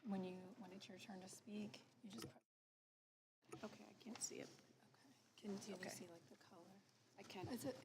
when it's your turn to speak, you just press. Okay, I can't see it. Okay. Can you see like the color? I can. Is it?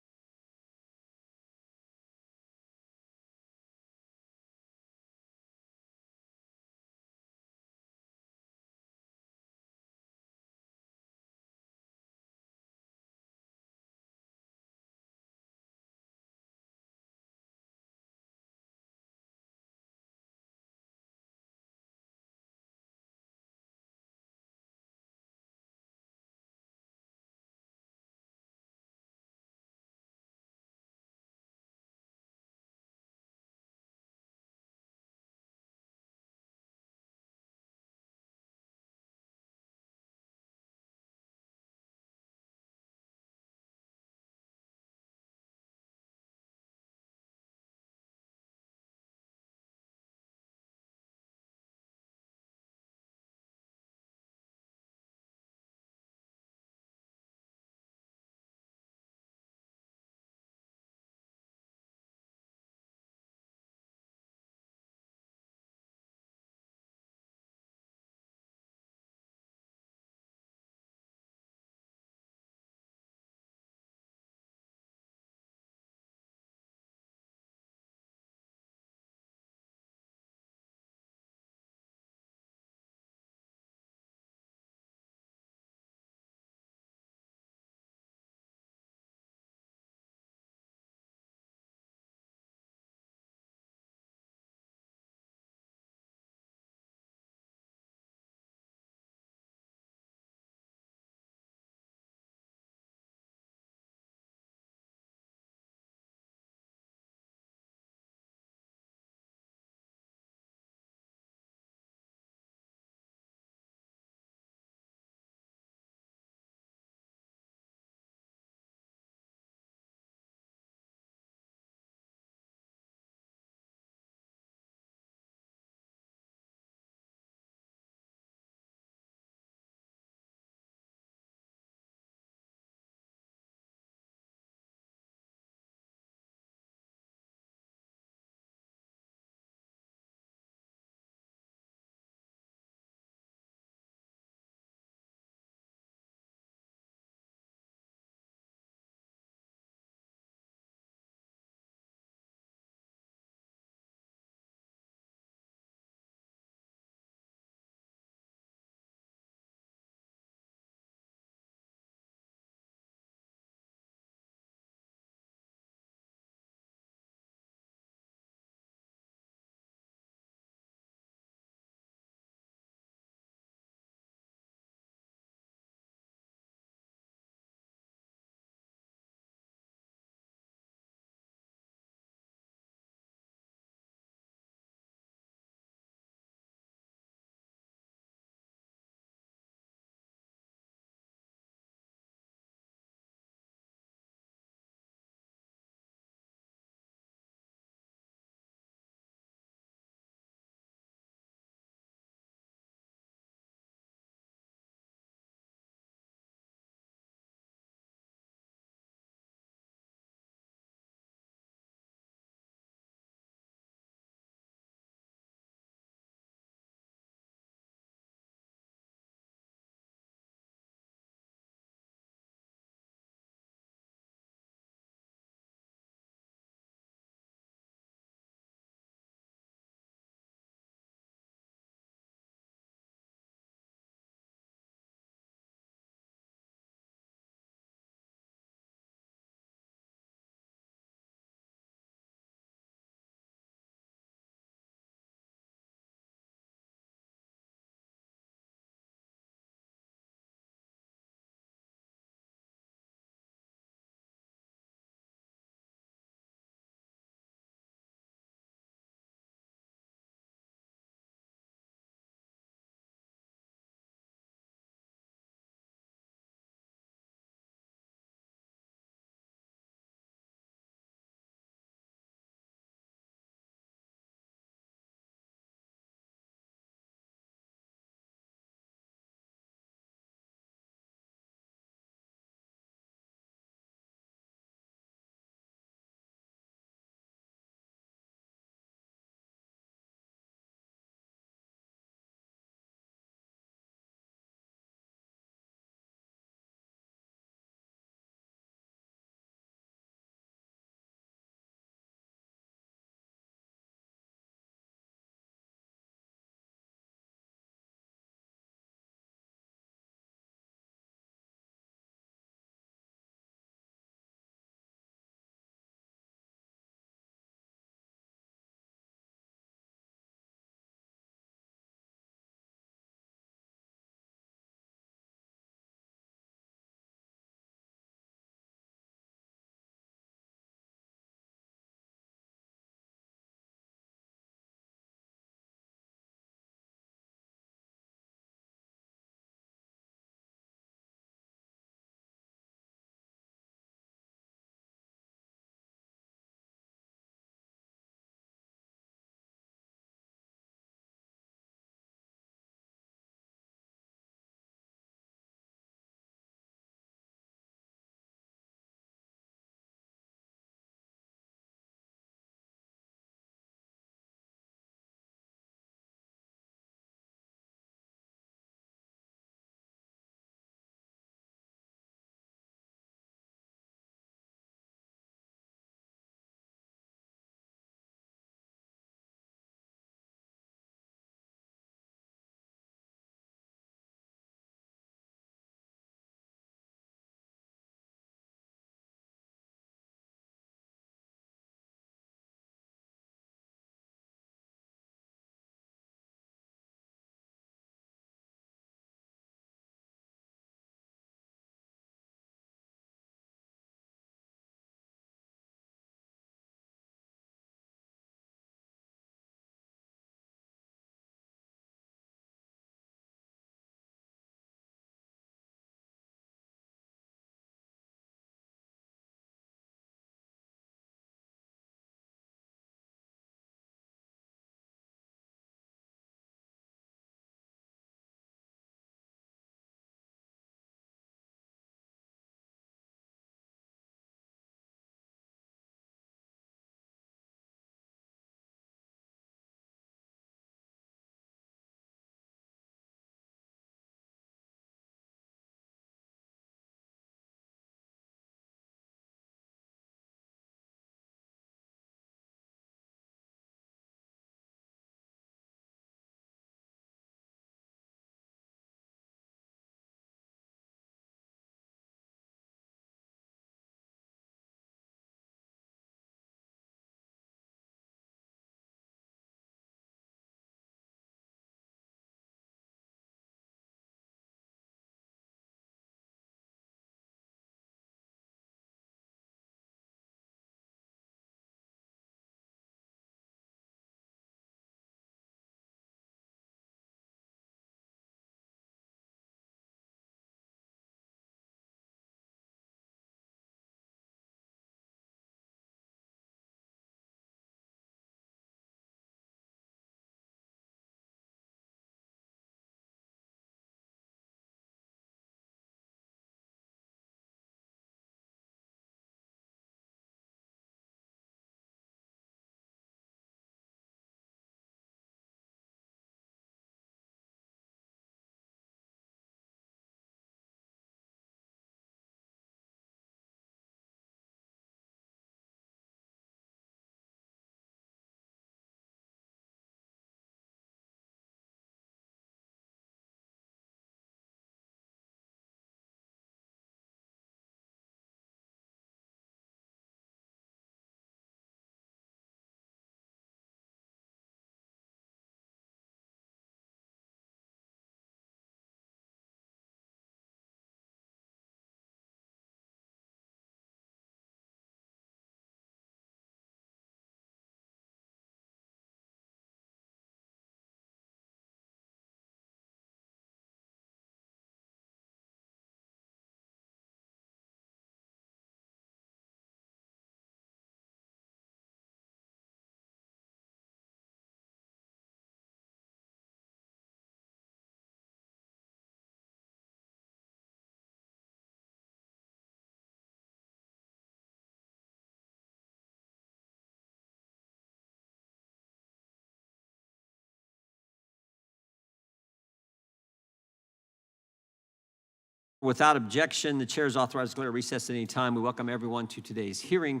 Without objection, the chair is authorized to declare recess at any time. We welcome everyone to today's hearing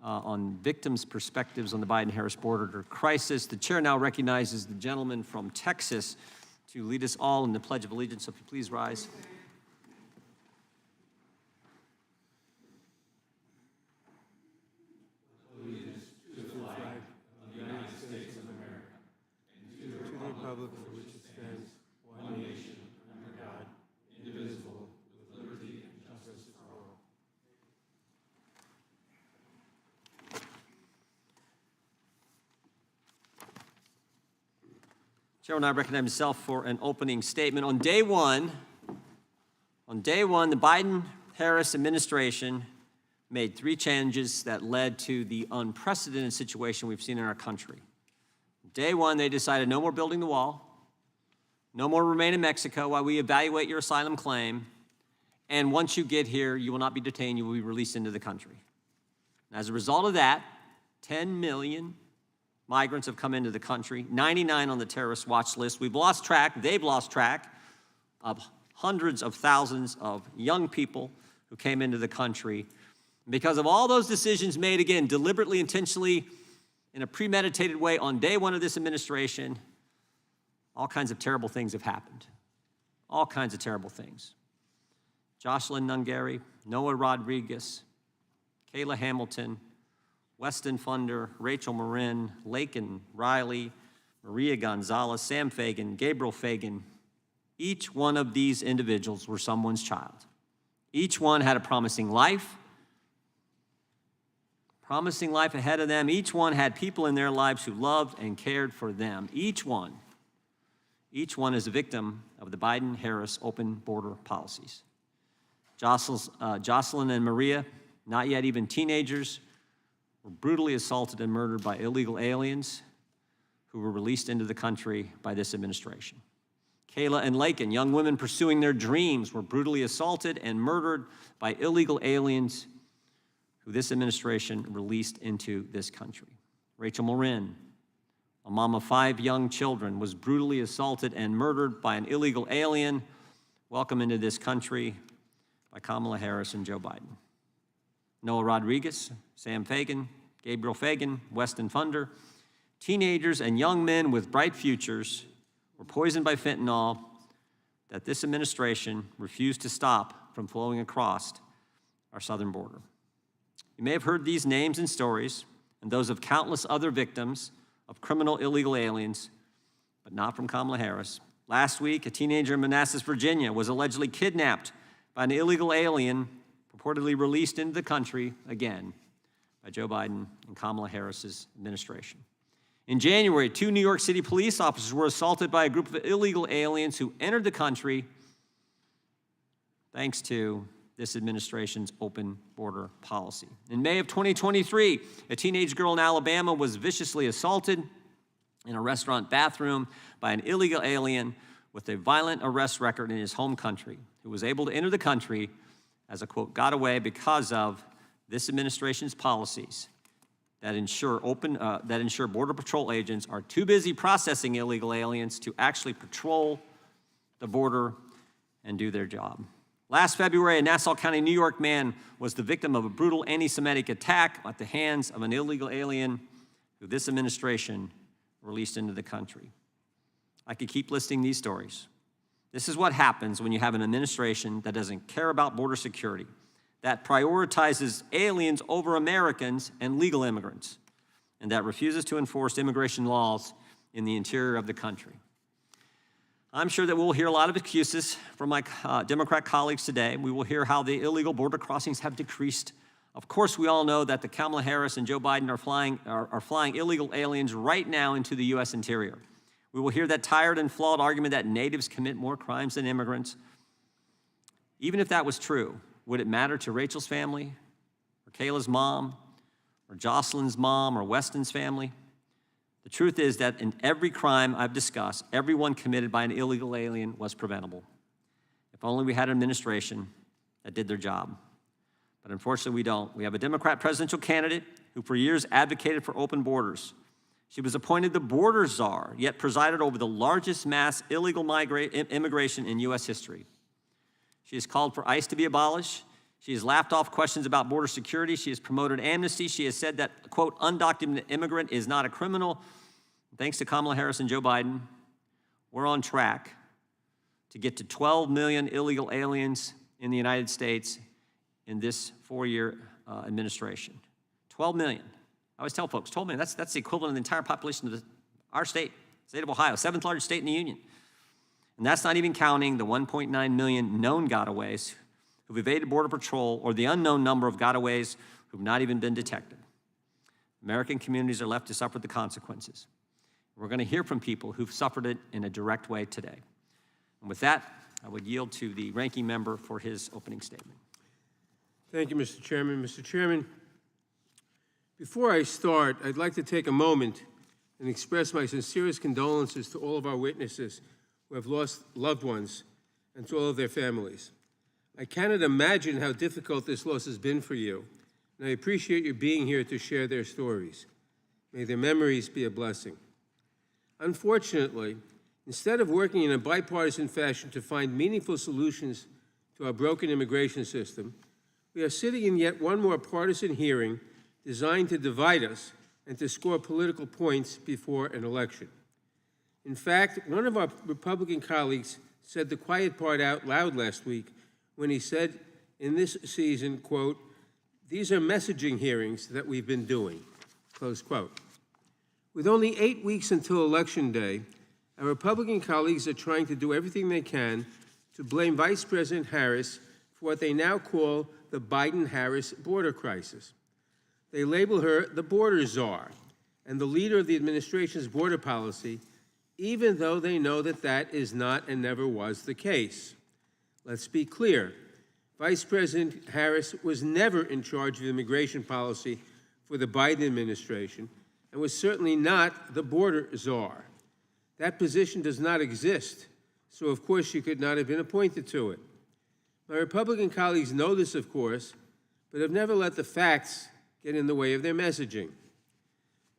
on victims' perspectives on the Biden-Harris border crisis. The chair now recognizes the gentleman from Texas to lead us all in the Pledge of Allegiance. So if you please rise. Allegiance to the flag of the United States of America and to the republic for which it stands, one nation, under God, indivisible, with liberty and justice for all. Chair will now recognize himself for an opening statement. On day one, the Biden-Harris administration made 3 changes that led to the unprecedented situation we've seen in our country. Day one, they decided no more building the wall, no more remain in Mexico while we evaluate your asylum claim, and once you get here, you will not be detained, you will be released into the country. And as a result of that, 10 million migrants have come into the country, 99 on the terrorist watch list. We've lost track, they've lost track of hundreds of thousands of young people who came into the country. Because of all those decisions made, again, deliberately, intentionally, in a premeditated way on day one of this administration, all kinds of terrible things have happened. All kinds of terrible things. Jocelyn Nungary, Noah Rodriguez, Kayla Hamilton, Weston Funder, Rachel Marin, Laken Riley, Maria Gonzalez, Sam Fagan, Gabriel Fagan. Each one of these individuals were someone's child. Each one had a promising life ahead of them. Each one had people in their lives who loved and cared for them. Each one is a victim of the Biden-Harris open border policies. Jocelyn and Maria, not yet even teenagers, were brutally assaulted and murdered by illegal aliens who were released into the country by this administration. Kayla and Laken, young women pursuing their dreams, were brutally assaulted and murdered by illegal aliens who this administration released into this country. Rachel Marin, a mom of 5 young children, was brutally assaulted and murdered by an illegal alien welcomed into this country by Kamala Harris and Joe Biden. Noah Rodriguez, Sam Fagan, Gabriel Fagan, Weston Funder, teenagers and young men with bright futures were poisoned by fentanyl that this administration refused to stop from flowing across our southern border. You may have heard these names and stories and those of countless other victims of criminal illegal aliens, but not from Kamala Harris. Last week, a teenager in Manassas, Virginia, was allegedly kidnapped by an illegal alien purportedly released into the country, again, by Joe Biden and Kamala Harris's administration. In January, 2 New York City police officers were assaulted by a group of illegal aliens who entered the country thanks to this administration's open border policy. In May of 2023, a teenage girl in Alabama was viciously assaulted in a restaurant bathroom by an illegal alien with a violent arrest record in his home country, who was able to enter the country as a, quote, got away because of this administration's policies that ensure Border Patrol agents are too busy processing illegal aliens to actually patrol the border and do their job. Last February, a Nassau County, New York man was the victim of a brutal anti-Semitic attack at the hands of an illegal alien who this administration released into the country. I could keep listing these stories. This is what happens when you have an administration that doesn't care about border security, that prioritizes aliens over Americans and legal immigrants, and that refuses to enforce immigration laws in the interior of the country. I'm sure that we'll hear a lot of excuses from my Democrat colleagues today. We will hear how the illegal border crossings have decreased. Of course, we all know that the Kamala Harris and Joe Biden are flying illegal aliens right now into the U.S. interior. We will hear that tired and flawed argument that natives commit more crimes than immigrants. Even if that was true, would it matter to Rachel's family, or Kayla's mom, or Jocelyn's mom, or Weston's family? The truth is that in every crime I've discussed, every one committed by an illegal alien was preventable. If only we had an administration that did their job. But unfortunately, we don't. We have a Democrat presidential candidate who for years advocated for open borders. She was appointed the border czar, yet presided over the largest mass illegal immigration in U.S. history. She has called for ICE to be abolished. She has laughed off questions about border security. She has promoted amnesty. She has said that, quote, undocumented immigrant is not a criminal. Thanks to Kamala Harris and Joe Biden, we're on track to get to 12 million illegal aliens in the United States in this 4-year administration. 12 million. I always tell folks, 12 million, that's the equivalent of the entire population of our state of Ohio, 7th largest state in the union. And that's not even counting the 1.9 million known gotaways who've evaded Border Patrol or the unknown number of gotaways who've not even been detected. American communities are left to suffer the consequences. We're going to hear from people who've suffered it in a direct way today. And with that, I would yield to the ranking member for his opening statement. Thank you, Mr. Chairman. Mr. Chairman, before I start, I'd like to take a moment and express my sincerest condolences to all of our witnesses who have lost loved ones and to all of their families. I cannot imagine how difficult this loss has been for you, and I appreciate you being here to share their stories. May their memories be a blessing. Unfortunately, instead of working in a bipartisan fashion to find meaningful solutions to our broken immigration system, we are sitting in yet one more partisan hearing designed to divide us and to score political points before an election. In fact, one of our Republican colleagues said the quiet part out loud last week when he said in this season, quote, "These are messaging hearings that we've been doing," close quote. With only 8 weeks until Election Day, our Republican colleagues are trying to do everything they can to blame Vice President Harris for what they now call the Biden-Harris border crisis. They label her the border czar and the leader of the administration's border policy, even though they know that that is not and never was the case. Let's be clear. Vice President Harris was never in charge of immigration policy for the Biden administration and was certainly not the border czar. That position does not exist, so of course she could not have been appointed to it. My Republican colleagues know this, of course, but have never let the facts get in the way of their messaging.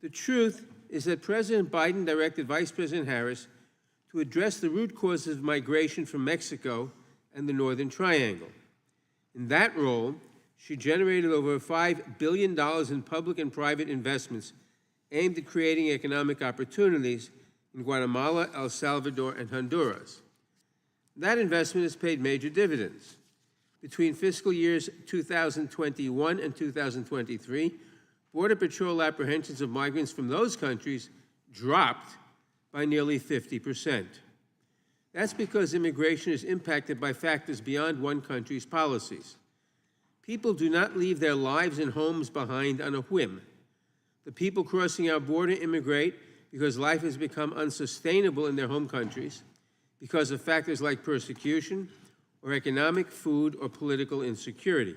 The truth is that President Biden directed Vice President Harris to address the root causes of migration from Mexico and the Northern Triangle. In that role, she generated over $5 billion in public and private investments aimed at creating economic opportunities in Guatemala, El Salvador, and Honduras. That investment has paid major dividends. Between fiscal years 2021 and 2023, Border Patrol apprehensions of migrants from those countries dropped by nearly 50%. That's because immigration is impacted by factors beyond one country's policies. People do not leave their lives and homes behind on a whim. The people crossing our border immigrate because life has become unsustainable in their home countries, because of factors like persecution or economic, food, or political insecurity.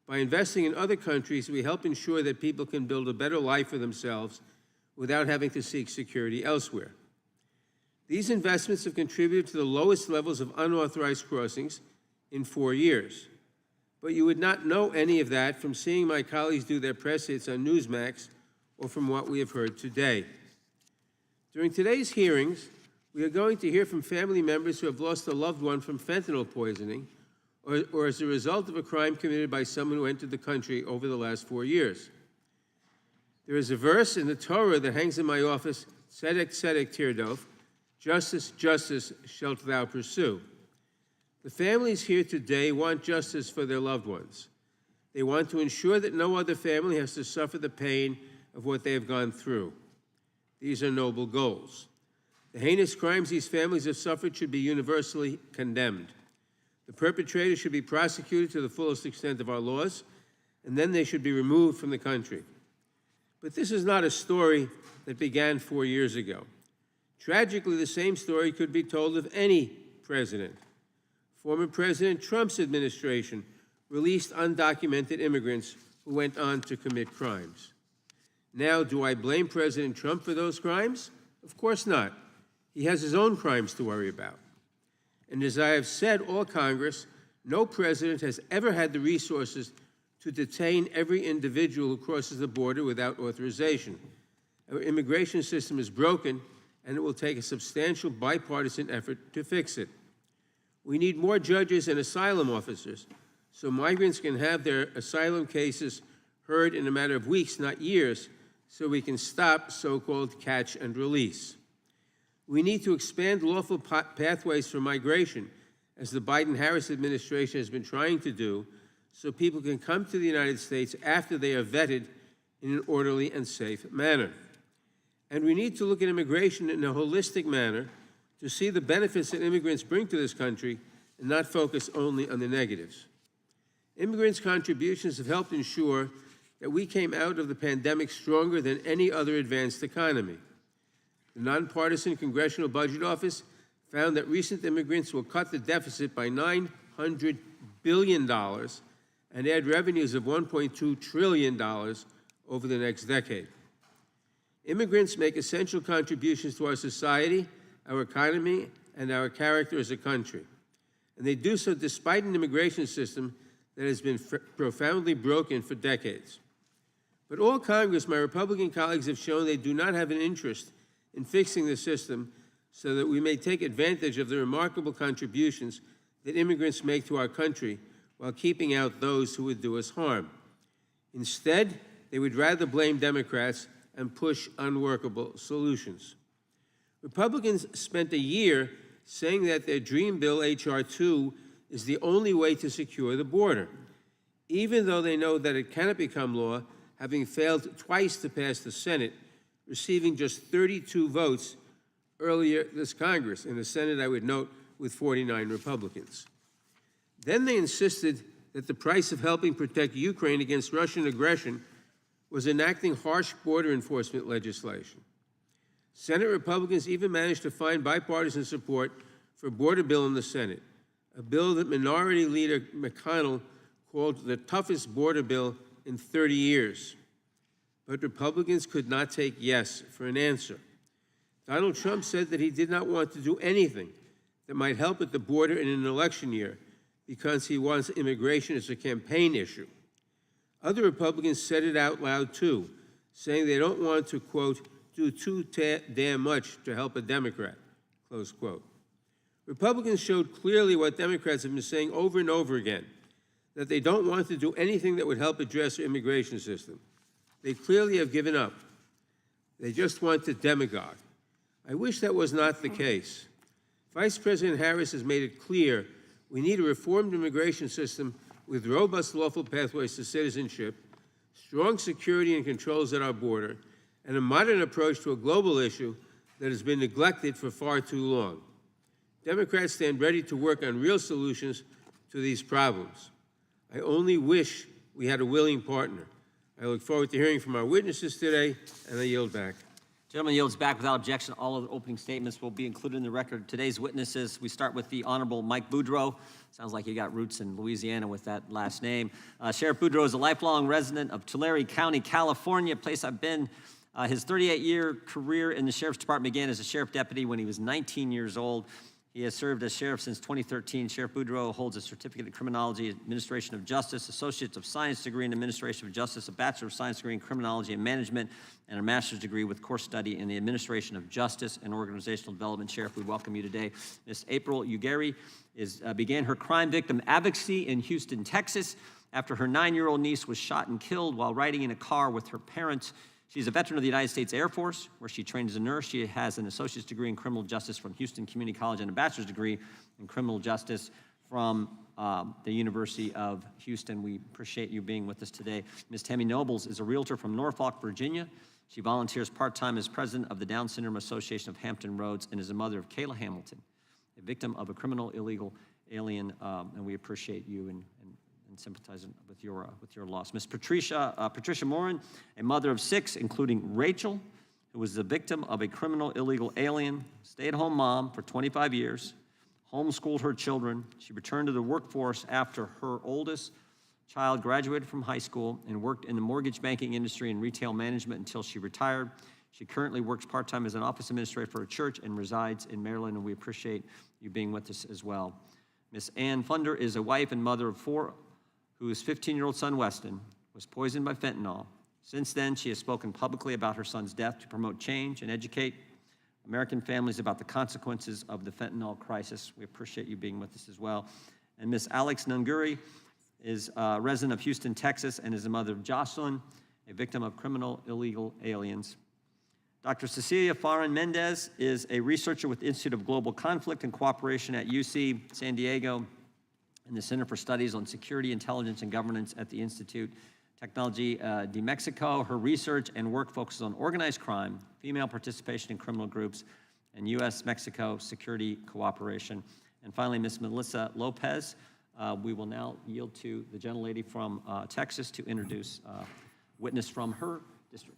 By investing in other countries, we help ensure that people can build a better life for themselves without having to seek security elsewhere. These investments have contributed to the lowest levels of unauthorized crossings in 4 years. But you would not know any of that from seeing my colleagues do their press hits on Newsmax or from what we have heard today. During today's hearings, we are going to hear from family members who have lost a loved one from fentanyl poisoning or as a result of a crime committed by someone who entered the country over the last 4 years. There is a verse in the Torah that hangs in my office, Tzedek, Tzedek, Tirdof, justice, justice shalt thou pursue. The families here today want justice for their loved ones. They want to ensure that no other family has to suffer the pain of what they have gone through. These are noble goals. The heinous crimes these families have suffered should be universally condemned. The perpetrators should be prosecuted to the fullest extent of our laws, and then they should be removed from the country. But this is not a story that began 4 years ago. Tragically, the same story could be told of any president. Former President Trump's administration released undocumented immigrants who went on to commit crimes. Now, do I blame President Trump for those crimes? Of course not. He has his own crimes to worry about. And as I have said all Congress, no president has ever had the resources to detain every individual who crosses the border without authorization. Our immigration system is broken, and it will take a substantial bipartisan effort to fix it. We need more judges and asylum officers so migrants can have their asylum cases heard in a matter of weeks, not years, so we can stop so-called catch and release. We need to expand lawful pathways for migration, as the Biden-Harris administration has been trying to do, so people can come to the United States after they are vetted in an orderly and safe manner. And we need to look at immigration in a holistic manner to see the benefits that immigrants bring to this country and not focus only on the negatives. Immigrants' contributions have helped ensure that we came out of the pandemic stronger than any other advanced economy. The nonpartisan Congressional Budget Office found that recent immigrants will cut the deficit by $900 billion and add revenues of $1.2 trillion over the next decade. Immigrants make essential contributions to our society, our economy, and our character as a country. And they do so despite an immigration system that has been profoundly broken for decades. But all Congress, my Republican colleagues, have shown they do not have an interest in fixing the system so that we may take advantage of the remarkable contributions that immigrants make to our country while keeping out those who would do us harm. Instead, they would rather blame Democrats and push unworkable solutions. Republicans spent a year saying that their dream bill, H.R. 2, is the only way to secure the border, even though they know that it cannot become law, having failed twice to pass the Senate, receiving just 32 votes earlier this Congress. In the Senate, I would note, with 49 Republicans. Then they insisted that the price of helping protect Ukraine against Russian aggression was enacting harsh border enforcement legislation. Senate Republicans even managed to find bipartisan support for a border bill in the Senate, a bill that Minority Leader McConnell called the toughest border bill in 30 years. But Republicans could not take yes for an answer. Donald Trump said that he did not want to do anything that might help at the border in an election year because he wants immigration as a campaign issue. Other Republicans said it out loud too, saying they don't want to, quote, do too damn much to help a Democrat, close quote. Republicans showed clearly what Democrats have been saying over and over again, that they don't want to do anything that would help address the immigration system. They clearly have given up. They just want to demagogue. I wish that was not the case. Vice President Harris has made it clear we need a reformed immigration system with robust lawful pathways to citizenship, strong security and controls at our border, and a modern approach to a global issue that has been neglected for far too long. Democrats stand ready to work on real solutions to these problems. I only wish we had a willing partner. I look forward to hearing from our witnesses today, and I yield back. Gentleman yields back without objection. All of the opening statements will be included in the record. Today's witnesses, we start with the Honorable Mike Boudreaux. Sounds like you got roots in Louisiana with that last name. Sheriff Boudreaux is a lifelong resident of Tulare County, California, a place I've been. His 38-year career in the Sheriff's Department began as a sheriff deputy when he was 19 years old. He has served as sheriff since 2013. Sheriff Boudreaux holds a certificate in criminology, administration of justice, associate of science degree in administration of justice, a bachelor of science degree in criminology and management, and a master's degree with course study in the administration of justice and organizational development. Sheriff, we welcome you today. Ms. April Ugary began her crime victim advocacy in Houston, Texas, after her 9-year-old niece was shot and killed while riding in a car with her parents. She's a veteran of the United States Air Force, where she trained as a nurse. She has an associate's degree in criminal justice from Houston Community College and a bachelor's degree in criminal justice from the University of Houston. We appreciate you being with us today. Ms. Tammy Nobles is a realtor from Norfolk, Virginia. She volunteers part-time as president of the Down Syndrome Association of Hampton Roads and is the mother of Kayla Hamilton, a victim of a criminal illegal alien, and we appreciate you and sympathize with your loss. Ms. Patricia Morin, a mother of 6, including Rachel, who was the victim of a criminal illegal alien, stay-at-home mom for 25 years, homeschooled her children. She returned to the workforce after her oldest child graduated from high school and worked in the mortgage banking industry and retail management until she retired. She currently works part-time as an office administrator for a church and resides in Maryland, and we appreciate you being with us as well. Ms. Ann Funder is a wife and mother of 4, whose 15-year-old son, Weston, was poisoned by fentanyl. Since then, she has spoken publicly about her son's death to promote change and educate American families about the consequences of the fentanyl crisis. We appreciate you being with us as well. And Ms. Alex Nunguri is a resident of Houston, Texas, and is the mother of Jocelyn, a victim of criminal illegal aliens. Dr. Cecilia Farran Mendez is a researcher with the Institute of Global Conflict and Cooperation at UC San Diego and the Center for Studies on Security, Intelligence, and Governance at the Institute Technology de Mexico. Her research and work focuses on organized crime, female participation in criminal groups, and U.S.-Mexico security cooperation. And finally, Ms. Melissa Lopez. We will now yield to the gentlelady from Texas to introduce a witness from her district.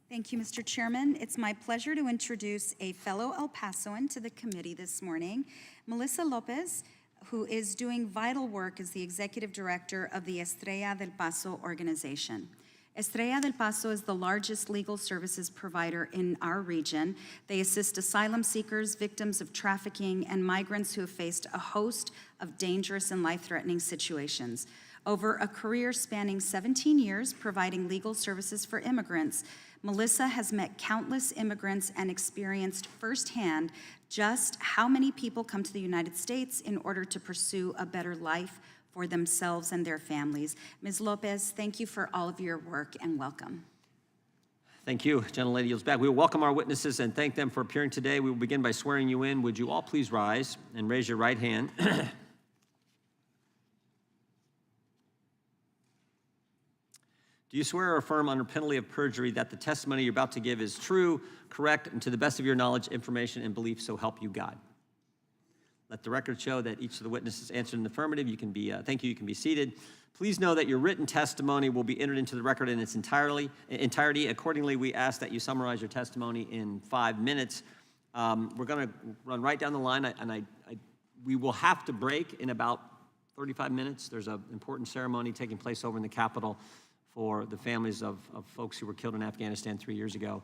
Thank you, Mr. Chairman. It's my pleasure to introduce a fellow El Pasoan to the committee this morning, Melissa Lopez, who is doing vital work as the executive director of the Estrella del Paso organization. Estrella del Paso is the largest legal services provider in our region. They assist asylum seekers, victims of trafficking, and migrants who have faced a host of dangerous and life-threatening situations. Over a career spanning 17 years providing legal services for immigrants, Melissa has met countless immigrants and experienced firsthand just how many people come to the United States in order to pursue a better life for themselves and their families. Ms. Lopez, thank you for all of your work and welcome. Thank you, gentlelady yields back. We will welcome our witnesses and thank them for appearing today. We will begin by swearing you in. Would you all please rise and raise your right hand? Do you swear or affirm under penalty of perjury that the testimony you're about to give is true, correct, and to the best of your knowledge, information, and belief, so help you God? Let the record show that each of the witnesses answered in the affirmative. You can be, thank you, you can be seated. Please know that your written testimony will be entered into the record in its entirety. Accordingly, we ask that you summarize your testimony in 5 minutes. We're gonna run right down the line, we will have to break in about 35 minutes. There's an important ceremony taking place over in the Capitol for the families of folks who were killed in Afghanistan 3 years ago.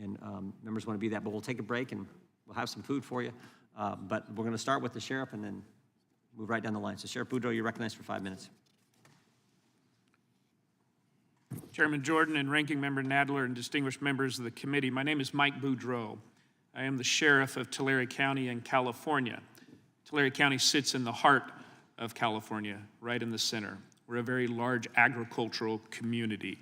And members want to be that, but we'll take a break and we'll have some food for you. But we're going to start with the sheriff and then move right down the line. So Sheriff Boudreaux, you're recognized for 5 minutes. Chairman Jordan and Ranking Member Nadler and distinguished members of the committee, my name is Mike Boudreaux. I am the sheriff of Tulare County in California. Tulare County sits in the heart of California, right in the center. We're a very large agricultural community.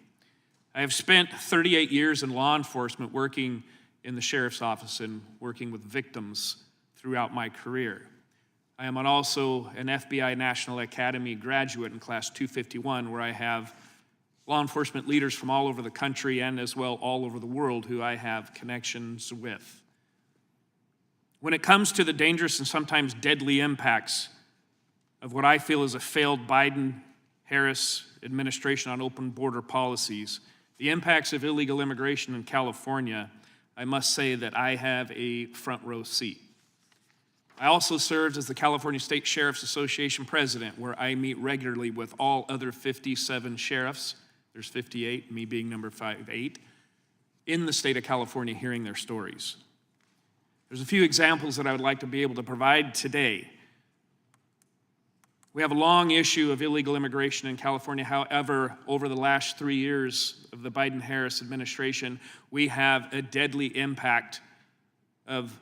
I have spent 38 years in law enforcement working in the sheriff's office and working with victims throughout my career. I am also an FBI National Academy graduate in Class 251, where I have law enforcement leaders from all over the country and as well all over the world who I have connections with. When it comes to the dangerous and sometimes deadly impacts of what I feel is a failed Biden-Harris administration on open border policies, the impacts of illegal immigration in California, I must say that I have a front row seat. I also served as the California State Sheriff's Association president, where I meet regularly with all other 57 sheriffs, there's 58, me being number 58, in the state of California hearing their stories. There's a few examples that I would like to be able to provide today. We have a long issue of illegal immigration in California. However, over the last 3 years of the Biden-Harris administration, we have a deadly impact of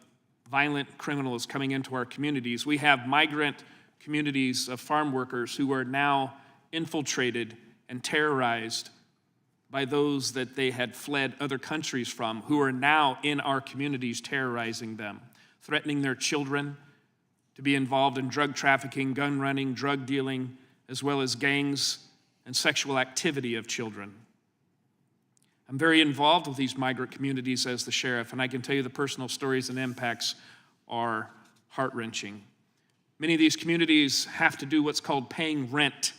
violent criminals coming into our communities. We have migrant communities of farm workers who are now infiltrated and terrorized by those that they had fled other countries from, who are now in our communities terrorizing them, threatening their children, to be involved in drug trafficking, gun running, drug dealing, as well as gangs and sexual activity of children. I'm very involved with these migrant communities as the sheriff, and I can tell you the personal stories and impacts are heart-wrenching. Many of these communities have to do what's called paying rent.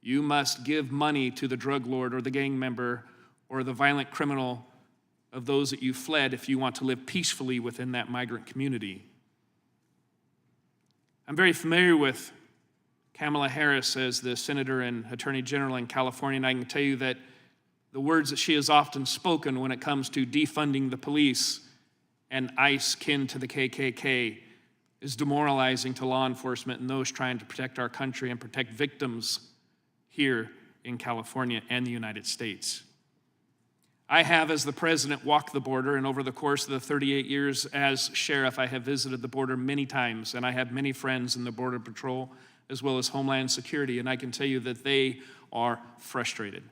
You must give money to the drug lord or the gang member or the violent criminal of those that you fled if you want to live peacefully within that migrant community. I'm very familiar with Kamala Harris as the Senator and Attorney General in California, and I can tell you that the words that she has often spoken when it comes to defunding the police and ICE kin to the KKK is demoralizing to law enforcement and those trying to protect our country and protect victims here in California and the United States. I have, as the president, walked the border, and over the course of the 38 years as sheriff, I have visited the border many times, and I have many friends in the Border Patrol as well as Homeland Security, and I can tell you that they are frustrated.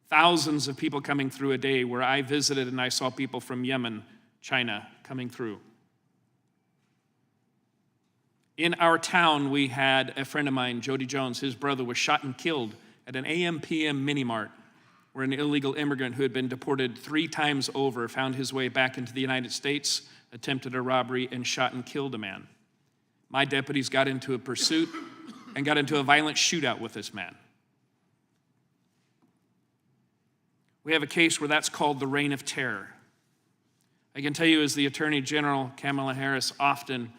Thousands of people coming through a day where I visited and I saw people from Yemen, China coming through. In our town, we had a friend of mine, Jody Jones. His brother was shot and killed at an AM/PM mini-mart where an illegal immigrant who had been deported 3 times over found his way back into the United States, attempted a robbery, and shot and killed a man. My deputies got into a pursuit and got into a violent shootout with this man. We have a case where that's called the reign of terror. I can tell you, as the Attorney General, Kamala Harris often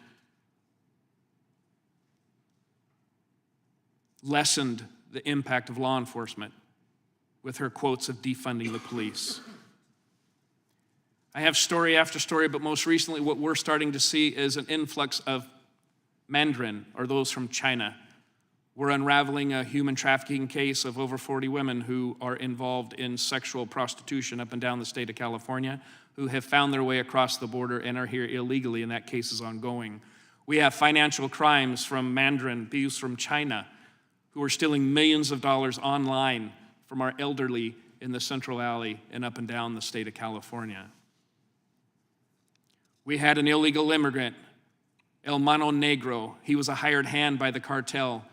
lessened the impact of law enforcement with her quotes of defunding the police. I have story after story, but most recently what we're starting to see is an influx of Mandarin, or those from China. We're unraveling a human trafficking case of over 40 women who are involved in sexual prostitution up and down the state of California, who have found their way across the border and are here illegally, and that case is ongoing. We have financial crimes from Mandarin, thieves from China, who are stealing millions of dollars online from our elderly in the Central Valley and up and down the state of California. We had an illegal immigrant, El Mano Negro. He was a hired hand by the cartel,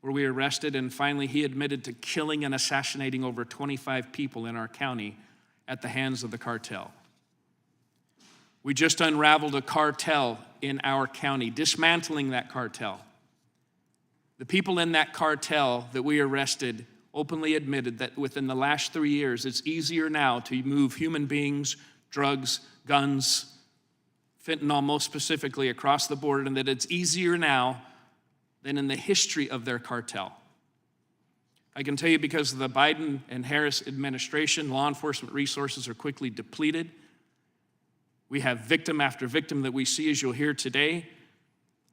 where we arrested, and finally he admitted to killing and assassinating over 25 people in our county at the hands of the cartel. We just unraveled a cartel in our county, dismantling that cartel. The people in that cartel that we arrested openly admitted that within the last 3 years, it's easier now to move human beings, drugs, guns, fentanyl most specifically, across the border, and that it's easier now than in the history of their cartel. I can tell you, because of the Biden and Harris administration, law enforcement resources are quickly depleted. We have victim after victim that we see, as you'll hear today,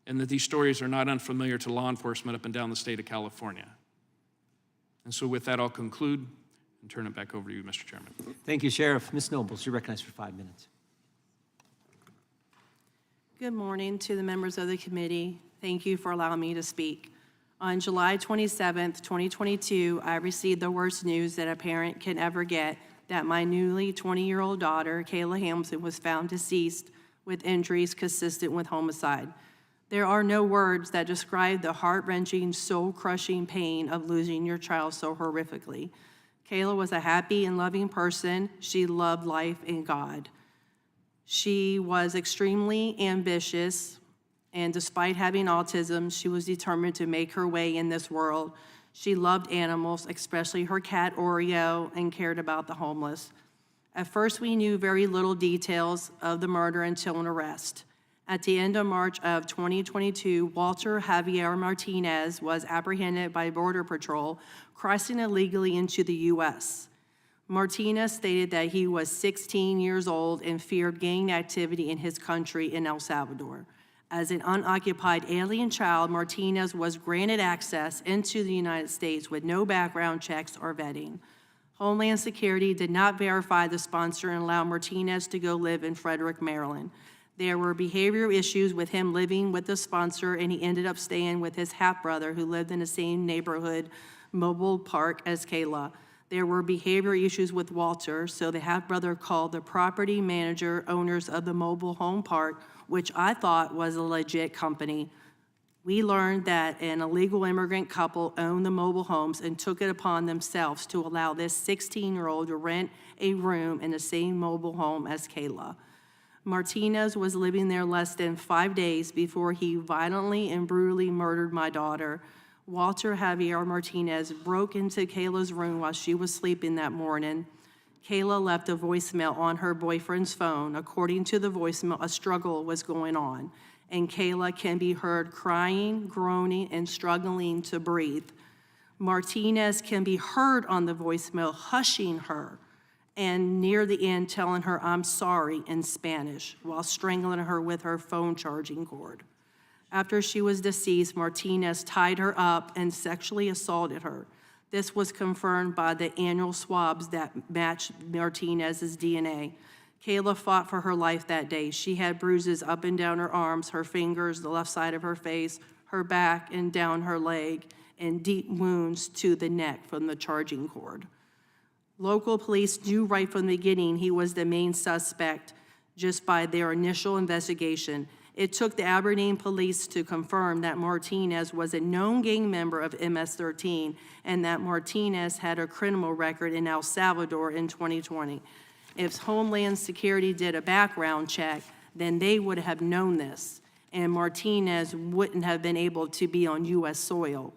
and that these stories are not unfamiliar to law enforcement up and down the state of California. And so with that, I'll conclude and turn it back over to you, Mr. Chairman. Thank you, Sheriff. Ms. Nobles, you're recognized for 5 minutes. Good morning to the members of the committee. Thank you for allowing me to speak. On July 27th, 2022, I received the worst news that a parent can ever get, that my newly 20-year-old daughter, Kayla Hampson, was found deceased with injuries consistent with homicide. There are no words that describe the heart-wrenching, soul-crushing pain of losing your child so horrifically. Kayla was a happy and loving person. She loved life and God. She was extremely ambitious, and despite having autism, she was determined to make her way in this world. She loved animals, especially her cat Oreo, and cared about the homeless. At first, we knew very little details of the murder until an arrest. At the end of March of 2022, Walter Javier Martinez was apprehended by Border Patrol, crossing illegally into the U.S. Martinez stated that he was 16 years old and feared gang activity in his country in El Salvador. As an unoccupied alien child, Martinez was granted access into the United States with no background checks or vetting. Homeland Security did not verify the sponsor and allow Martinez to go live in Frederick, Maryland. There were behavioral issues with him living with the sponsor, and he ended up staying with his half-brother who lived in the same neighborhood, Mobile Park, as Kayla. There were behavioral issues with Walter, so the half-brother called the property manager, owners of the mobile home park, which I thought was a legit company. We learned that an illegal immigrant couple owned the mobile homes and took it upon themselves to allow this 16-year-old to rent a room in the same mobile home as Kayla. Martinez was living there less than 5 days before he violently and brutally murdered my daughter. Walter Javier Martinez broke into Kayla's room while she was sleeping that morning. Kayla left a voicemail on her boyfriend's phone. According to the voicemail, a struggle was going on, and Kayla can be heard crying, groaning, and struggling to breathe. Martinez can be heard on the voicemail hushing her, and near the end telling her, "I'm sorry," in Spanish, while strangling her with her phone charging cord. After she was deceased, Martinez tied her up and sexually assaulted her. This was confirmed by the annual swabs that matched Martinez's DNA. Kayla fought for her life that day. She had bruises up and down her arms, her fingers, the left side of her face, her back, and down her leg, and deep wounds to the neck from the charging cord. Local police knew right from the beginning he was the main suspect just by their initial investigation. It took the Aberdeen police to confirm that Martinez was a known gang member of MS-13 and that Martinez had a criminal record in El Salvador in 2020. If Homeland Security did a background check, then they would have known this, and Martinez wouldn't have been able to be on U.S. soil.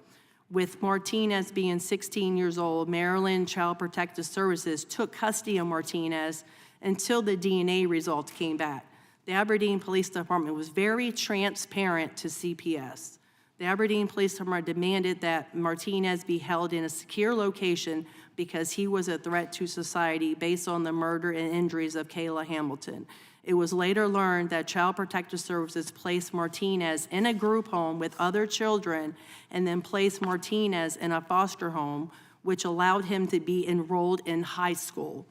With Martinez being 16 years old, Maryland Child Protective Services took custody of Martinez until the DNA results came back. The Aberdeen Police Department was very transparent to CPS. The Aberdeen Police Department demanded that Martinez be held in a secure location because he was a threat to society based on the murder and injuries of Kayla Hamilton. It was later learned that Child Protective Services placed Martinez in a group home with other children and then placed Martinez in a foster home, which allowed him to be enrolled in high school.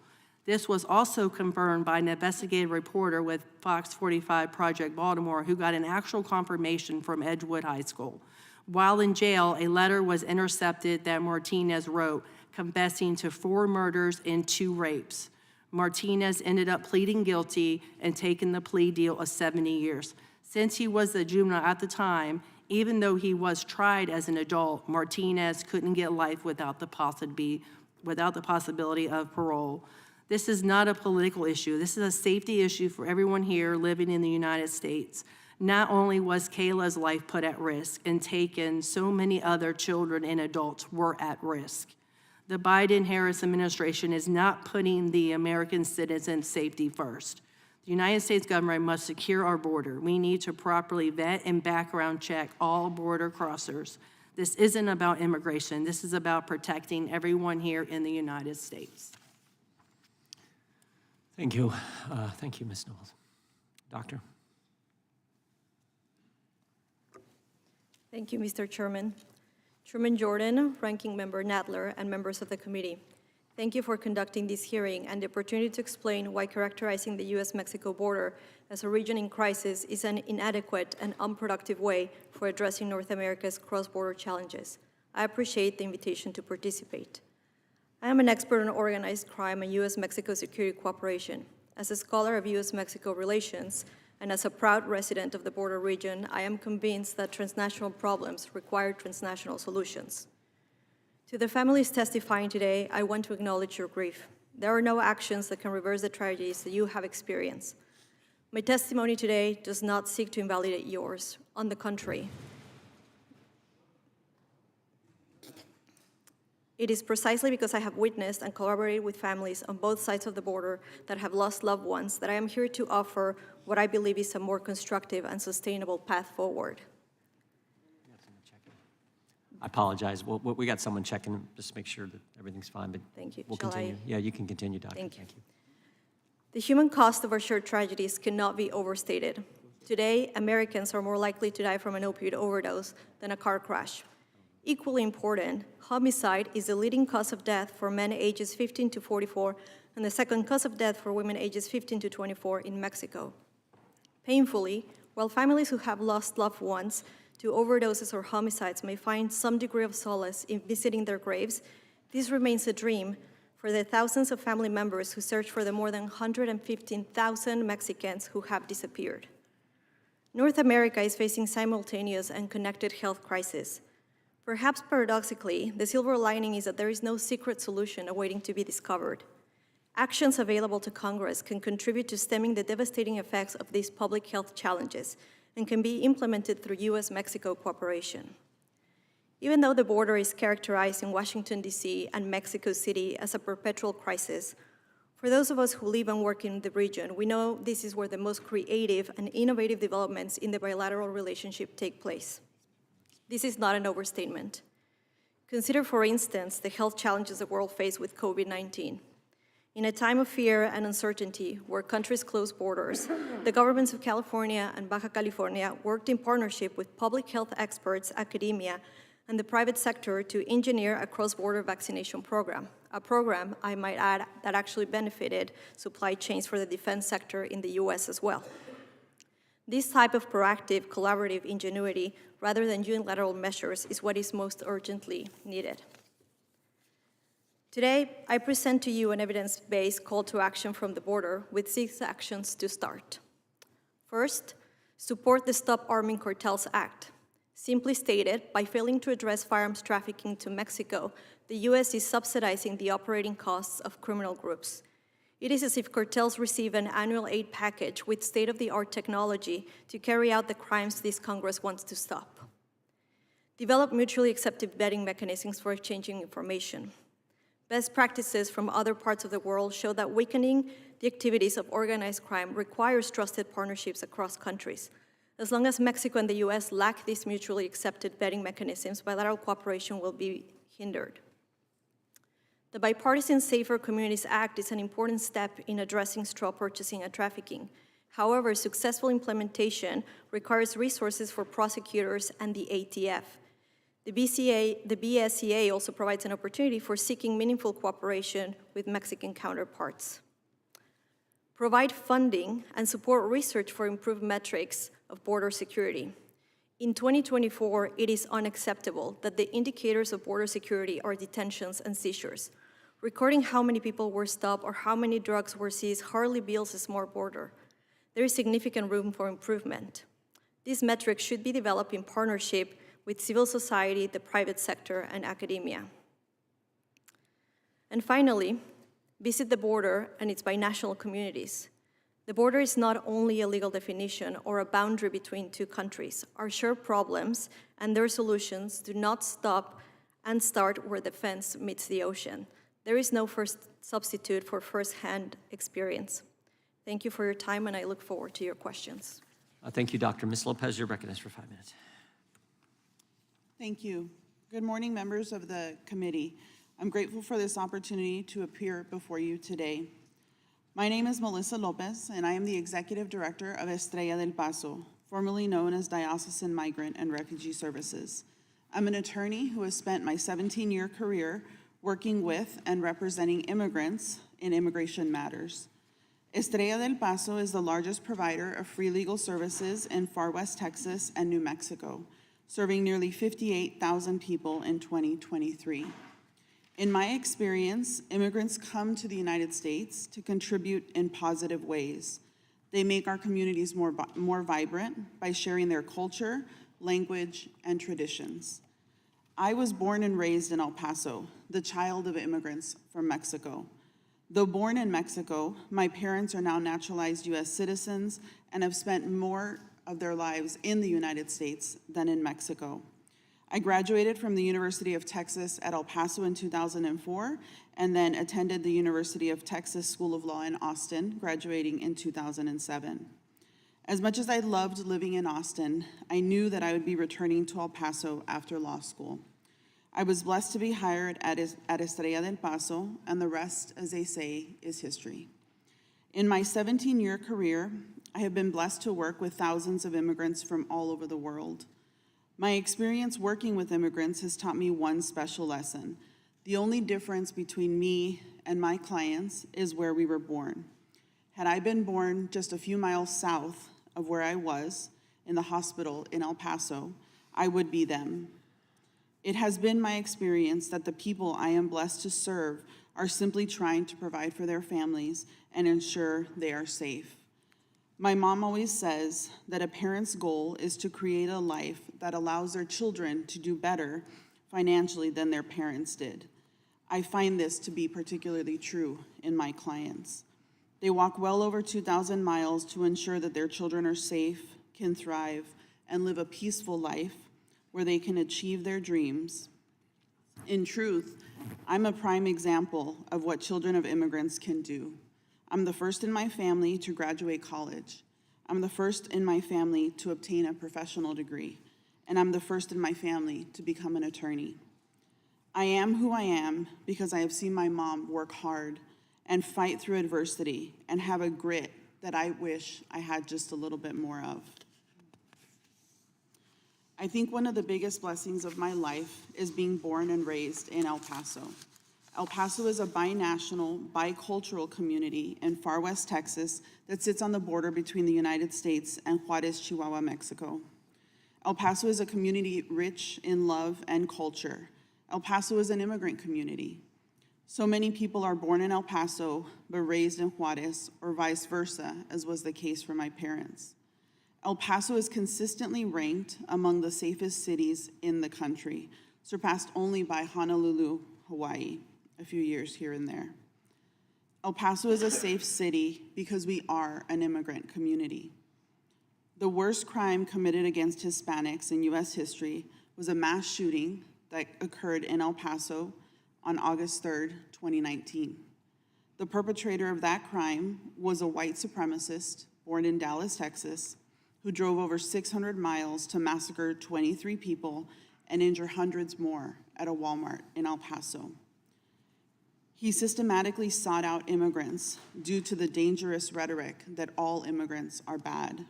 This was also confirmed by an investigative reporter with Fox 45 Project Baltimore who got an actual confirmation from Edgewood High School. While in jail, a letter was intercepted that Martinez wrote, confessing to 4 murders and 2 rapes. Martinez ended up pleading guilty and taking the plea deal of 70 years. Since he was a juvenile at the time, even though he was tried as an adult, Martinez couldn't get life without the possibility of parole. This is not a political issue. This is a safety issue for everyone here living in the United States. Not only was Kayla's life put at risk and taken, so many other children and adults were at risk. The Biden-Harris administration is not putting the American citizens' safety first. The United States government must secure our border. We need to properly vet and background check all border crossers. This isn't about immigration. This is about protecting everyone here in the United States. Thank you. Thank you, Ms. Knowles. Doctor? Thank you, Mr. Chairman. Chairman Jordan, Ranking Member Nadler, and members of the committee, thank you for conducting this hearing and the opportunity to explain why characterizing the U.S.-Mexico border as a region in crisis is an inadequate and unproductive way for addressing North America's cross-border challenges. I appreciate the invitation to participate. I am an expert on organized crime and U.S.-Mexico security cooperation. As a scholar of U.S.-Mexico relations and as a proud resident of the border region, I am convinced that transnational problems require transnational solutions. To the families testifying today, I want to acknowledge your grief. There are no actions that can reverse the tragedies that you have experienced. My testimony today does not seek to invalidate yours. On the contrary, it is precisely because I have witnessed and collaborated with families on both sides of the border that have lost loved ones that I am here to offer what I believe is a more constructive and sustainable path forward. I apologize. We got someone checking just to make sure that everything's fine, but Thank you. we'll Shall continue. Yeah, you can continue, Doctor. Thank you. The human cost of our shared tragedies cannot be overstated. Today, Americans are more likely to die from an opioid overdose than a car crash. Equally important, homicide is the leading cause of death for men ages 15 to 44 and the second cause of death for women ages 15 to 24 in Mexico. Painfully, while families who have lost loved ones to overdoses or homicides may find some degree of solace in visiting their graves, this remains a dream for the thousands of family members who search for the more than 115,000 Mexicans who have disappeared. North America is facing simultaneous and connected health crises. Perhaps paradoxically, the silver lining is that there is no secret solution awaiting to be discovered. Actions available to Congress can contribute to stemming the devastating effects of these public health challenges and can be implemented through U.S.-Mexico cooperation. Even though the border is characterized in Washington, D.C. and Mexico City as a perpetual crisis, for those of us who live and work in the region, we know this is where the most creative and innovative developments in the bilateral relationship take place. This is not an overstatement. Consider, for instance, the health challenges the world faces with COVID-19. In a time of fear and uncertainty, where countries close borders, the governments of California and Baja California worked in partnership with public health experts, academia, and the private sector to engineer a cross-border vaccination program, a program, I might add, that actually benefited supply chains for the defense sector in the US as well. This type of proactive, collaborative ingenuity, rather than unilateral measures, is what is most urgently needed. Today, I present to you an evidence-based call to action from the border with 6 actions to start. First, support the Stop Arming Cartels Act. Simply stated, by failing to address firearms trafficking to Mexico, the U.S. is subsidizing the operating costs of criminal groups. It is as if cartels receive an annual aid package with state-of-the-art technology to carry out the crimes this Congress wants to stop. Develop mutually accepted vetting mechanisms for exchanging information. Best practices from other parts of the world show that weakening the activities of organized crime requires trusted partnerships across countries. As long as Mexico and the U.S. lack these mutually accepted vetting mechanisms, bilateral cooperation will be hindered. The Bipartisan Safer Communities Act is an important step in addressing straw purchasing and trafficking. However, successful implementation requires resources for prosecutors and the ATF. The BSEA also provides an opportunity for seeking meaningful cooperation with Mexican counterparts. Provide funding and support research for improved metrics of border security. In 2024, it is unacceptable that the indicators of border security are detentions and seizures. Recording how many people were stopped or how many drugs were seized hardly builds a smart border. There is significant room for improvement. These metrics should be developed in partnership with civil society, the private sector, and academia. And finally, visit the border and its binational communities. The border is not only a legal definition or a boundary between 2 countries. Our shared problems and their solutions do not stop and start where the fence meets the ocean. There is no first substitute for first-hand experience. Thank you for your time, and I look forward to your questions. Thank you, Dr. Ms. Lopez. You're recognized for 5 minutes. Thank you. Good morning, members of the committee. I'm grateful for this opportunity to appear before you today. My name is Melissa Lopez, and I am the Executive Director of Estrella del Paso, formerly known as Diocesan Migrant and Refugee Services. I'm an attorney who has spent my 17-year career working with and representing immigrants in immigration matters. Estrella del Paso is the largest provider of free legal services in far west Texas and New Mexico, serving nearly 58,000 people in 2023. In my experience, immigrants come to the United States to contribute in positive ways. They make our communities more vibrant by sharing their culture, language, and traditions. I was born and raised in El Paso, the child of immigrants from Mexico. Though born in Mexico, my parents are now naturalized U.S. citizens and have spent more of their lives in the United States than in Mexico. I graduated from the University of Texas at El Paso in 2004, and then attended the University of Texas School of Law in Austin, graduating in 2007. As much as I loved living in Austin, I knew that I would be returning to El Paso after law school. I was blessed to be hired at Estrella del Paso, and the rest, as they say, is history. In my 17-year career, I have been blessed to work with thousands of immigrants from all over the world. My experience working with immigrants has taught me one special lesson. The only difference between me and my clients is where we were born. Had I been born just a few miles south of where I was, in the hospital in El Paso, I would be them. It has been my experience that the people I am blessed to serve are simply trying to provide for their families and ensure they are safe. My mom always says that a parent's goal is to create a life that allows their children to do better financially than their parents did. I find this to be particularly true in my clients. They walk well over 2,000 miles to ensure that their children are safe, can thrive, and live a peaceful life where they can achieve their dreams. In truth, I'm a prime example of what children of immigrants can do. I'm the first in my family to graduate college. I'm the first in my family to obtain a professional degree. And I'm the first in my family to become an attorney. I am who I am because I have seen my mom work hard and fight through adversity and have a grit that I wish I had just a little bit more of. I think one of the biggest blessings of my life is being born and raised in El Paso. El Paso is a binational, bicultural community in far west Texas that sits on the border between the United States and Juarez, Chihuahua, Mexico. El Paso is a community rich in love and culture. El Paso is an immigrant community. So many people are born in El Paso but raised in Juarez, or vice versa, as was the case for my parents. El Paso is consistently ranked among the safest cities in the country, surpassed only by Honolulu, Hawaii, a few years here and there. El Paso is a safe city because we are an immigrant community. The worst crime committed against Hispanics in U.S. history was a mass shooting that occurred in El Paso on August 3rd, 2019. The perpetrator of that crime was a white supremacist born in Dallas, Texas, who drove over 600 miles to massacre 23 people and injure hundreds more at a Walmart in El Paso. He systematically sought out immigrants due to the dangerous rhetoric that all immigrants are bad.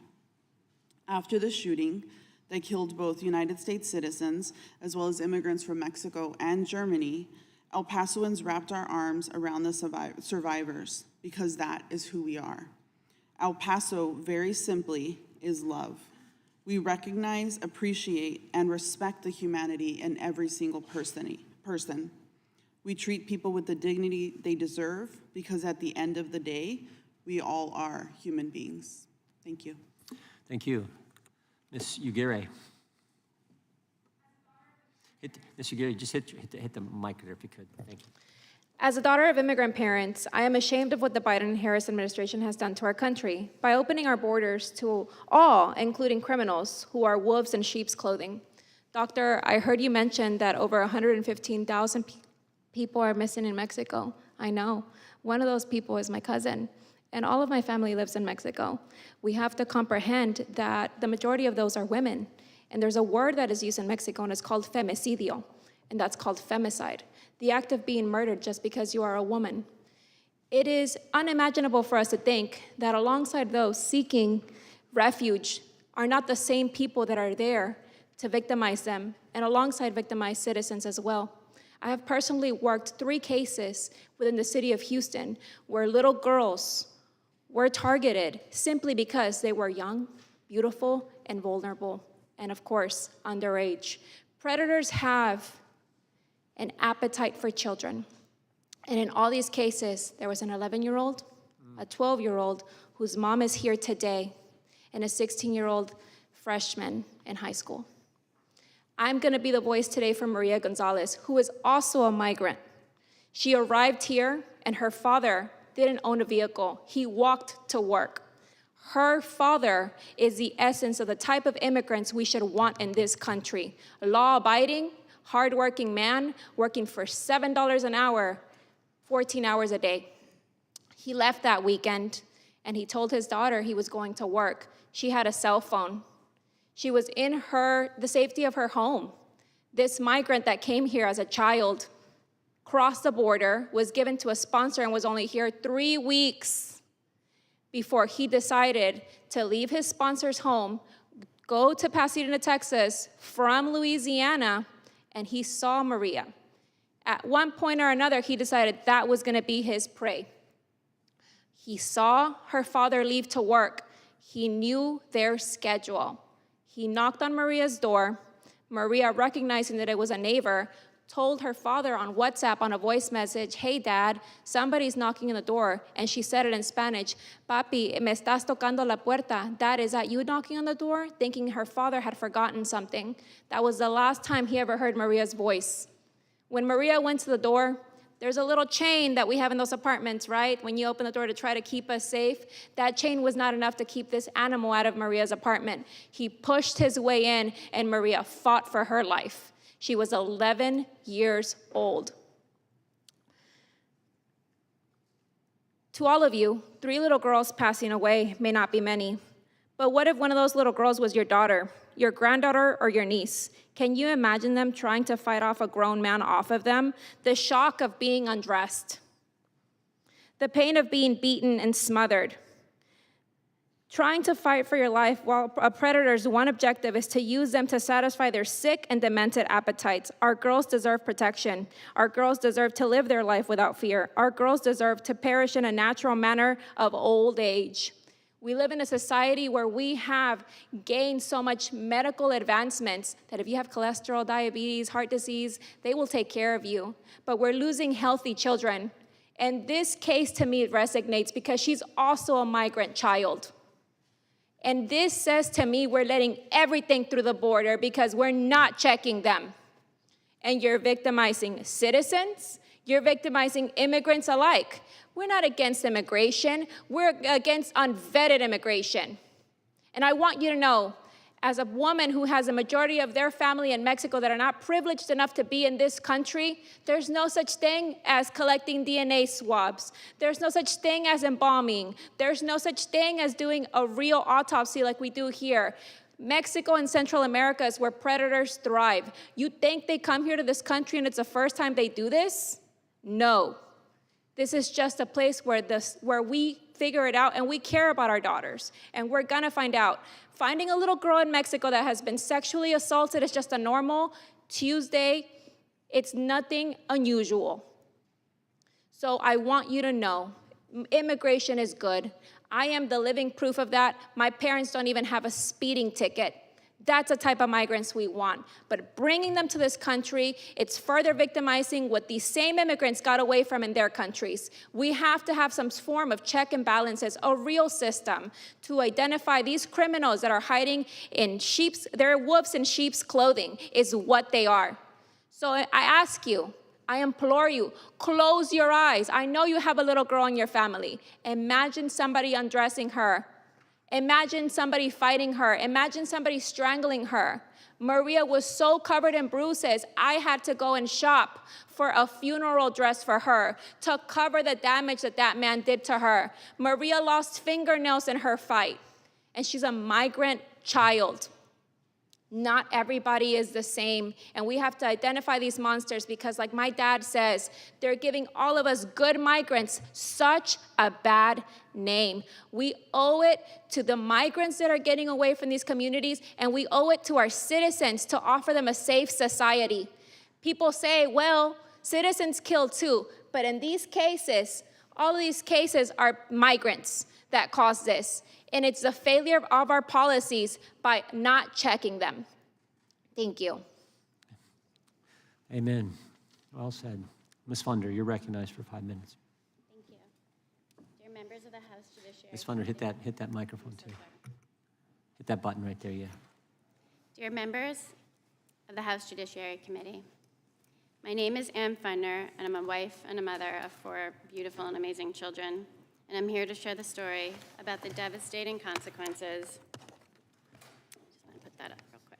After the shooting that killed both United States citizens as well as immigrants from Mexico and Germany, El Pasoans wrapped our arms around the survivors because that is who we are. El Paso, very simply, is love. We recognize, appreciate, and respect the humanity in every single person. We treat people with the dignity they deserve because at the end of the day, we all are human beings. Thank you. Thank you. Ms. Ugere. Ms. Ugere, just hit the mic there if you could. Thank you. As a daughter of immigrant parents, I am ashamed of what the Biden and Harris administration has done to our country by opening our borders to all, including criminals, who are wolves in sheep's clothing. Doctor, I heard you mention that over 115,000 people are missing in Mexico. I know. One of those people is my cousin, and all of my family lives in Mexico. We have to comprehend that the majority of those are women, and there's a word that is used in Mexico, and it's called femicidio, and that's called femicide, the act of being murdered just because you are a woman. It is unimaginable for us to think that alongside those seeking refuge are not the same people that are there to victimize them, and alongside victimized citizens as well. I have personally worked 3 cases within the city of Houston where little girls were targeted simply because they were young, beautiful, and vulnerable, and of course, underage. Predators have an appetite for children. And in all these cases, there was an 11-year-old, a 12-year-old whose mom is here today, and a 16-year-old freshman in high school. I'm gonna be the voice today for Maria Gonzalez, who is also a migrant. She arrived here, and her father didn't own a vehicle. He walked to work. Her father is the essence of the type of immigrants we should want in this country. Law-abiding, hardworking man, working for $7 an hour, 14 hours a day. He left that weekend, and he told his daughter he was going to work. She had a cell phone. She was in the safety of her home. This migrant that came here as a child, crossed the border, was given to a sponsor, and was only here 3 weeks before he decided to leave his sponsor's home, go to Pasadena, Texas, from Louisiana, and he saw Maria. At one point or another, he decided that was gonna be his prey. He saw her father leave to work. He knew their schedule. He knocked on Maria's door. Maria, recognizing that it was a neighbor, told her father on WhatsApp on a voice message, "Hey, Dad, somebody's knocking on the door." And she said it in Spanish, "Papi, me estás tocando la puerta." Dad, is that you knocking on the door? Thinking her father had forgotten something. That was the last time he ever heard Maria's voice. When Maria went to the door, there's a little chain that we have in those apartments, right? When you open the door to try to keep us safe, that chain was not enough to keep this animal out of Maria's apartment. He pushed his way in, and Maria fought for her life. She was 11 years old. To all of you, 3 little girls passing away may not be many, but what if one of those little girls was your daughter, your granddaughter, or your niece? Can you imagine them trying to fight off a grown man off of them? The shock of being undressed, the pain of being beaten and smothered. trying to fight for your life while a predator's one objective is to use them to satisfy their sick and demented appetites. Our girls deserve protection. Our girls deserve to live their life without fear. Our girls deserve to perish in a natural manner of old age. We live in a society where we have gained so much medical advancements that if you have cholesterol, diabetes, heart disease, they will take care of you. But we're losing healthy children. And this case to me resonates because she's also a migrant child. And this says to me we're letting everything through the border because we're not checking them. And you're victimizing citizens, you're victimizing immigrants alike. We're not against immigration, we're against unvetted immigration. And I want you to know, as a woman who has a majority of their family in Mexico that are not privileged enough to be in this country, there's no such thing as collecting DNA swabs. There's no such thing as embalming. There's no such thing as doing a real autopsy like we do here. Mexico and Central America is where predators thrive. You think they come here to this country and it's the first time they do this? No. This is just a place where we figure it out and we care about our daughters. And we're gonna find out. Finding a little girl in Mexico that has been sexually assaulted is just a normal Tuesday. It's nothing unusual. So I want you to know, immigration is good. I am the living proof of that. My parents don't even have a speeding ticket. That's the type of migrants we want. But bringing them to this country, it's further victimizing what these same immigrants got away from in their countries. We have to have some form of check and balances, a real system to identify these criminals that are hiding in they're wolves in sheep's clothing is what they are. So I ask you, I implore you, close your eyes. I know you have a little girl in your family. Imagine somebody undressing her. Imagine somebody fighting her. Imagine somebody strangling her. Maria was so covered in bruises, I had to go and shop for a funeral dress for her to cover the damage that man did to her. Maria lost fingernails in her fight, and she's a migrant child. Not everybody is the same, and we have to identify these monsters because, like my dad says, they're giving all of us good migrants such a bad name. We owe it to the migrants that are getting away from these communities, and we owe it to our citizens to offer them a safe society. People say, well, citizens kill too, but in these cases, all of these cases are migrants that cause this. And it's the failure of our policies by not checking them. Thank you. Amen. Well said. Ms. Funder, you're recognized for 5 minutes. Thank you. Dear members of the House Judiciary. Ms. Funder, hit that microphone too. Hit that button right there, yeah. Dear members of the House Judiciary Committee, my name is Ann Funder, and I'm a wife and a mother of 4 beautiful and amazing children. And I'm here to share the story about the devastating consequences, just want to put that up real quick,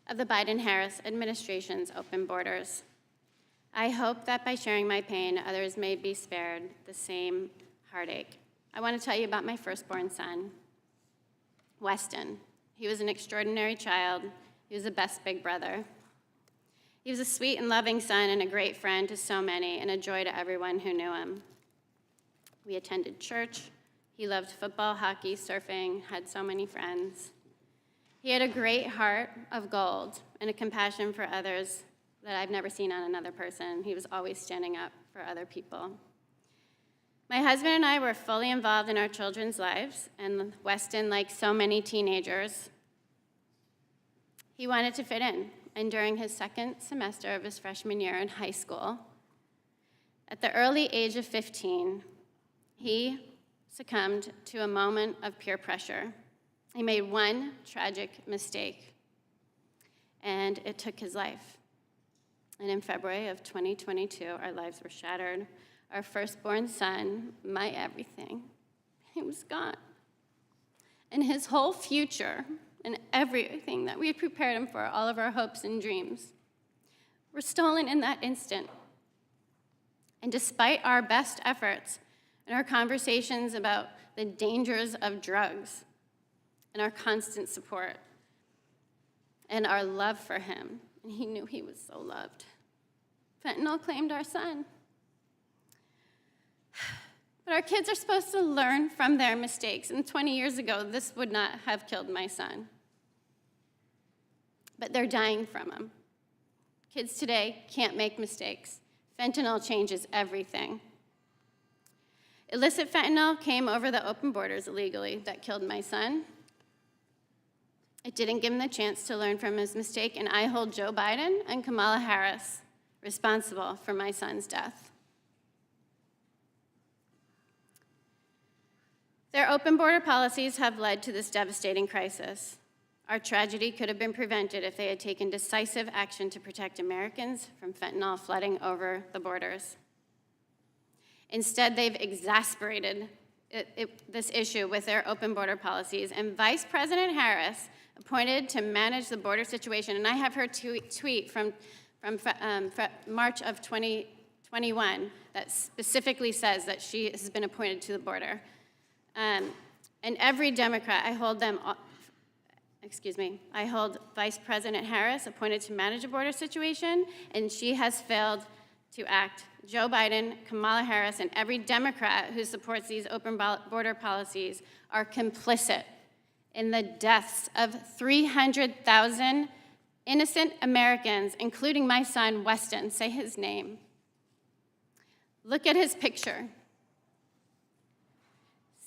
of the Biden-Harris administration's open borders. I hope that by sharing my pain, others may be spared the same heartache. I want to tell you about my firstborn son, Weston. He was an extraordinary child. He was the best big brother. He was a sweet and loving son and a great friend to so many and a joy to everyone who knew him. We attended church. He loved football, hockey, surfing, had so many friends. He had a great heart of gold and a compassion for others that I've never seen on another person. He was always standing up for other people. My husband and I were fully involved in our children's lives, and Weston, like so many teenagers, he wanted to fit in. And during his second semester of his freshman year in high school, at the early age of 15, he succumbed to a moment of peer pressure. He made one tragic mistake, and it took his life. And in February of 2022, our lives were shattered. Our firstborn son, my everything, he was gone. And his whole future and everything that we had prepared him for, all of our hopes and dreams, were stolen in that instant. And despite our best efforts, and our conversations about the dangers of drugs, and our constant support, and our love for him, and he knew he was so loved, fentanyl claimed our son. But But our kids are supposed to learn from their mistakes. And 20 years ago, this would not have killed my son. But they're dying from them. Kids today can't make mistakes. Fentanyl changes everything. Illicit fentanyl came over the open borders illegally. That killed my son. It didn't give him the chance to learn from his mistake, and I hold Joe Biden and Kamala Harris responsible for my son's death. Their open border policies have led to this devastating crisis. Our tragedy could have been prevented if they had taken decisive action to protect Americans from fentanyl flooding over the borders. Instead, they've exacerbated this issue with their open border policies, and Vice President Harris, appointed to manage the border situation, and I have her tweet from March of 2021 that specifically says that she has been appointed to the border. And every Democrat, I hold Vice President Harris appointed to manage a border situation, and she has failed to act. Joe Biden, Kamala Harris, and every Democrat who supports these open border policies are complicit in the deaths of 300,000 innocent Americans, including my son, Weston. Say his name. Look at his picture.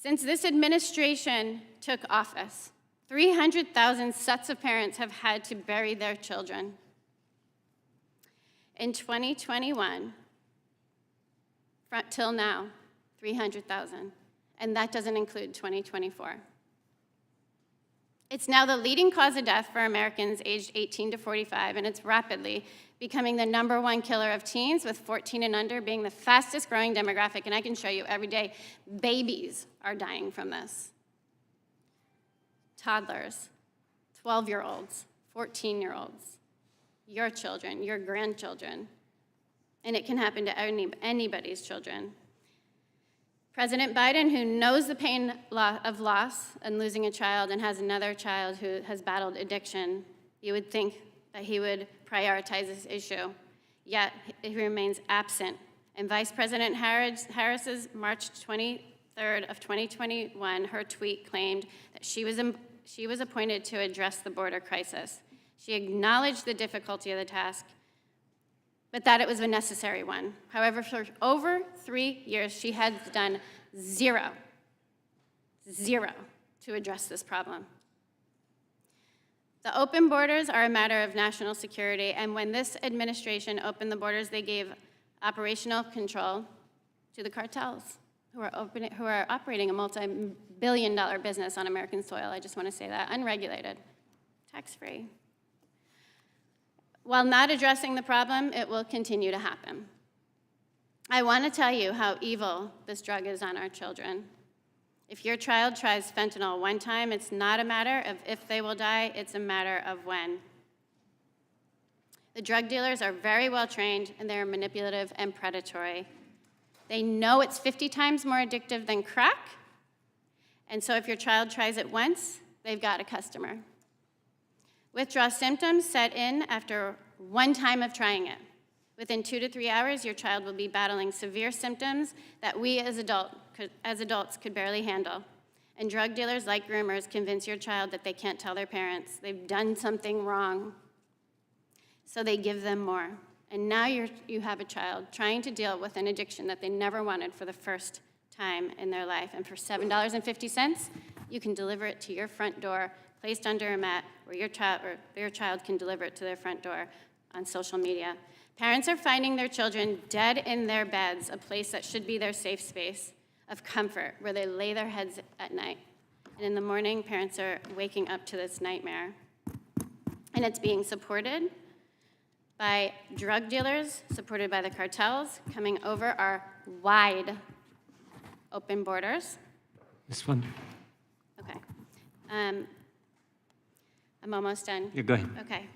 Since this administration took office, 300,000 sets of parents have had to bury their children. In 2021, till now, 300,000, and that doesn't include 2024. It's now the leading cause of death for Americans aged 18 to 45, and it's rapidly becoming the #1 killer of teens, with 14 and under being the fastest growing demographic, and I can show you every day, babies are dying from this. Toddlers, 12-year-olds, 14-year-olds, your children, your grandchildren, and it can happen to anybody's children. President Biden, who knows the pain of loss and losing a child and has another child who has battled addiction, you would think that he would prioritize this issue, yet he remains absent. And Vice President Harris's March 23rd of 2021, her tweet claimed that she was appointed to address the border crisis. She acknowledged the difficulty of the task, but that it was a necessary one. However, for over 3 years, she has done zero to address this problem. The open borders are a matter of national security, and when this administration opened the borders, they gave operational control to the cartels who are operating a multi-billion-dollar business on American soil. I just want to say that, unregulated, tax-free. While not addressing the problem, it will continue to happen. I want to tell you how evil this drug is on our children. If your child tries fentanyl one time, it's not a matter of if they will die, it's a matter of when. The drug dealers are very well trained, and they're manipulative and predatory. They know it's 50 times more addictive than crack, and so if your child tries it once, they've got a customer. Withdrawal symptoms set in after one time of trying it. Within 2 to 3 hours, your child will be battling severe symptoms that we as adults could barely handle. And drug dealers, like groomers, convince your child that they can't tell their parents they've done something wrong. So they give them more. And now you have a child trying to deal with an addiction that they never wanted for the first time in their life. And for $7.50, you can deliver it to your front door, placed under a mat, or your child can deliver it to their front door on social media. Parents are finding their children dead in their beds, a place that should be their safe space of comfort, where they lay their heads at night. And in the morning, parents are waking up to this nightmare. And it's being supported by drug dealers, supported by the cartels, coming over our wide open borders. Ms. Funder. Okay. I'm almost done. Yeah, go ahead. Okay.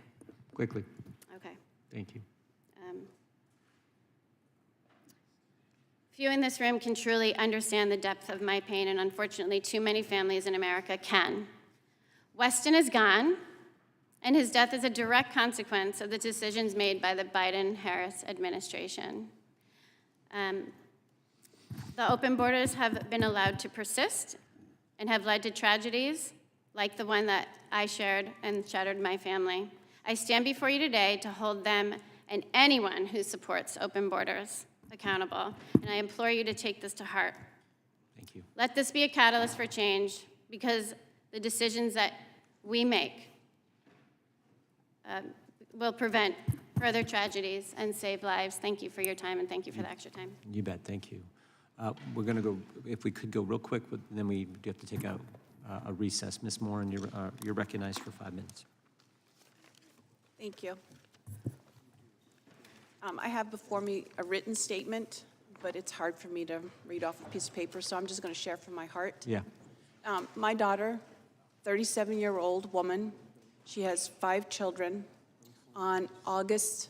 Quickly. Okay. Thank you. Few in this room can truly understand the depth of my pain, and unfortunately, too many families in America can. Weston is gone, and his death is a direct consequence of the decisions made by the Biden-Harris administration. The open borders have been allowed to persist and have led to tragedies like the one that I shared and shattered my family. I stand before you today to hold them and anyone who supports open borders accountable, and I implore you to take this to heart. Thank you. Let this be a catalyst for change, because the decisions that we make will prevent further tragedies and save lives. Thank you for your time, and thank you for the extra time. You bet, thank you. We're going to go, if we could go real quick, but then we do have to take a recess. Ms. Moran, you're recognized for 5 minutes. Thank you. I have before me a written statement, but it's hard for me to read off a piece of paper, so I'm just going to share from my heart. Yeah. My daughter, 37-year-old woman, she has 5 children. On August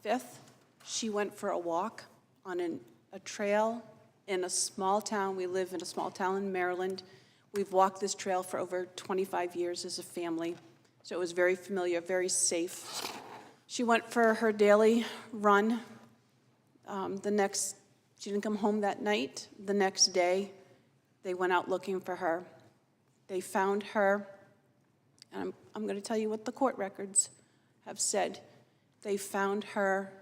5th, she went for a walk on a trail in a small town. We live in a small town in Maryland. We've walked this trail for over 25 years as a family, so it was very familiar, very safe. She went for her daily run. She didn't come home that night. The next day, they went out looking for her. They found her, and I'm going to tell you what the court records have said. They found her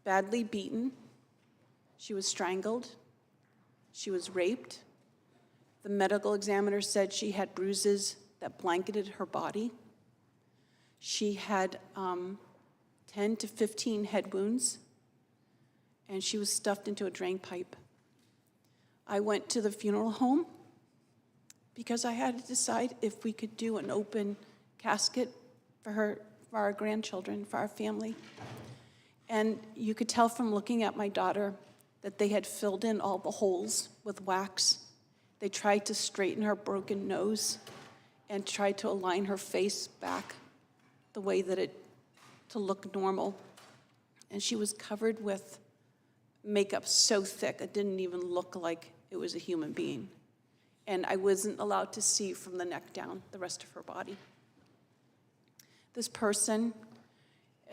badly beaten. She was strangled. She was raped. The medical examiner said she had bruises that blanketed her body. She had 10 to 15 head wounds, and she was stuffed into a drain pipe. I went to the funeral home because I had to decide if we could do an open casket for her, for our grandchildren, for our family. And you could tell from looking at my daughter that they had filled in all the holes with wax. They tried to straighten her broken nose and tried to align her face back the way that to look normal. And she was covered with makeup so thick it didn't even look like it was a human being. And I wasn't allowed to see from the neck down the rest of her body. This person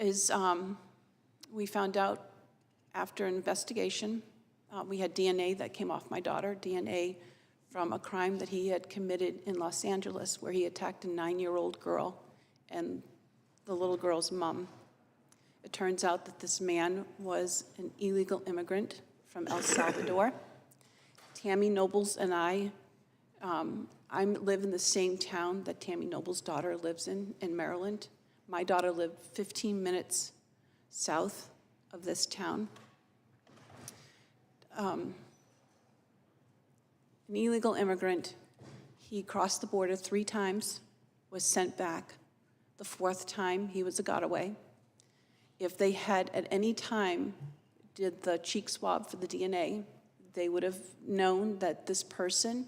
is, we found out after an investigation, we had DNA that came off my daughter, DNA from a crime that he had committed in Los Angeles where he attacked a 9-year-old girl and the little girl's mom. It turns out that this man was an illegal immigrant from El Salvador. Tammy Nobles and I live in the same town that Tammy Nobles' daughter lives in Maryland. My daughter lived 15 minutes south of this town. An illegal immigrant, he crossed the border 3 times, was sent back. The 4th time, he was a got-away. If they had at any time did the cheek swab for the DNA, they would have known that this person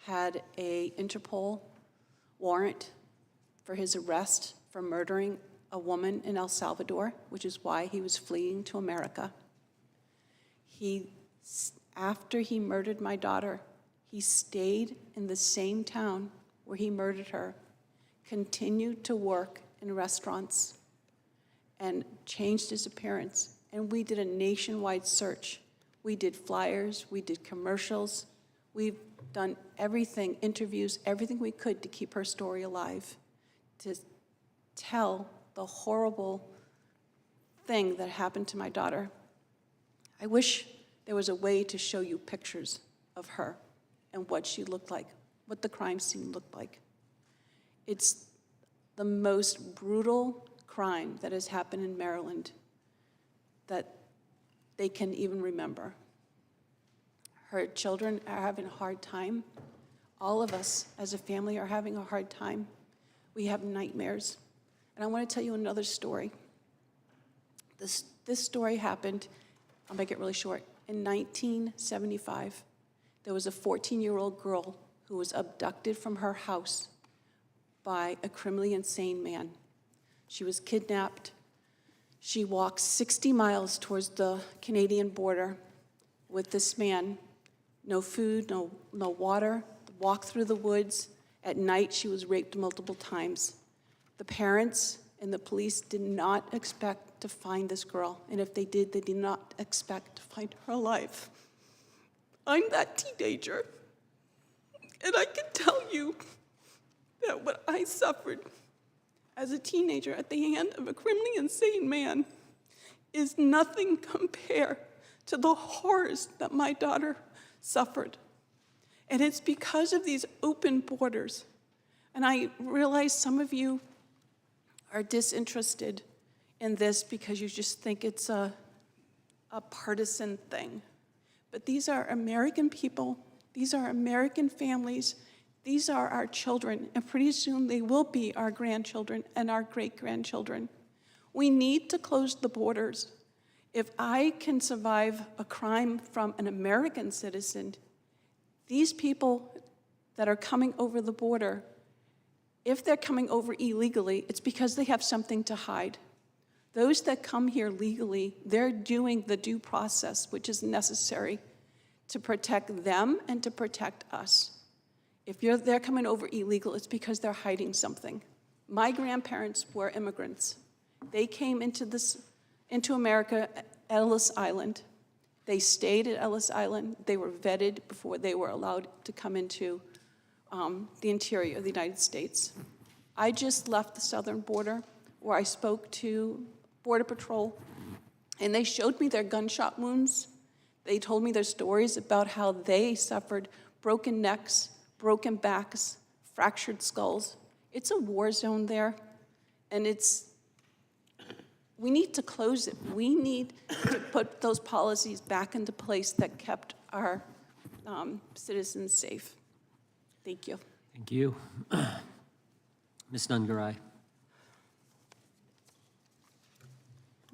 had an Interpol warrant for his arrest for murdering a woman in El Salvador, which is why he was fleeing to America. After he murdered my daughter, he stayed in the same town where he murdered her, continued to work in restaurants, and changed his appearance. And we did a nationwide search. We did flyers, we did commercials, we've done everything, interviews, everything we could to keep her story alive, to tell the horrible thing that happened to my daughter. I wish there was a way to show you pictures of her and what she looked like, what the crime scene looked like. It's the most brutal crime that has happened in Maryland that they can even remember. Her children are having a hard time. All of us as a family are having a hard time. We have nightmares. And I want to tell you another story. This story happened, I'll make it really short, in 1975. There was a 14-year-old girl who was abducted from her house by a criminally insane man. She was kidnapped. She walked 60 miles towards the Canadian border with this man. No food, no water, walked through the woods. At night, she was raped multiple times. The parents and the police did not expect expect to find this girl. And if they did not expect to find her alive. I'm that teenager. And I can tell you that what I suffered as a teenager at the hand of a criminally insane man is nothing compared to the horrors that my daughter suffered. And it's because of these open borders. And I realize some of you are disinterested in this because you just think it's a partisan thing. But these are American people, these are American families, these are our children, and pretty soon they will be our grandchildren and our great-grandchildren. We need to close the borders. If I can survive a crime from an American citizen, these people that are coming over the border, if they're coming over illegally, it's because they have something to hide. Those that come here legally, they're doing the due process, which is necessary to protect them and to protect us. If they're coming over illegal, it's because they're hiding something. My grandparents were immigrants. They came into America at Ellis Island. They stayed at Ellis Island. They were vetted before they were allowed to come into the interior of the United States. I just left the southern border where I spoke to Border Patrol, and they showed me their gunshot wounds. They told me their stories about how they suffered broken necks, broken backs, fractured skulls. It's a war zone there, and we need to close it. We need to put those policies back into place that kept our citizens safe. Thank you. Thank you. Ms. Nungarai.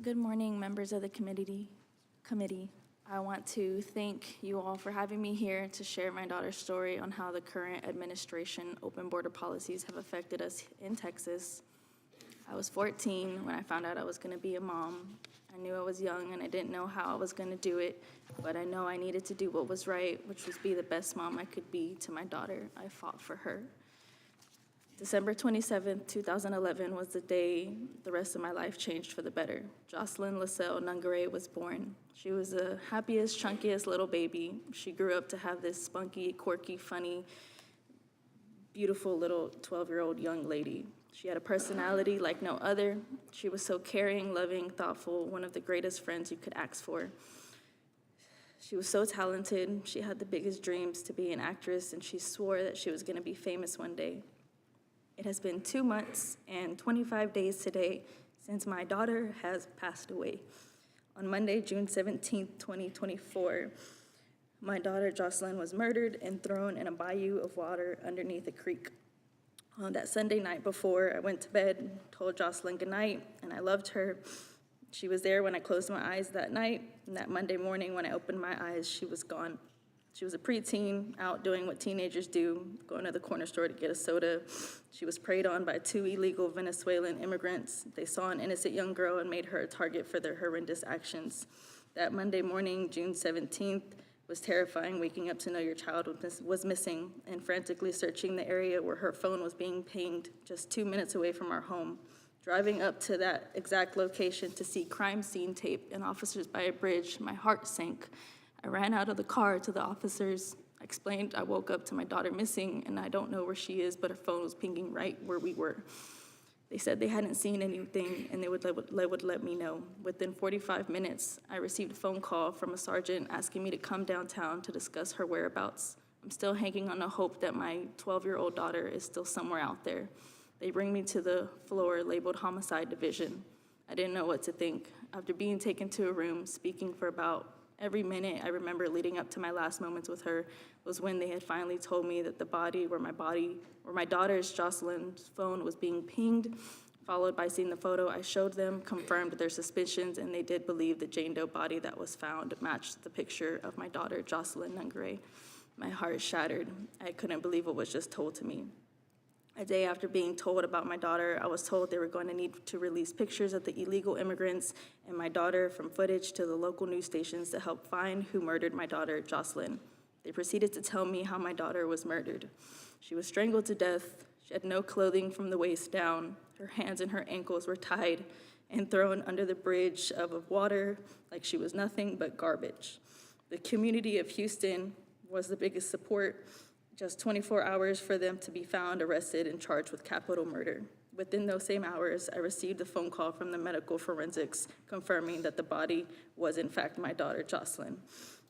Good morning, members of the committee. I want to thank you all for having me here to share my daughter's story on how the current administration open border policies have affected us in Texas. I was 14 when I found out I was going to be a mom. I knew I was young and I didn't know how I was going to do it, but I know I needed to do what was right, which was be the best mom I could be to my daughter. I fought for her. December 27th, 2011 was the day the rest of my life changed for the better. Jocelyn LaSalle Nungaray was born. She was the happiest, chunkiest little baby. She grew up to have this spunky, quirky, funny, beautiful little 12-year-old young lady. She had a personality like no other. She was so caring, loving, thoughtful, one of the greatest friends you could ask for. She was so talented. She had the biggest dreams to be an actress, and she swore that she was going to be famous one day. It has been 2 months and 25 days today since my daughter has passed away. On Monday, June 17th, 2024, my daughter Jocelyn was murdered and thrown in a bayou of water underneath a creek. On that Sunday night before I went to bed, told Jocelyn goodnight, and I loved her. She was there when I closed my eyes that night, and that Monday morning when I opened my eyes, she was gone. She was a preteen, out doing what teenagers do, going to the corner store to get a soda. She was preyed on by 2 illegal Venezuelan immigrants. They saw an innocent young girl and made her a target for their horrendous actions. That Monday morning, June 17th, was terrifying, waking up to know your child was missing and frantically searching the area where her phone was being pinged just 2 minutes away from our home. Driving up to that exact location to see crime scene tape and officers by a bridge, my heart sank. I ran out of the car to the officers. I explained I woke up to my daughter missing, and I don't know where she is, but her phone was pinging right where we were. They said they hadn't seen anything, and they would let me know. Within 45 minutes, I received a phone call from a sergeant asking me to come downtown to discuss her whereabouts. I'm still hanging on the hope that my 12-year-old daughter is still somewhere out there. They bring me to the floor labeled Homicide Division. I didn't know what to think. After being taken to a room, speaking for about every minute I remember leading up to my last moments with her was when they had finally told me that the body where my daughter's Jocelyn's phone was being pinged, followed by seeing the photo I showed them, confirmed their suspicions, and they did believe the Jane Doe body that was found matched the picture of my daughter, Jocelyn Nungaray. My heart shattered. I couldn't believe what was just told to me. A day after being told about my daughter, I was told they were going to need to release pictures of the illegal immigrants and my daughter from footage to the local news stations to help find who murdered my daughter, Jocelyn. They proceeded to tell me how my daughter was murdered. She was strangled to death. She had no clothing from the waist down. Her hands and her ankles were tied, and thrown under the bridge of water like she was nothing but garbage. The community of Houston was the biggest support. Just 24 hours for them to be found, arrested, and charged with capital murder. Within those same hours, I received a phone call from the medical forensics confirming that the body was in fact my daughter, Jocelyn.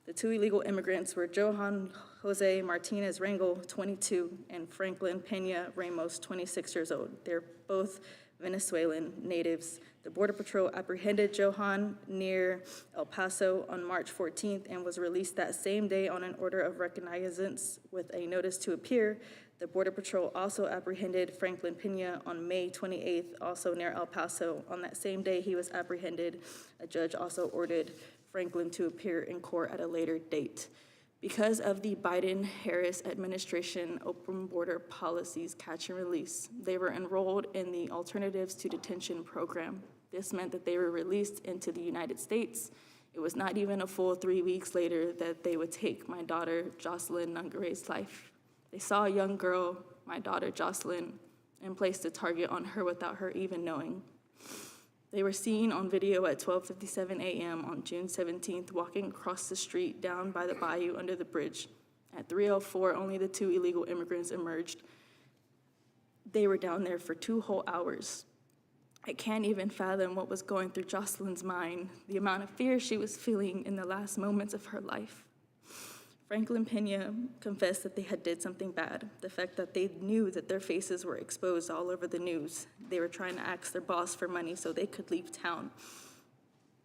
The two illegal immigrants were Johan Jose Martinez Rangel, 22, and Franklin Pena Ramos, 26 years old. They're both Venezuelan natives. The Border Patrol apprehended Johan near El Paso on March 14th and was released that same day on an order of recognizance with a notice to appear. The Border Patrol also apprehended Franklin Pena on May 28th, also near El Paso. On that same day he was apprehended, a judge also ordered Franklin to appear in court at a later date. Because of the Biden-Harris administration open border policies catch and release, they were enrolled in the Alternatives to Detention program. This meant that they were released into the United States. It was not even a full 3 weeks later that they would take my daughter, Jocelyn Nungare's life. They saw a young girl, my daughter, Jocelyn, and placed a target on her without her even knowing. They were seen on video at 12:57 a.m. on June 17th, walking across the street down by the bayou under the bridge. At 3:04, only the two illegal immigrants emerged. They were down there for 2 whole hours. I can't even fathom what was going through Jocelyn's mind, the amount of fear she was feeling in the last moments of her life. Franklin Pena confessed that they had did something bad. The fact that they knew that their faces were exposed all over the news. They were trying to ask their boss for money so they could leave town.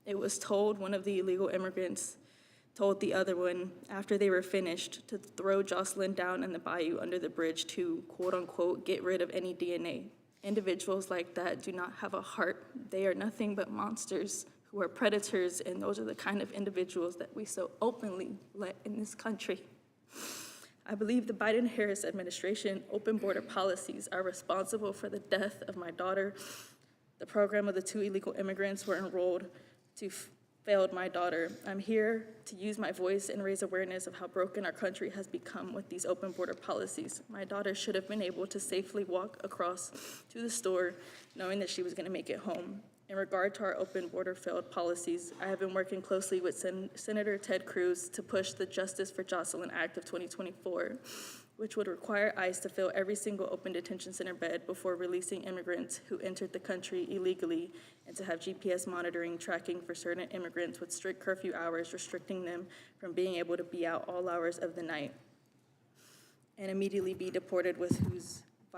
It was told, one of the illegal immigrants told the other one, after they were finished, to throw Jocelyn down in the bayou under the bridge to, quote unquote, get rid of any DNA. Individuals like that do not have a heart. They are nothing but monsters who are predators, and those are the kind of individuals that we so openly let in this country. I believe the Biden-Harris administration open border policies are responsible for the death of my daughter. The program of the two illegal immigrants were enrolled to failed my daughter. I'm here to use my voice and raise awareness of how broken our country has become with these open border policies. My daughter should have been able to safely walk across to the store knowing that she was going to make it home. In regard to our open border failed policies, I have been working closely with Senator Ted Cruz to push the Justice for Jocelyn Act of 2024, which would require ICE to fill every single open detention center bed before releasing immigrants who entered the country illegally, and to have GPS monitoring tracking for certain immigrants with strict curfew hours, restricting them from being able to be out all hours of the night, and immediately be deported with who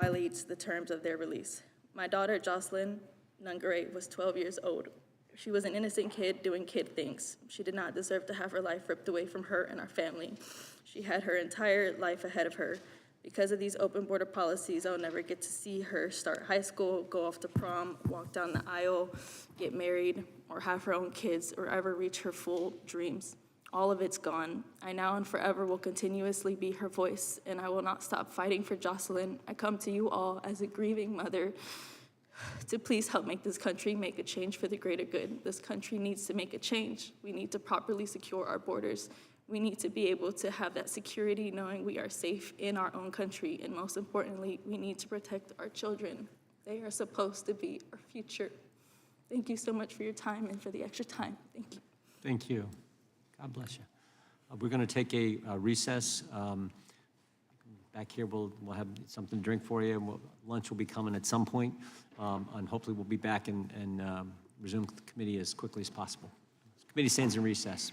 violates the terms of their release. My daughter, Jocelyn Nungare, was 12 years old. She was an innocent kid doing kid things. She did not deserve to have her life ripped away from her and our family. She had her entire life ahead of her. Because of these open border policies, I'll never get to see her start high school, go off to prom, walk down the aisle, get married, or have her own kids, or ever reach her full dreams. All of it's gone. I now and forever will continuously be her voice, and I will not stop fighting for Jocelyn. I come to you all as a grieving mother to please help make this country make a change for the greater good. This country needs to make a change. We need to properly secure our borders. We need to be able to have that security knowing we are safe in our own country. And most importantly, we need to protect our children. They are supposed to be our future. Thank you so much for your time and for the extra time. Thank you. Thank you. God bless you. We're going to take a recess. Back here, we'll have something to drink for you. Lunch will be coming at some point, and hopefully we'll be back and resume the committee as quickly as possible. Committee stands in recess.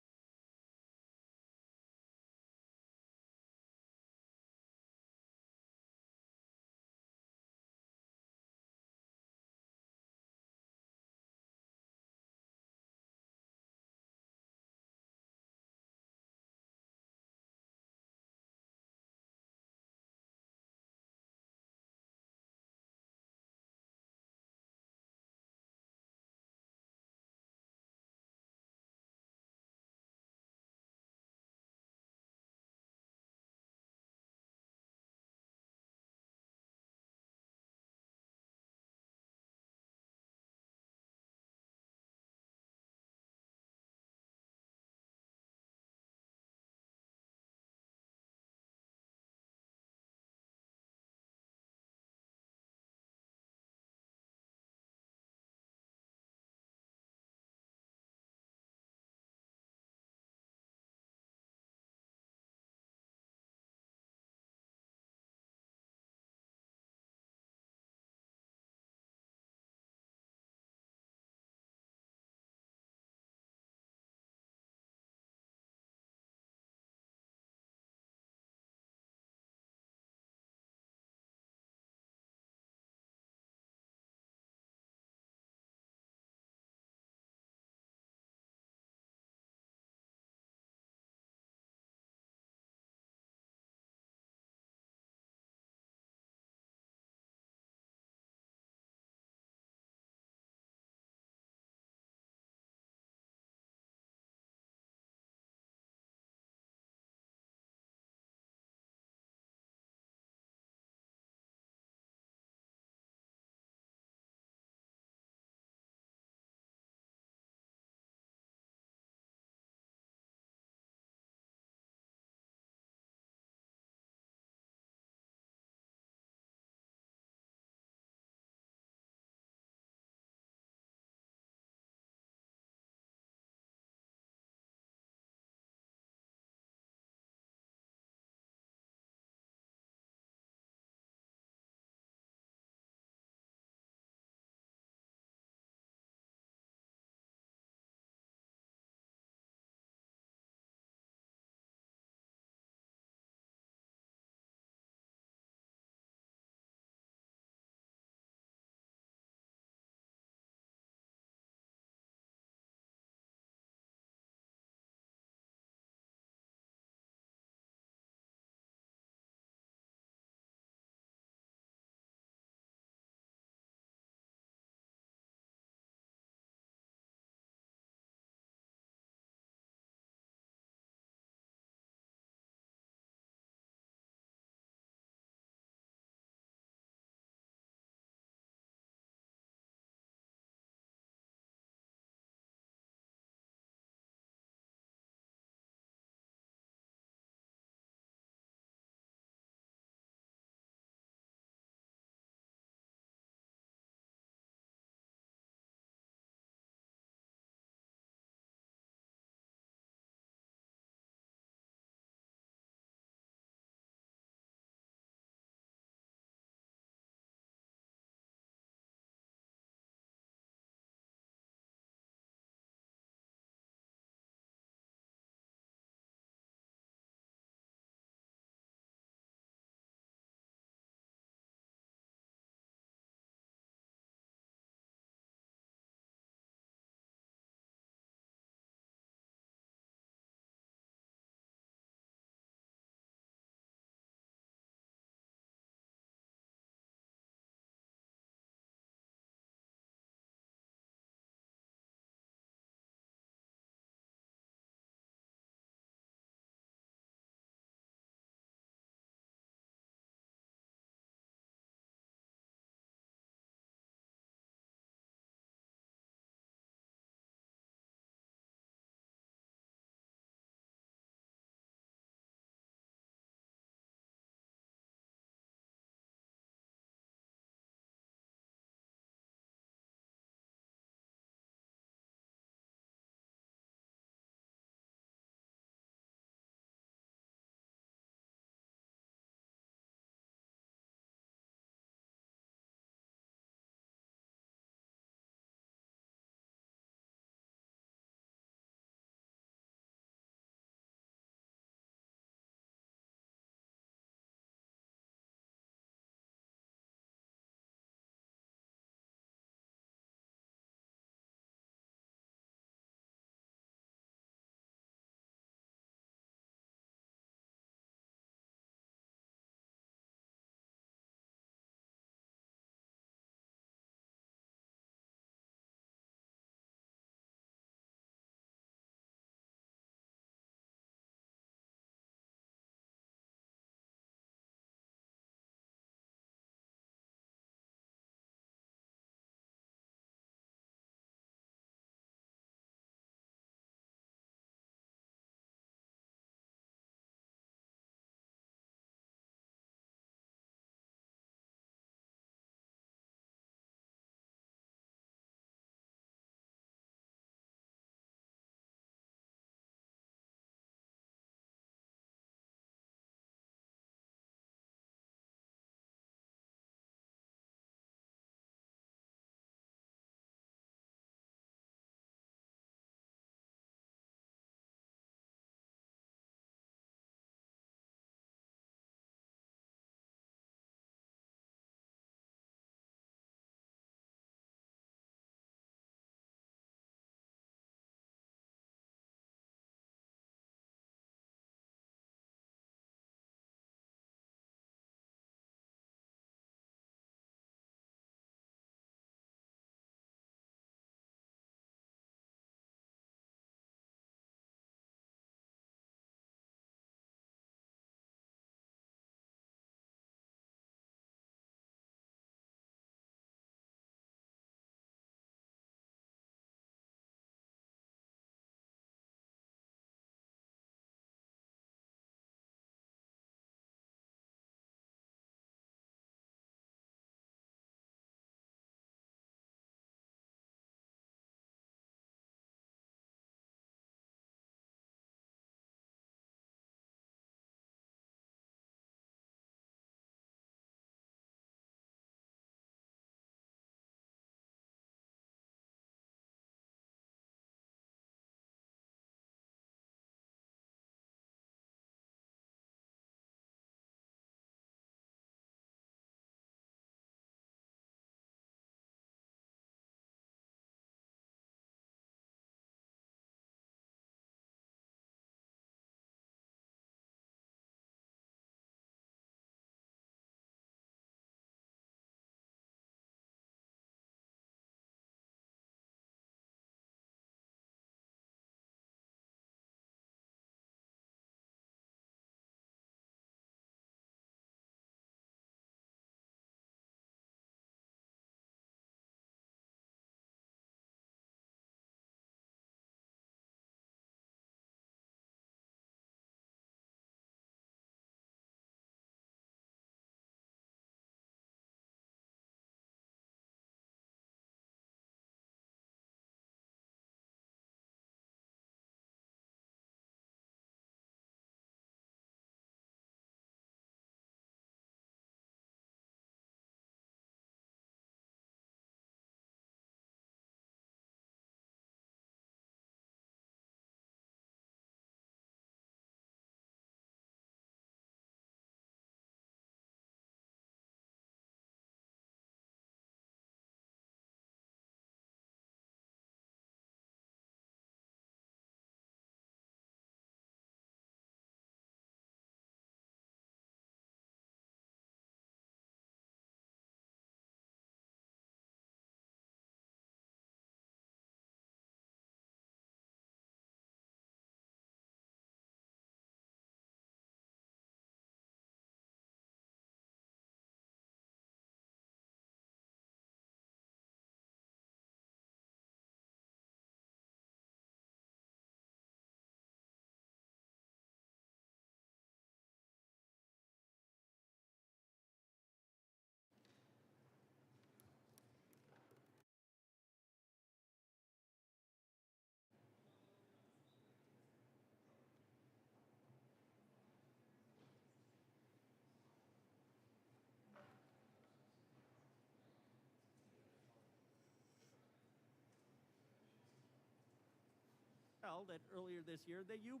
held earlier this year that you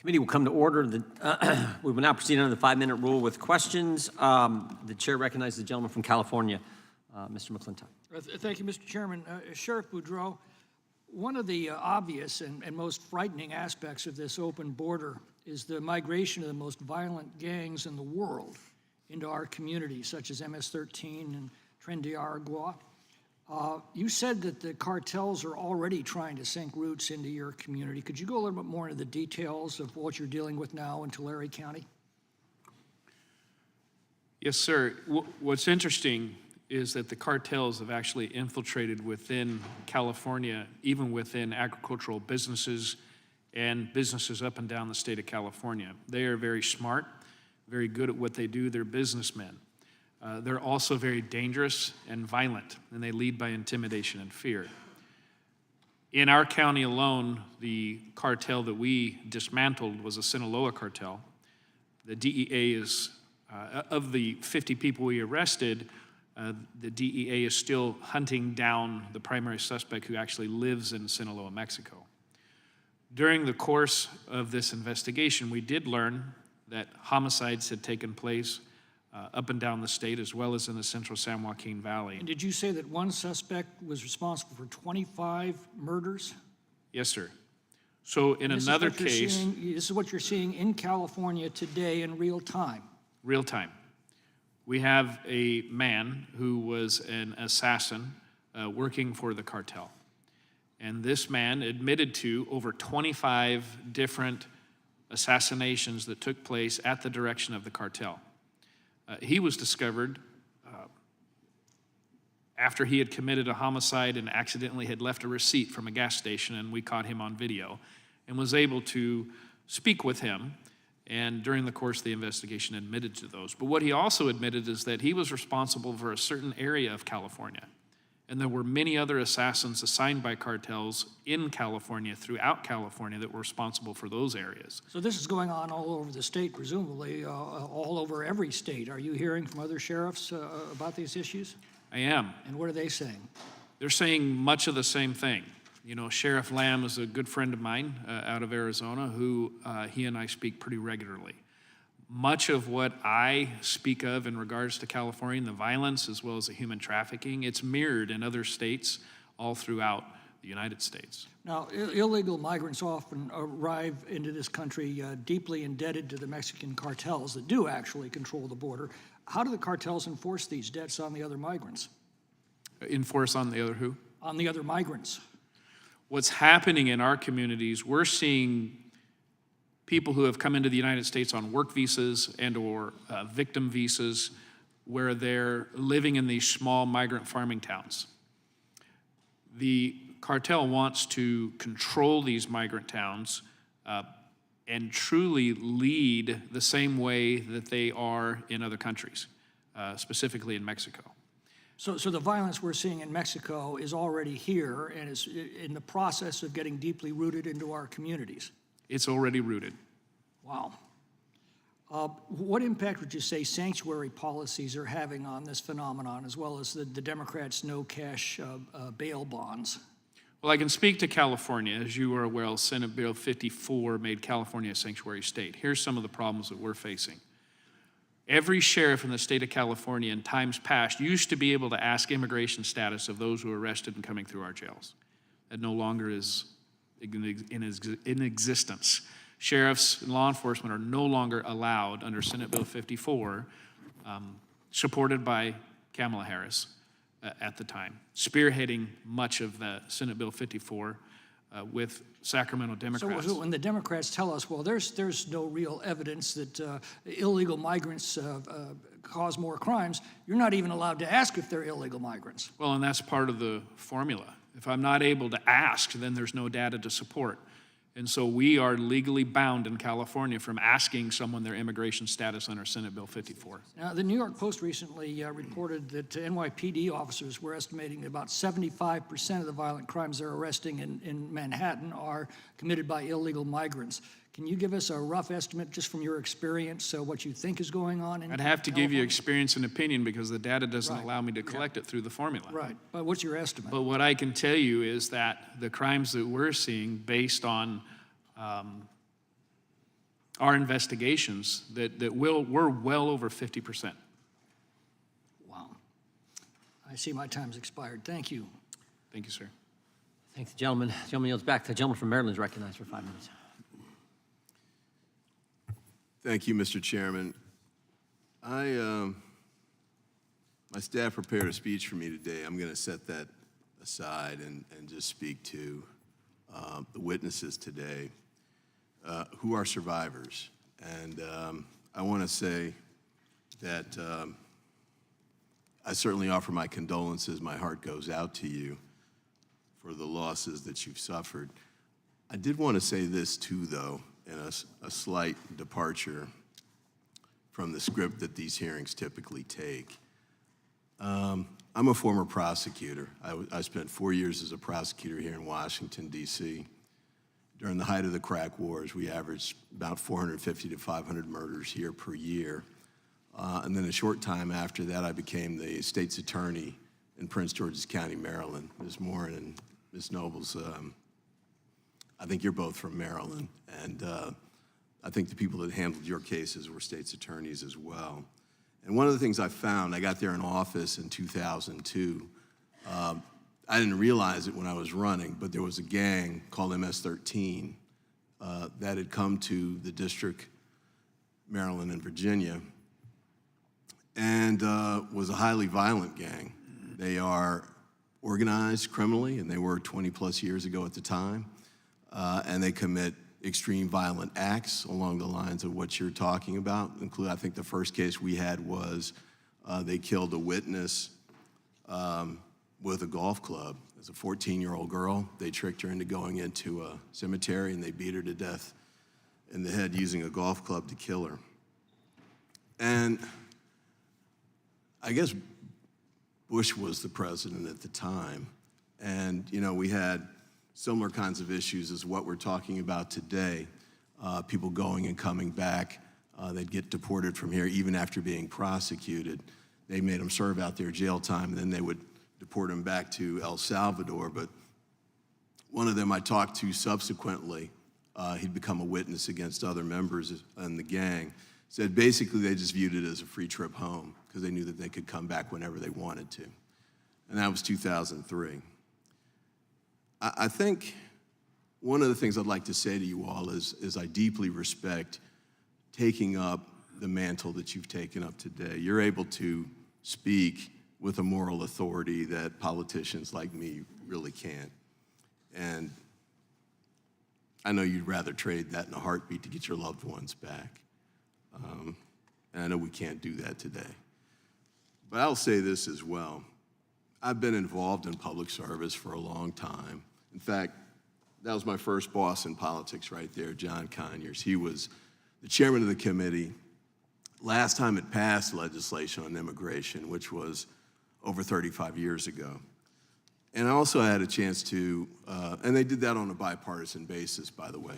Committee will come to order. We will now proceed under the 5-minute rule with questions. The chair recognizes the gentleman from California, Mr. McClintock. Thank you, Mr. Chairman. Sheriff Boudreaux, one of the obvious and most frightening aspects of this open border is the migration of the most violent gangs in the world into our community, such as MS-13 and Tren de Aragua. You said that the cartels are already trying to sink roots into your community. Could you go a little bit more into the details of what you're dealing with now in Tulare County? Yes, sir. What's interesting is that the cartels have actually infiltrated within California, even within agricultural businesses and businesses up and down the state of California. They are very smart, very good at what they do. They're businessmen. They're also very dangerous and violent, and they lead by intimidation and fear. In our county alone, the cartel that we dismantled was a Sinaloa cartel. The DEA is, of the 50 people we arrested, the DEA is still hunting down the primary suspect who actually lives in Sinaloa, Mexico. During the course of this investigation, we did learn that homicides had taken place up and down the state, as well as in the central San Joaquin Valley. And did you say that one suspect was responsible for 25 murders? Yes, sir. So in another case... This is what you're seeing in California today in real time. Real time. We have a man who was an assassin working for the cartel. And this man admitted to over 25 different assassinations that took place at the direction of the cartel. He was discovered after he had committed a homicide and accidentally had left a receipt from a gas station, and we caught him on video and was able to speak with him, and during the course of the investigation admitted to those. But what he also admitted is that he was responsible for a certain area of California, and there were many other assassins assigned by cartels in California, throughout California, that were responsible for those areas. So this is going on all over the state, presumably, all over every state. Are you hearing from other sheriffs about these issues? I am. And what are they saying? They're saying much of the same thing. You know, Sheriff Lamb is a good friend of mine out of Arizona who he and I speak pretty regularly. Much of what I speak of in regards to California and the violence as well as the human trafficking, it's mirrored in other states all throughout the United States. Now, illegal migrants often arrive into this country deeply indebted to the Mexican cartels that do actually control the border. How do the cartels enforce these debts on the other migrants? Enforce on the other who? On the other migrants. What's happening in our communities, we're seeing people who have come into the United States on work visas and or victim visas where they're living in these small migrant farming towns. The cartel wants to control these migrant towns and truly lead the same way that they are in other countries, specifically in Mexico. So the violence we're seeing in Mexico is already here and is in the process of getting deeply rooted into our communities. It's already rooted. Wow. What impact would you say sanctuary policies are having on this phenomenon, as well as the Democrats' no-cash bail bonds? Well, I can speak to California. As you are aware, Senate Bill 54 made California a sanctuary state. Here's some of the problems that we're facing. Every sheriff in the state of California in times past used to be able to ask immigration status of those who are arrested and coming through our jails. That no longer is in existence. Sheriffs and law enforcement are no longer allowed under Senate Bill 54, supported by Kamala Harris at the time, spearheading much of the Senate Bill 54 with Sacramento Democrats. So when the Democrats tell us, well, there's no real evidence that illegal migrants cause more crimes, you're not even allowed to ask if they're illegal migrants. Well, and that's part of the formula. If I'm not able to ask, then there's no data to support. And so we are legally bound in California from asking someone their immigration status under Senate Bill 54. Now, the New York Post recently reported that NYPD officers were estimating that about 75% of the violent crimes they're arresting in Manhattan are committed by illegal migrants. Can you give us a rough estimate, just from your experience, what you think is going on in I'd have to California? give you experience and opinion because the data doesn't Right. allow me to collect it through the formula. Right, but what's your estimate? But what I can tell you is that the crimes that we're seeing based on our investigations that we're well over 50%. Wow. I see my time's expired. Thank you. Thank you, sir. Thank the gentleman. The gentleman yields back. The gentleman from Maryland is recognized for 5 minutes. Thank you, Mr. Chairman. My staff prepared a speech for me today. I'm going to set that aside and just speak to the witnesses today who are survivors. And I want to say that I certainly offer my condolences. My heart goes out to you for the losses that you've suffered. I did want to say this too, though, in a slight departure from the script that these hearings typically take. I'm a former prosecutor. I spent 4 years as a prosecutor here in Washington, D.C. During the height of the crack wars, we averaged about 450 to 500 murders here per year. And then a short time after that, I became the state's attorney in Prince George's County, Maryland. Ms. Morin and Ms. Nobles, I think you're both from Maryland, and I think the people that handled your cases were state's attorneys as well. And one of the things I found, I got there in office in 2002. I didn't realize it when I was running, but there was a gang called MS-13 that had come to the district, Maryland and Virginia, and was a highly violent gang. They are organized criminally, and they were 20 plus years ago at the time, and they commit extreme violent acts along the lines of what you're talking about. I think the first case we had was they killed a witness with a golf club. As a 14-year-old girl, they tricked her into going into a cemetery, and they beat her to death in the head using a golf club to kill her. And I guess Bush was the president at the time, and we had similar kinds of issues as what we're talking about today. People going and coming back, they'd get deported from here even after being prosecuted. They made them serve out their jail time, and then they would deport them back to El Salvador. But one of them I talked to subsequently, he'd become a witness against other members in the gang, said basically they just viewed it as a free trip home because they knew that they could come back whenever they wanted to. And that was 2003. I think one of the things I'd like to say to you all is I deeply respect taking up the mantle that you've taken up today. You're able to speak with a moral authority that politicians like me really can't. And I know you'd rather trade that in a heartbeat to get your loved ones back. And I know we can't do that today. But I'll say this as well. I've been involved in public service for a long time. In fact, that was my first boss in politics right there, John Conyers. He was the chairman of the committee last time it passed legislation on immigration, which was over 35 years ago. And I also had a chance to, and they did that on a bipartisan basis, by the way.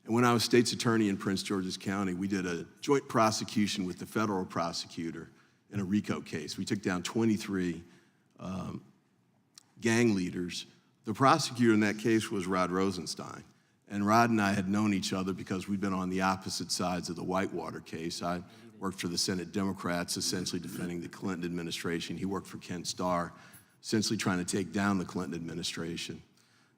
And when I was state's attorney in Prince George's County, we did a joint prosecution with the federal prosecutor in a RICO case. We took down 23 gang leaders. The prosecutor in that case was Rod Rosenstein. And Rod and I had known each other because we'd been on the opposite sides of the Whitewater case. I worked for the Senate Democrats, essentially defending the Clinton administration. He worked for Ken Starr, essentially trying to take down the Clinton administration.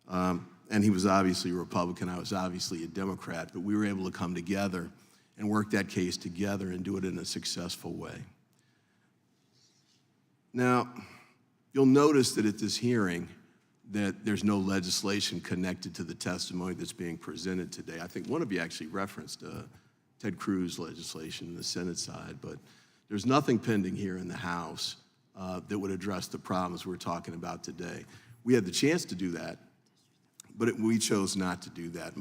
And he was obviously a Republican. I was obviously a Democrat. But we were able to come together and work that case together and do it in a successful way. Now, you'll notice that at this hearing, that there's no legislation connected to the testimony that's being presented today. I think one of you actually referenced Ted Cruz legislation in the Senate side, but there's nothing pending here in the House that would address the problems we're talking about today. We had the chance to do that, but we chose not to do that.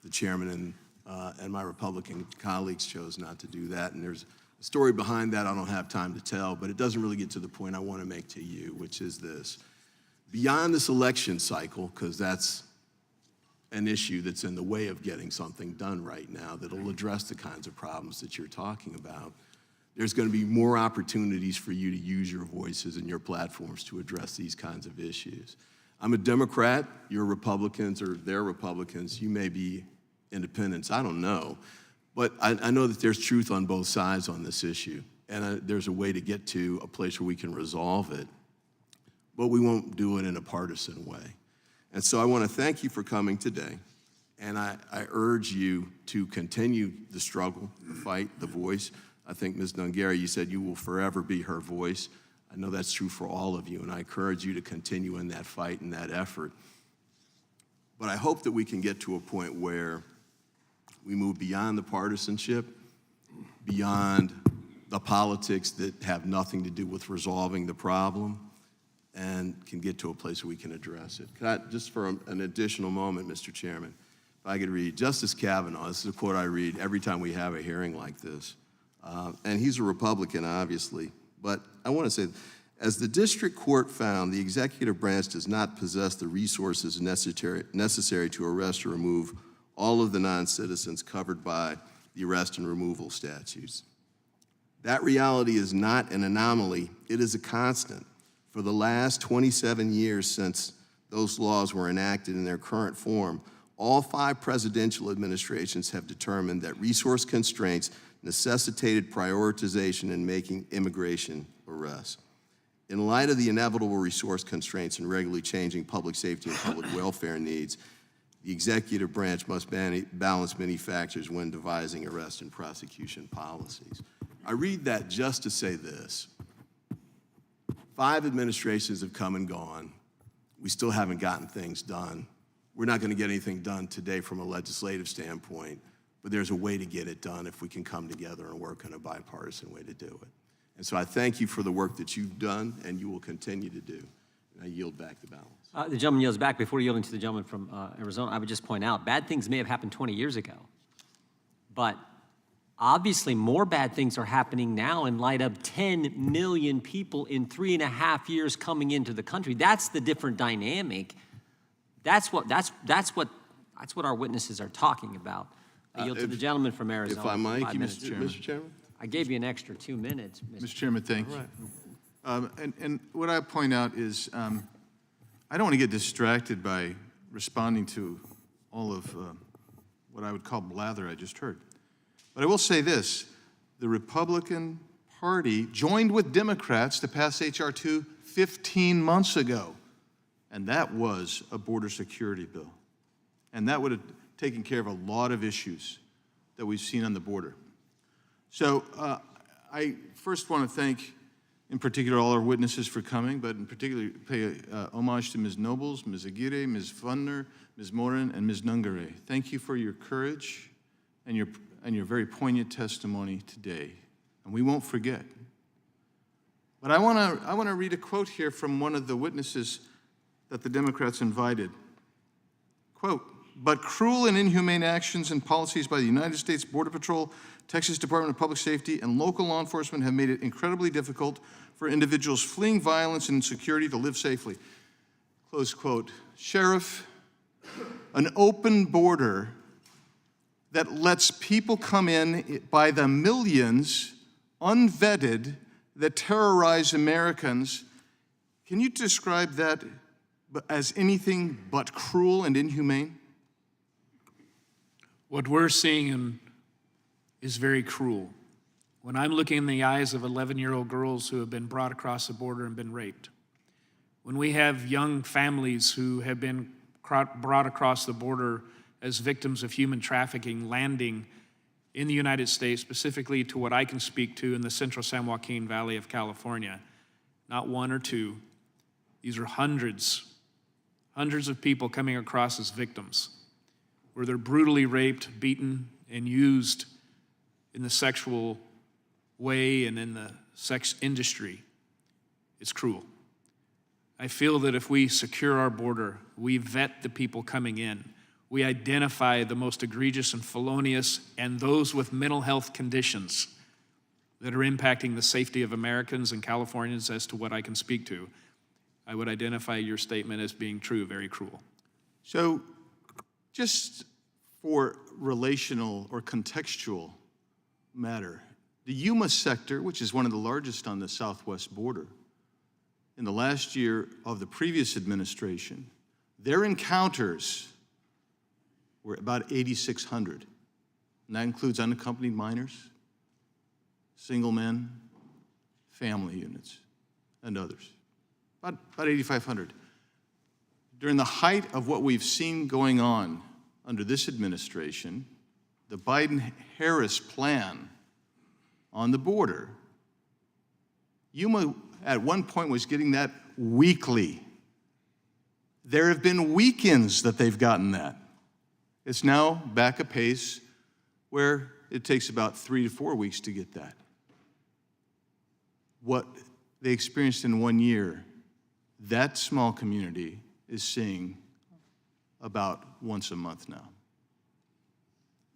The chairman and my Republican colleagues chose not to do that, and there's a story behind that I don't have time to tell, but it doesn't really get to the point I want to make to you, which is this. Beyond this election cycle, because that's an issue that's in the way of getting something done right now that'll address the kinds of problems that you're talking about, there's going to be more opportunities for you to use your voices and your platforms to address these kinds of issues. I'm a Democrat, you're Republicans, or they're Republicans, you may be independents, I don't know. But I know that there's truth on both sides on this issue, and there's a way to get to a place where we can resolve it, but we won't do it in a partisan way. And so I want to thank you for coming today, and I urge you to continue the struggle, the fight, the voice. I think, Ms. Nungari, you said you will forever be her voice. I know that's true for all of you, and I encourage you to continue in that fight and that effort. But I hope that we can get to a point where we move beyond the partisanship, beyond the politics that have nothing to do with resolving the problem, and can get to a place where we can address it. Could I, just for an additional moment, Mr. Chairman, if I could read Justice Kavanaugh, this is a quote I read every time we have a hearing like this. And he's a Republican, obviously, but I want to say, as the district court found, the executive branch does not possess the resources necessary to arrest or remove all of the non-citizens covered by the arrest and removal statutes. That reality is not an anomaly, it is a constant. For the last 27 years since those laws were enacted in their current form, all 5 presidential administrations have determined that resource constraints necessitated prioritization in making immigration arrests. In light of the inevitable resource constraints and regularly changing public safety and public welfare needs, the executive branch must balance many factors when devising arrest and prosecution policies. I read that just to say this. 5 administrations have come and gone. We still haven't gotten things done. We're not going to get anything done today from a legislative standpoint, but there's a way to get it done if we can come together and work in a bipartisan way to do it. And so I thank you for the work that you've done and you will continue to do. And I yield back the balance. The gentleman yields back. Before yielding to the gentleman from Arizona, I would just point out, bad things may have happened 20 years ago, but obviously more bad things are happening now in light of 10 million people in 3.5 years coming into the country. That's the different dynamic. That's what our witnesses are talking about. I yield to the gentleman from Arizona. If I might, 5 minutes. Mr. Chairman? I gave you an extra 2 minutes. Mr. Chairman, thank you. And what I point out is I don't want to get distracted by responding to all of what I would call blather I just heard. But I will say this, the Republican Party joined with Democrats to pass H.R. 2 15 months ago, and that was a border security bill. And that would have taken care of a lot of issues that we've seen on the border. So I first want to thank, in particular, all our witnesses for coming, but in particular pay homage to Ms. Nobles, Ms. Aguirre, Ms. Fundner, Ms. Morin, and Ms. Nungare. Thank you for your courage and your very poignant testimony today, and we won't forget. But I want to read a quote here from one of the witnesses that the Democrats invited. Quote, "But cruel and inhumane actions and policies by the United States Border Patrol, Texas Department of Public Safety, and local law enforcement have made it incredibly difficult for individuals fleeing violence and insecurity to live safely." Close quote. Sheriff, an open border that lets people come in by the millions, unvetted, that terrorize Americans, can you describe that as anything but cruel and inhumane? What we're seeing is very cruel. When I'm looking in the eyes of 11-year-old girls who have been brought across the border and been raped, when we have young families who have been brought across the border as victims of human trafficking landing in the United States, specifically to what I can speak to in the central San Joaquin Valley of California, not 1 or 2, these are hundreds of people coming across as victims, where they're brutally raped, beaten, and used in the sexual way and in the sex industry. It's cruel. I feel that if we secure our border, we vet the people coming in, we identify the most egregious and felonious and those with mental health conditions that are impacting the safety of Americans and Californians, as to what I can speak to, I would identify your statement as being true, very cruel. So just for relational or contextual matter, the Yuma sector, which is one of the largest on the southwest border, in the last year of the previous administration, their encounters were about 8,600. And that includes unaccompanied minors, single men, family units, and others. About 8,500. During the height of what we've seen going on under this administration, the Biden-Harris plan on the border, Yuma at one point was getting that weekly. There have been weekends that they've gotten that. It's now back a pace where it takes about 3 to 4 weeks to get that. What they experienced in 1 year, that small community is seeing about once a month now.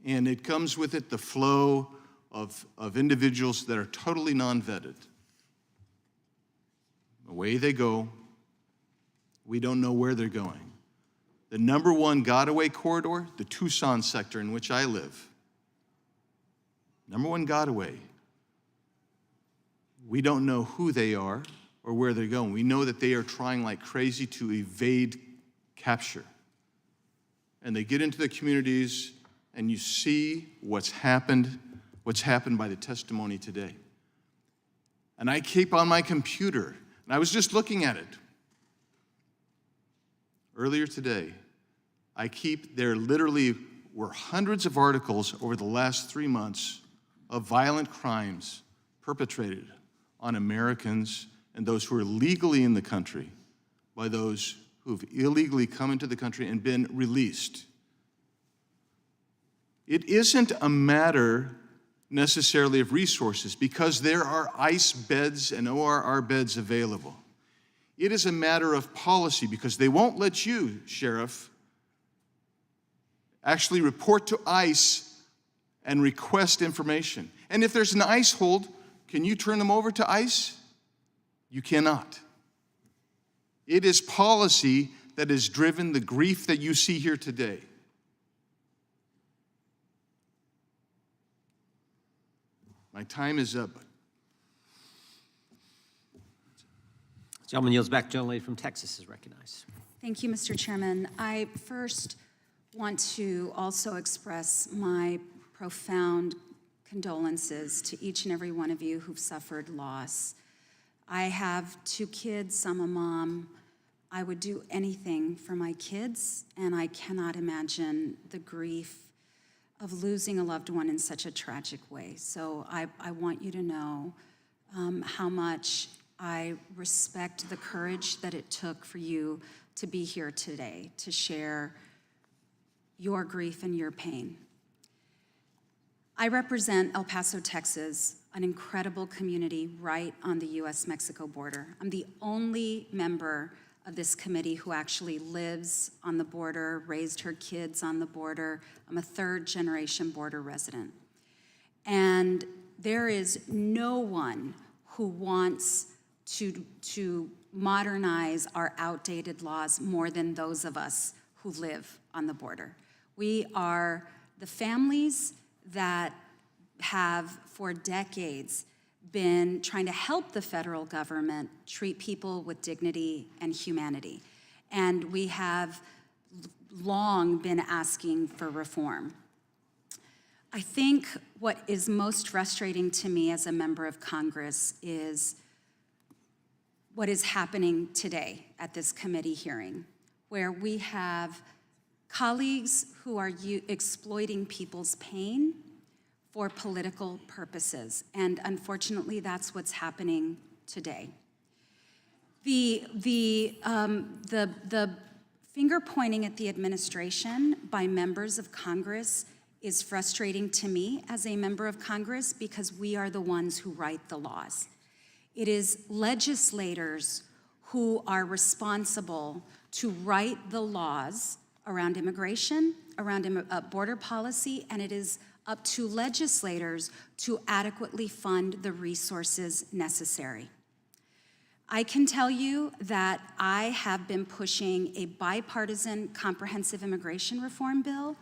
And it comes with it the flow of individuals that are totally non-vetted. Away they go. We don't know where they're going. The number one got-away corridor, the Tucson sector in which I live. Number one got-away. We don't know who they are or where they're going. We know that they are trying like crazy to evade capture. And they get into the communities, and you see what's happened by the testimony today. And I keep on my computer, and I was just looking at it earlier today. There literally were hundreds of articles over the last 3 months of violent crimes perpetrated on Americans and those who are legally in the country by those who've illegally come into the country and been released. It isn't a matter necessarily of resources because there are ICE beds and ORR beds available. It is a matter of policy because they won't let you, Sheriff, actually report to ICE and request information. And if there's an ICE hold, can you turn them over to ICE? You cannot. It is policy that has driven the grief that you see here today. My time is up. Gentleman yields back. Gentlelady from Texas is recognized. Thank you, Mr. Chairman. I first want to also express my profound condolences to each and every one of you who've suffered loss. I have 2 kids. I'm a mom. I would do anything for my kids, and I cannot imagine the grief of losing a loved one in such a tragic way. So I want you to know how much I respect the courage that it took for you to be here today, to share your grief and your pain. I represent El Paso, Texas, an incredible community right on the U.S.-Mexico border. I'm the only member of this committee who actually lives on the border, raised her kids on the border. I'm a 3rd-generation border resident. And there is no one who wants to modernize our outdated laws more than those of us who live on the border. We are the families that have for decades been trying to help the federal government treat people with dignity and humanity. And we have long been asking for reform. I think what is most frustrating to me as a member of Congress is what is happening today at this committee hearing, where we have colleagues who are exploiting people's pain for political purposes. And unfortunately, that's what's happening today. The finger pointing at the administration by members of Congress is frustrating to me as a member of Congress because we are the ones who write the laws. It is legislators who are responsible to write the laws around immigration, around border policy, and it is up to legislators to adequately fund the resources necessary. I can tell you that I have been pushing a bipartisan comprehensive immigration reform bill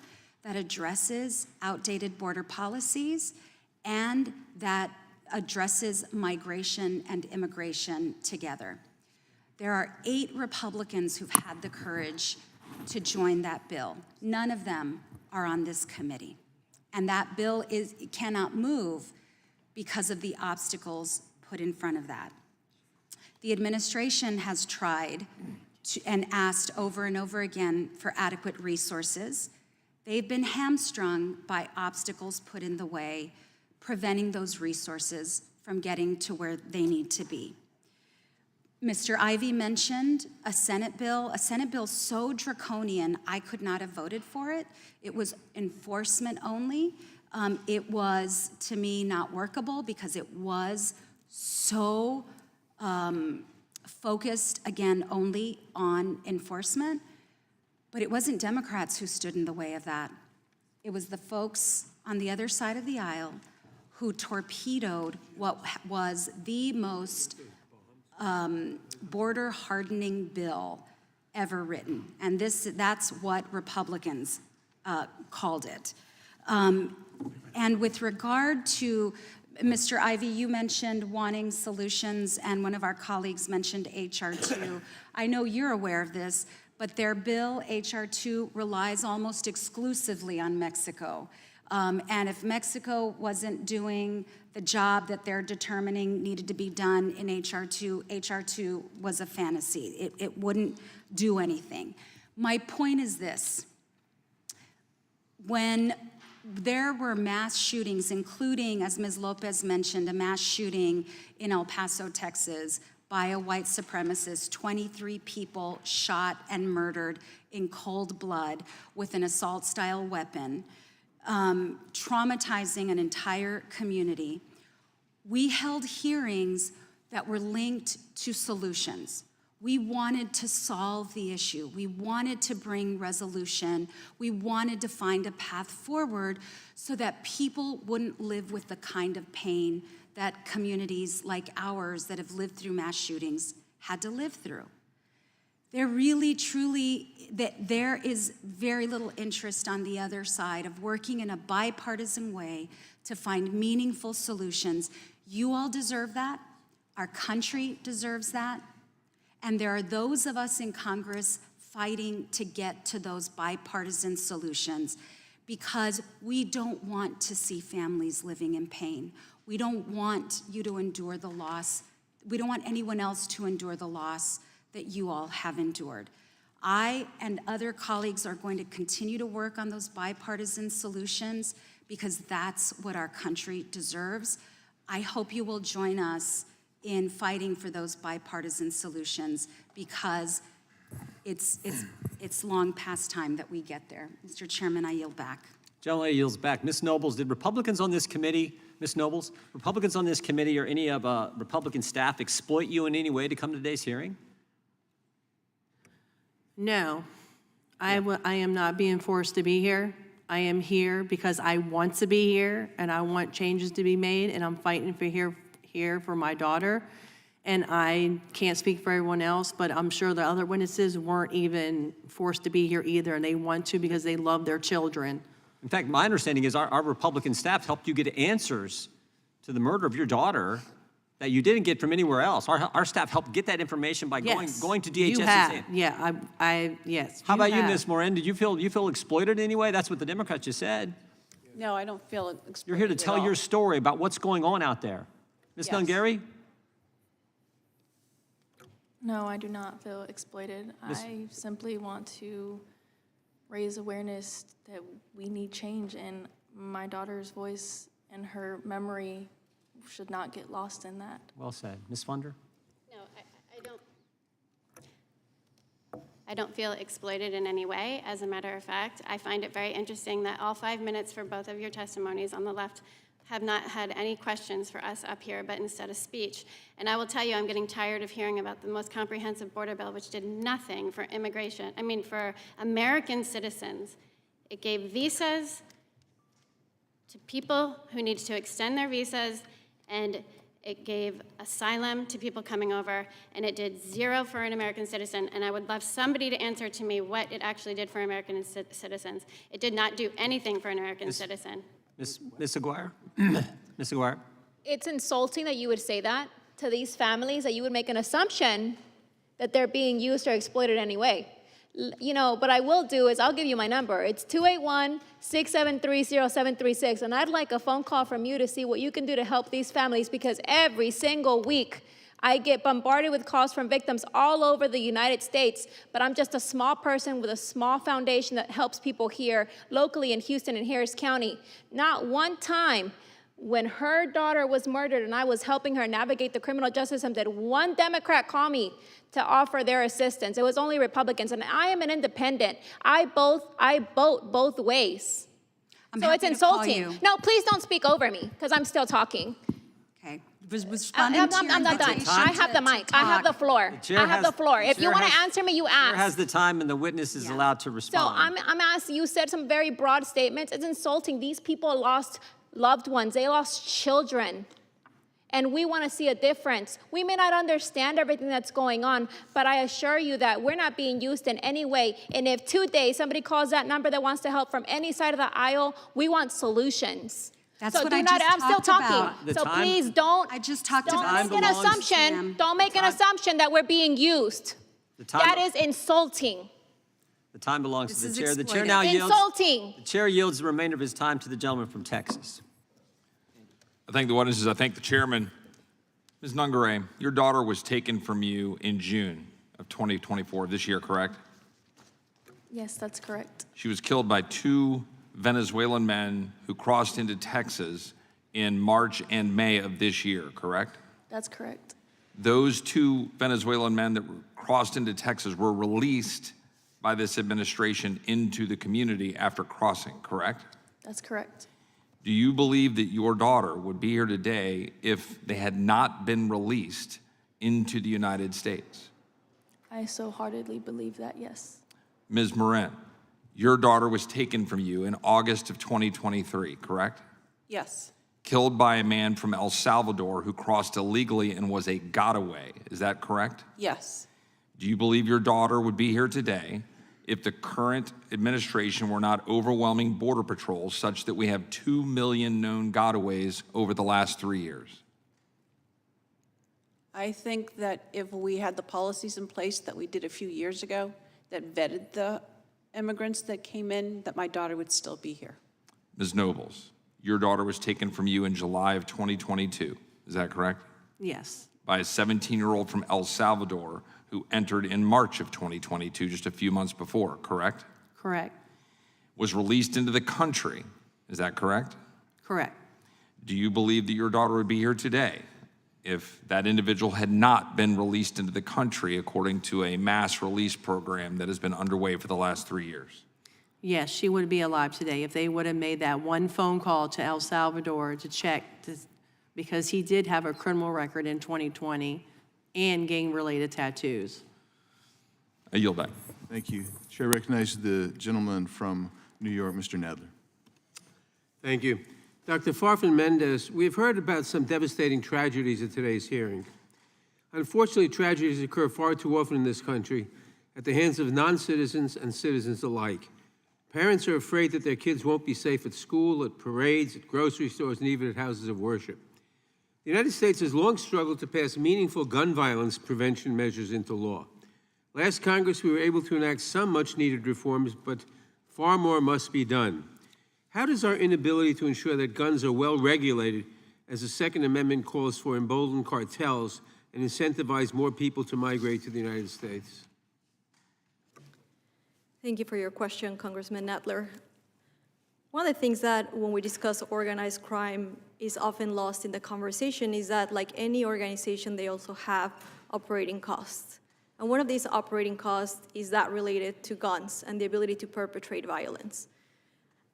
that addresses outdated border policies and that addresses migration and immigration together. There are 8 Republicans who've had the courage to join that bill. None of them are on this committee. And that bill cannot move because of the obstacles put in front of that. The administration has tried and asked over and over again for adequate resources. They've been hamstrung by obstacles put in the way, preventing those resources from getting to where they need to be. Mr. Ivey mentioned a Senate bill so draconian, I could not have voted for it. It was enforcement only. It was, to me, not workable because it was so focused, again, only on enforcement. But it wasn't Democrats who stood in the way of that. It was the folks on the other side of the aisle who torpedoed what was the most border hardening bill ever written. And that's what Republicans called it. And with regard to, Mr. Ivey, you mentioned wanting solutions, and one of our colleagues mentioned HR 2. I know you're aware of this, but their bill, HR 2, relies almost exclusively on Mexico. And if Mexico wasn't doing the job that they're determining needed to be done in HR 2 was a fantasy. It wouldn't do anything. My point is this. When there were mass shootings, including, as Ms. Lopez mentioned, a mass shooting in El Paso, Texas, by a white supremacist, 23 people shot and murdered in cold blood with an assault-style weapon, traumatizing an entire community. We held hearings that were linked to solutions. We wanted to solve the issue. We wanted to bring resolution. We wanted to find a path forward so that people wouldn't live with the kind of pain that communities like ours that have lived through mass shootings had to live through. There really, truly, there is very little interest on the other side of working in a bipartisan way to find meaningful solutions. You all deserve that. Our country deserves that. And there are those of us in Congress fighting to get to those bipartisan solutions because we don't want to see families living in pain. We don't want you to endure the loss. We don't want anyone else to endure the loss that you all have endured. I and other colleagues are going to continue to work on those bipartisan solutions because that's what our country deserves. I hope you will join us in fighting for those bipartisan solutions because it's long past time that we get there. Mr. Chairman, I yield back. Gentleman yields back. Ms. Nobles, did Republicans on this committee, Ms. Nobles, Republicans on this committee or any of Republican staff exploit you in any way to come to today's hearing? No, I am not being forced to be here. I am here because I want to be here and I want changes to be made and I'm fighting for here for my daughter. And I can't speak for everyone else, but I'm sure the other witnesses weren't even forced to be here either and they want to because they love their children. In fact, my understanding is our Republican staff helped you get answers to the murder of your daughter that you didn't get from anywhere else. Our staff helped get that information by going to DHS. You and have, saying, yes. How about you, Ms. Moran? Did you feel exploited in any way? That's what the Democrats just said. No, I don't feel exploited. You're here to tell your story about what's going on out there. Ms. Yes. Nungary? No, I do not feel exploited. I simply want to raise awareness that we need change, and my daughter's voice and her memory should not get lost in that. Well said. Ms. Funder? No, I don't feel exploited in any way. As a matter of fact, I find it very interesting that all 5 minutes for both of your testimonies on the left have not had any questions for us up here, but instead a speech. And I will tell you, I'm getting tired of hearing about the most comprehensive border bill, which did nothing for for American citizens. It gave visas to people who needed to extend their visas, and it gave asylum to people coming over, and it did zero for an American citizen. And I would love somebody to answer to me what it actually did for American citizens. It did not do anything for an American citizen. Ms. Aguirre? Ms. Aguirre? It's insulting that you would say that to these families, that you would make an assumption that they're being used or exploited anyway. You know, what I will do is I'll give you my number. It's 281-673-0736, and I'd like a phone call from you to see what you can do to help these families, because every single week I get bombarded with calls from victims all over the United States, but I'm just a small person with a small foundation that helps people here locally in Houston and Harris County. Not one time when her daughter was murdered and I was helping her navigate the criminal justice system did one Democrat call me to offer their assistance. It was only Republicans, and I am an independent. I vote both ways. So it's insulting. No, please don't speak over me, because I'm still talking. Okay. Responding to your I'm not done. invitation I have the to mic. I have the floor. chair I have the has- floor. If chair you want to has- answer me, you Chair ask. has the time, and the witness is allowed to So respond. I'm asking, you said some very broad statements. It's insulting. These people lost loved ones. They lost children. And we want to see a difference. We may not understand everything that's going on, but I assure you that we're not being used in any way. And if today somebody calls that number that wants to help from any side of the aisle, we want solutions. That's So what do I not, just I'm still talked talking. about. The So time- please don't. I just talked Don't about make an belongs- assumption. Ma'am. Don't make an assumption that we're being used. The time- That is insulting. The time belongs This to is the chair. The chair exploitive. now yields. Insulting. The chair yields the remainder of his time to the gentleman from Texas. I thank the witnesses. I thank the chairman. Ms. Nungaray, your daughter was taken from you in June of 2024, this year, correct? Yes, that's correct. She was killed by two Venezuelan men who crossed into Texas in March and May of this year, correct? That's correct. Those two Venezuelan men that crossed into Texas were released by this administration into the community after crossing, correct? That's correct. Do you believe that your daughter would be here today if they had not been released into the United States? I so heartedly believe that, yes. Ms. Marin, your daughter was taken from you in August of 2023, correct? Yes, Killed by a man from El Salvador who crossed illegally and was a gotaway. Is that correct? yes, Do you believe your daughter would be here today if the current administration were not overwhelming border patrols such that we have 2 million known gotaways over the last 3 years? I think that if we had the policies in place that we did a few years ago that vetted the immigrants that came in, that my daughter would still be here. Ms. Nobles, your daughter was taken from you in July of 2022. Is that correct? Yes, By a 17-year-old from El Salvador who entered in March of 2022, just a few months before, correct? correct, Was released into the country. Is that correct? correct. Do you believe that your daughter would be here today if that individual had not been released into the country according to a mass release program that has been underway for the last 3 years? Yes, she would be alive today if they would have made that one phone call to El Salvador to check, because he did have a criminal record in 2020 and gang-related tattoos. I yield back. Thank you. Chair recognizes the gentleman from New York, Mr. Nadler. Thank you. Dr. Farfan-Mendez, we've heard about some devastating tragedies at today's hearing. Unfortunately, tragedies occur far too often in this country at the hands of non-citizens and citizens alike. Parents are afraid that their kids won't be safe at school, at parades, at grocery stores, and even at houses of worship. The United States has long struggled to pass meaningful gun violence prevention measures into law. Last Congress, we were able to enact some much-needed reforms, but far more must be done. How does our inability to ensure that guns are well regulated, as the Second Amendment calls for, embolden cartels and incentivize more people to migrate to the United States? Thank you for your question, Congressman Nadler. One of the things that when we discuss organized crime is often lost in the conversation is that, like any organization, they also have operating costs. And one of these operating costs is that related to guns and the ability to perpetrate violence.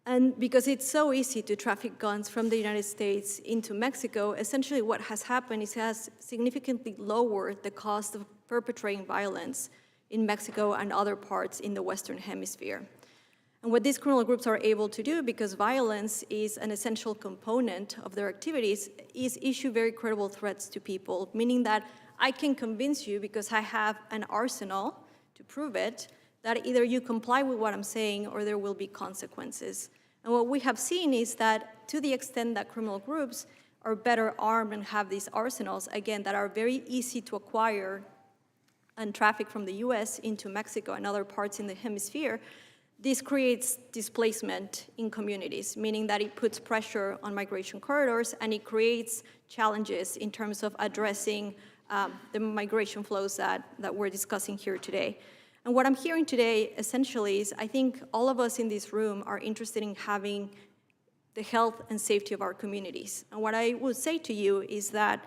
And because it's so easy to traffic guns from the United States into Mexico, essentially what has happened is it has significantly lowered the cost of perpetrating violence in Mexico and other parts in the Western Hemisphere. And what these criminal groups are able to do, because violence is an essential component of their activities, is issue very credible threats to people, meaning that I can convince you, because I have an arsenal to prove it, that either you comply with what I'm saying or there will be consequences. And what we have seen is that to the extent that criminal groups are better armed and have these arsenals, again, that are very easy to acquire and traffic from the US into Mexico and other parts in the hemisphere, this creates displacement in communities, meaning that it puts pressure on migration corridors and it creates challenges in terms of addressing the migration flows that we're discussing here today. And what I'm hearing today essentially is I think all of us in this room are interested in having the health and safety of our communities. And what I would say to you is that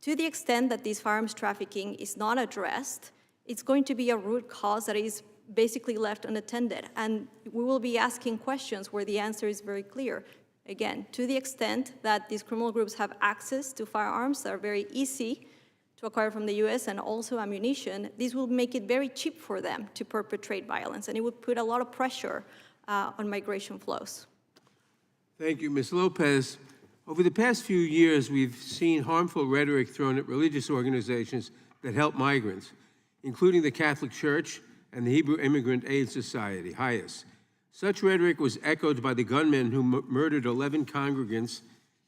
to the extent that this firearms trafficking is not addressed, it's going to be a root cause that is basically left unattended. And we will be asking questions where the answer is very clear. Again, to the extent that these criminal groups have access to firearms that are very easy to acquire from the US and also ammunition, this will make it very cheap for them to perpetrate violence, and it would put a lot of pressure on migration flows. Thank you, Ms. Lopez. Over the past few years, we've seen harmful rhetoric thrown at religious organizations that help migrants, including the Catholic Church and the Hebrew Immigrant Aid Society, HIAS. Such rhetoric was echoed by the gunmen who murdered 11 congregants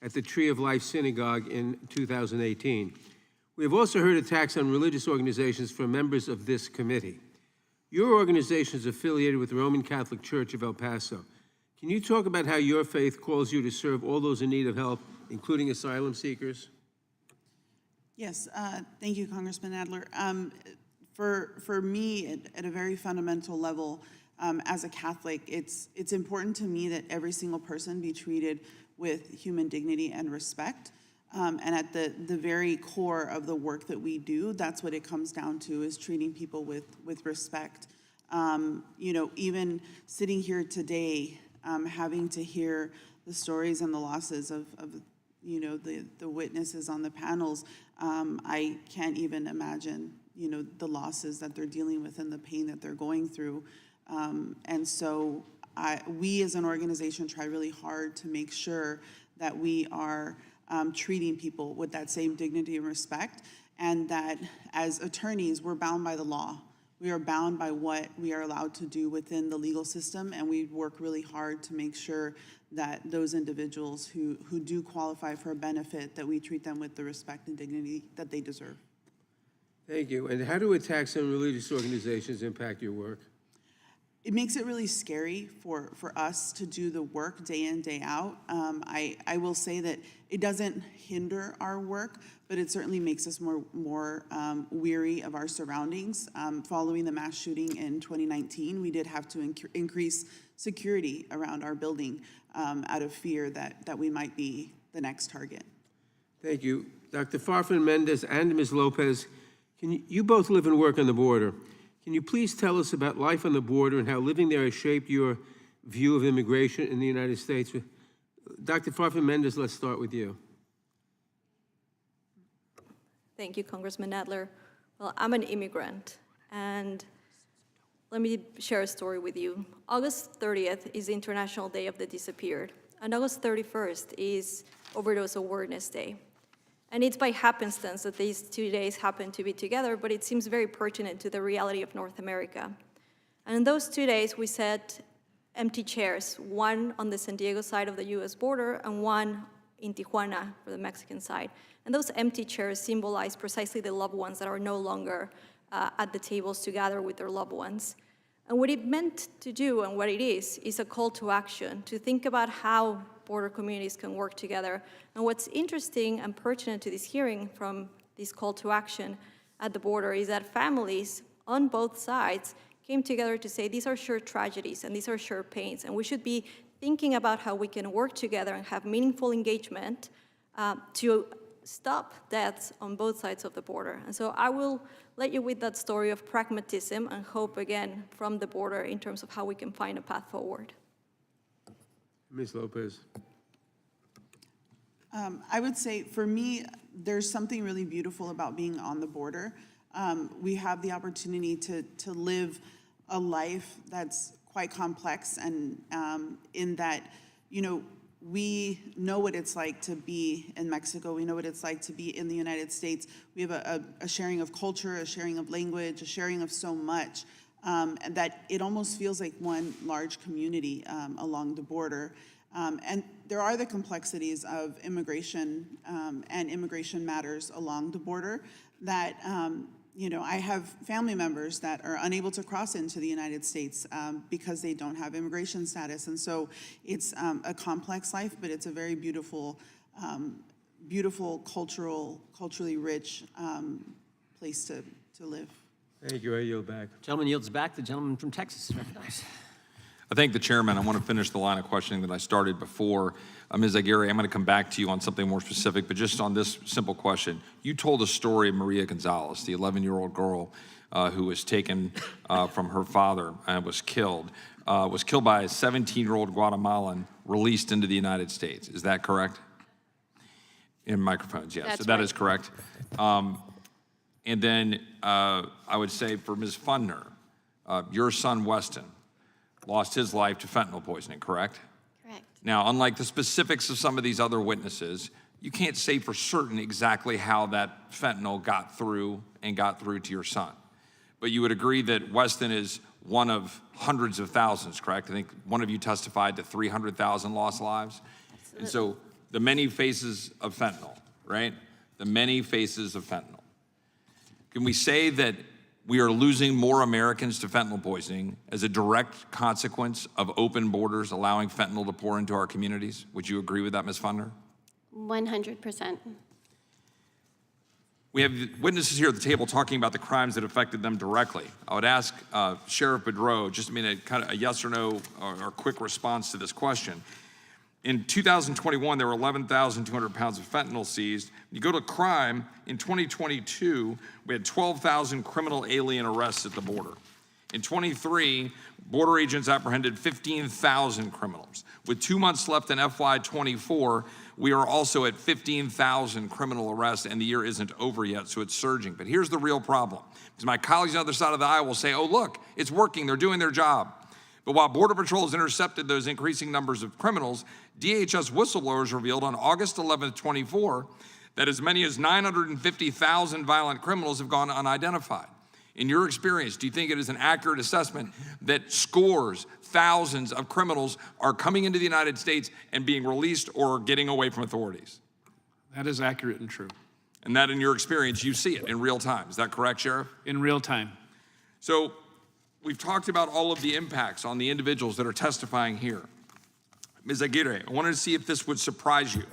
at the Tree of Life Synagogue in 2018. We have also heard attacks on religious organizations from members of this committee. Your organization is affiliated with the Roman Catholic Church of El Paso. Can you talk about how your faith calls you to serve all those in need of help, including asylum seekers? Yes, thank you, Congressman Adler. For me, at a very fundamental level, as a Catholic, it's important to me that every single person be treated with human dignity and respect. And at the very core of the work that we do, that's what it comes down to, is treating people with respect. You know, even sitting here today, having to hear the stories and the losses of you know, the witnesses on the panels, I can't even imagine, you know, the losses that they're dealing with and the pain that they're going through. And so we as an organization try really hard to make sure that we are treating people with that same dignity and respect, and that as attorneys, we're bound by the law. We are bound by what we are allowed to do within the legal system, and we work really hard to make sure that those individuals who do qualify for a benefit, that we treat them with the respect and dignity that they deserve. Thank you. And how do attacks on religious organizations impact your work? It makes it really scary for us to do the work day in, day out. I will say that it doesn't hinder our work, but it certainly makes us more weary of our surroundings. Following the mass shooting in 2019, we did have to increase security around our building out of fear that we might be the next target. Thank you. Dr. Farfan-Mendez and Ms. Lopez, you both live and work on the border. Can you please tell us about life on the border and how living there has shaped your view of immigration in the United States? Dr. Farfan-Mendez, let's start with you. Thank you, Congressman Adler. Well, I'm an immigrant, and let me share a story with you. August 30th is the International Day of the Disappeared, and August 31st is Overdose Awareness Day. And it's by happenstance that these 2 days happen to be together, but it seems very pertinent to the reality of North America. And in those 2 days, we set empty chairs, one on the San Diego side of the US border and one in Tijuana for the Mexican side. And those empty chairs symbolize precisely the loved ones that are no longer at the tables to gather with their loved ones. And what it meant to do, and what it is a call to action, to think about how border communities can work together. And what's interesting and pertinent to this hearing from this call to action at the border is that families on both sides came together to say these are shared tragedies and these are shared pains, and we should be thinking about how we can work together and have meaningful engagement to stop deaths on both sides of the border. And so I will let you with that story of pragmatism and hope, again, from the border in terms of how we can find a path forward. Ms. Lopez. I would say, for me, there's something really beautiful about being on the border. We have the opportunity to live a life that's quite complex, and in that, you know, we know what it's like to be in Mexico. We know what it's like to be in the United States. We have a sharing of culture, a sharing of language, a sharing of so much, and that it almost feels like one large community along the border. And there are the complexities of immigration and immigration matters along the border that I have family members that are unable to cross into the United States because they don't have immigration status. And so it's a complex life, but it's a very beautiful, culturally rich place to live. Thank you. I yield back. Gentleman yields back. The gentleman from Texas is recognized. I thank the chairman. I want to finish the line of questioning that I started before. Ms. Aguirre, I'm going to come back to you on something more specific, but just on this simple question. You told a story of Maria Gonzalez, the 11-year-old girl who was taken from her father and was killed by a 17-year-old Guatemalan released into the United States. Is that correct? In microphones, yes. That's so that right. is correct. And then I would say for Ms. Fundner, your son Weston lost his life to fentanyl poisoning, correct? Correct. Now, unlike the specifics of some of these other witnesses, you can't say for certain exactly how that fentanyl got through to your son. But you would agree that Weston is one of hundreds of thousands, correct? I think one of you testified to 300,000 lost lives. And so the many faces of fentanyl, right? The many faces of fentanyl. Can we say that we are losing more Americans to fentanyl poisoning as a direct consequence of open borders allowing fentanyl to pour into our communities? Would you agree with that, Ms. Fundner? 100%. We have witnesses here at the table talking about the crimes that affected them directly. I would ask Sheriff Boudreaux, just a yes or no or quick response to this question. In 2021, there were 11,200 pounds of fentanyl seized. You go to crime, in 2022, we had 12,000 criminal alien arrests at the border. In 23, border agents apprehended 15,000 criminals. With 2 months left in FY24, we are also at 15,000 criminal arrests, and the year isn't over yet, so it's surging. But here's the real problem, because my colleagues on the other side of the aisle will say, oh, look, it's working, they're doing their job. But while Border Patrol has intercepted those increasing numbers of criminals, DHS whistleblowers revealed on August 11th, 24, that as many as 950,000 violent criminals have gone unidentified. In your experience, do you think it is an accurate assessment that scores, thousands of criminals are coming into the United States and being released or getting away from authorities? That is accurate and true. And that in your experience, you see it in real time. Is that correct, Sheriff? In real time. So we've talked about all of the impacts on the individuals that are testifying here. Ms. Aguirre, I wanted to see if this would surprise you.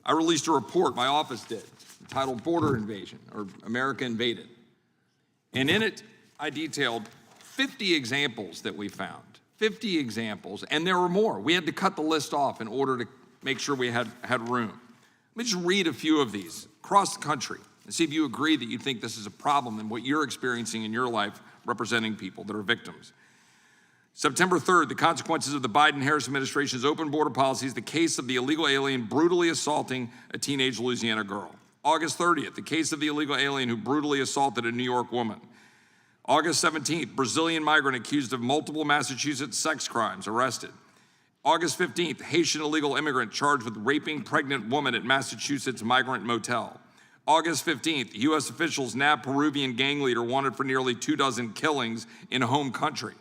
I released a report, my office did, entitled Border Invasion, or America Invaded. And in it, I detailed 50 examples that we found, 50 examples, and there were more. We had to cut the list off in order to make sure we had room. Let me just read a few of these across the country and see if you agree that you think this is a problem and what you're experiencing in your life representing people that are victims. September 3rd, the consequences of the Biden-Harris administration's open border policies, the case of the illegal alien brutally assaulting a teenage Louisiana girl. August 30th, the case of the illegal alien who brutally assaulted a New York woman. August 17th, Brazilian migrant accused of multiple Massachusetts sex crimes, arrested. August 15th, Haitian illegal immigrant charged with raping pregnant woman at Massachusetts migrant motel. August 15th, U.S. officials nab Peruvian gang leader wanted for nearly 24 killings in home country.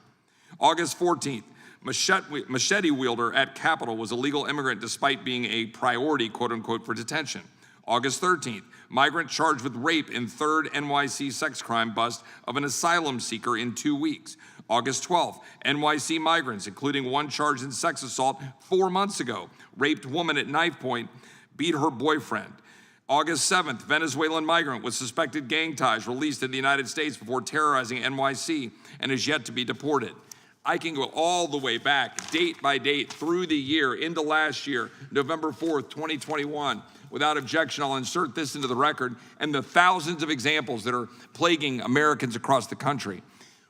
August 14th, machete wielder at Capitol was a legal immigrant despite being a priority, quote unquote, for detention. August 13th, migrant charged with rape in third NYC sex crime bust of an asylum seeker in 2 weeks. August 12th, NYC migrants, including one charged in sex assault 4 months ago, raped woman at knife point, beat her boyfriend. August 7th, Venezuelan migrant with suspected gang ties released in the United States before terrorizing NYC and is yet to be deported. I can go all the way back, date by date, through the year, into last year, November 4th, 2021. Without objection, I'll insert this into the record and the thousands of examples that are plaguing Americans across the country.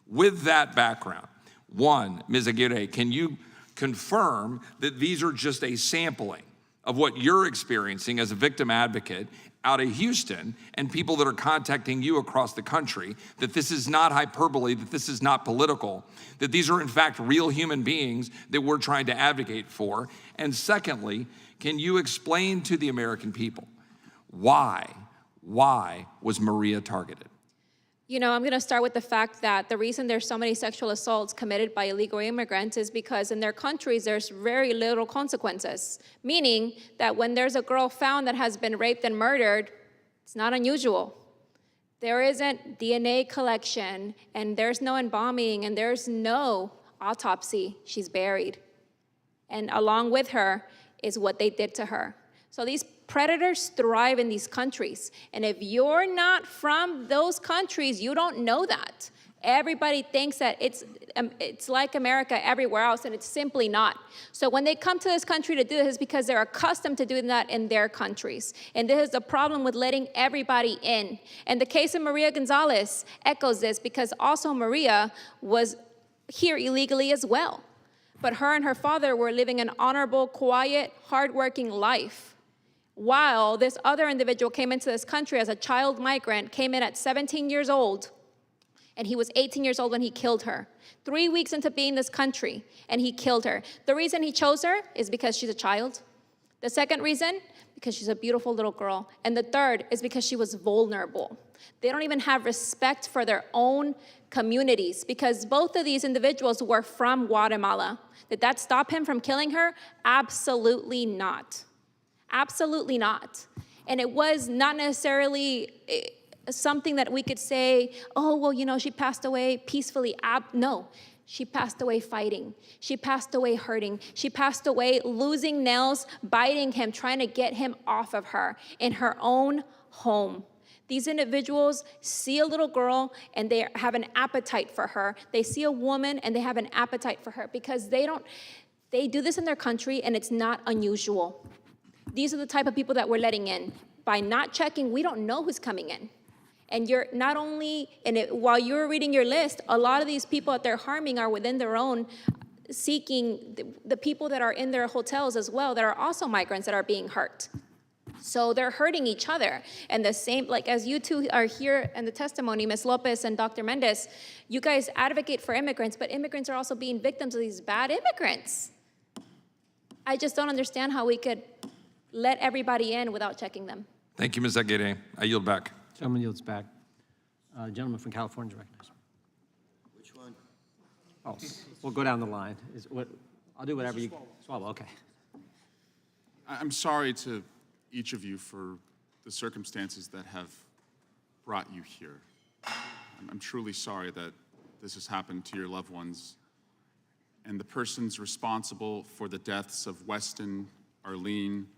With that background, one, Ms. Aguirre, can you confirm that these are just a sampling of what you're experiencing as a victim advocate out of Houston and people that are contacting you across the country, that this is not hyperbole, that this is not political, that these are in fact real human beings that we're trying to advocate for? And secondly, can you explain to the American people why was Maria targeted? You know, I'm going to start with the fact that the reason there's so many sexual assaults committed by illegal immigrants is because in their countries there's very little consequences, meaning that when there's a girl found that has been raped and murdered, it's not unusual. there isn't DNA collection, and there's no embalming, and there's no autopsy. She's buried. And along with her is what they did to her. So these predators thrive in these countries. And if you're not from those countries, you don't know that. Everybody thinks that it's like America everywhere else, and it's simply not. So when they come to this country to do this, it's because they're accustomed to doing that in their countries. And this is the problem with letting everybody in. And the case of Maria Gonzalez echoes this, because also Maria was here illegally as well. But her and her father were living an honorable, quiet, hardworking life, while this other individual came into this country as a child migrant, came in at 17 years old, and he was 18 years old when he killed her. 3 weeks into being in this country, and he killed her. The reason he chose her is because she's a child. The second reason, because she's a beautiful little girl. And the third is because she was vulnerable. They don't even have respect for their own communities, because both of these individuals were from Guatemala. Did that stop him from killing her? Absolutely not. Absolutely not. And it was not necessarily something that we could say, oh, well, you know, she passed away peacefully. No, she passed away fighting. She passed away hurting. She passed away losing nails, biting him, trying to get him off of her in her own home. These individuals see a little girl and they have an appetite for her. They see a woman and they have an appetite for her, because they do this in their country and it's not unusual. These are the type of people that we're letting in. By not checking, we don't know who's coming in. And you're not only, while you're reading your list, a lot of these people that they're harming are within their own, seeking the people that are in their hotels as well, that are also migrants that are being hurt. So they're hurting each other. And the same, like as you two are here in the testimony, Ms. Lopez and Dr. Mendez, you guys advocate for immigrants, but immigrants are also being victims of these bad immigrants. I just don't understand how we could let everybody in without checking them. Thank you, Ms. Aguirre. I yield back. Gentleman yields back. Gentleman from California is recognized. Which one? Oh, we'll go down the line. I'll do whatever you. Swallow, okay. I'm sorry to each of you for the circumstances that have brought you here. I'm truly sorry that this has happened to your loved ones. And the persons responsible for the deaths of Weston, Arlene,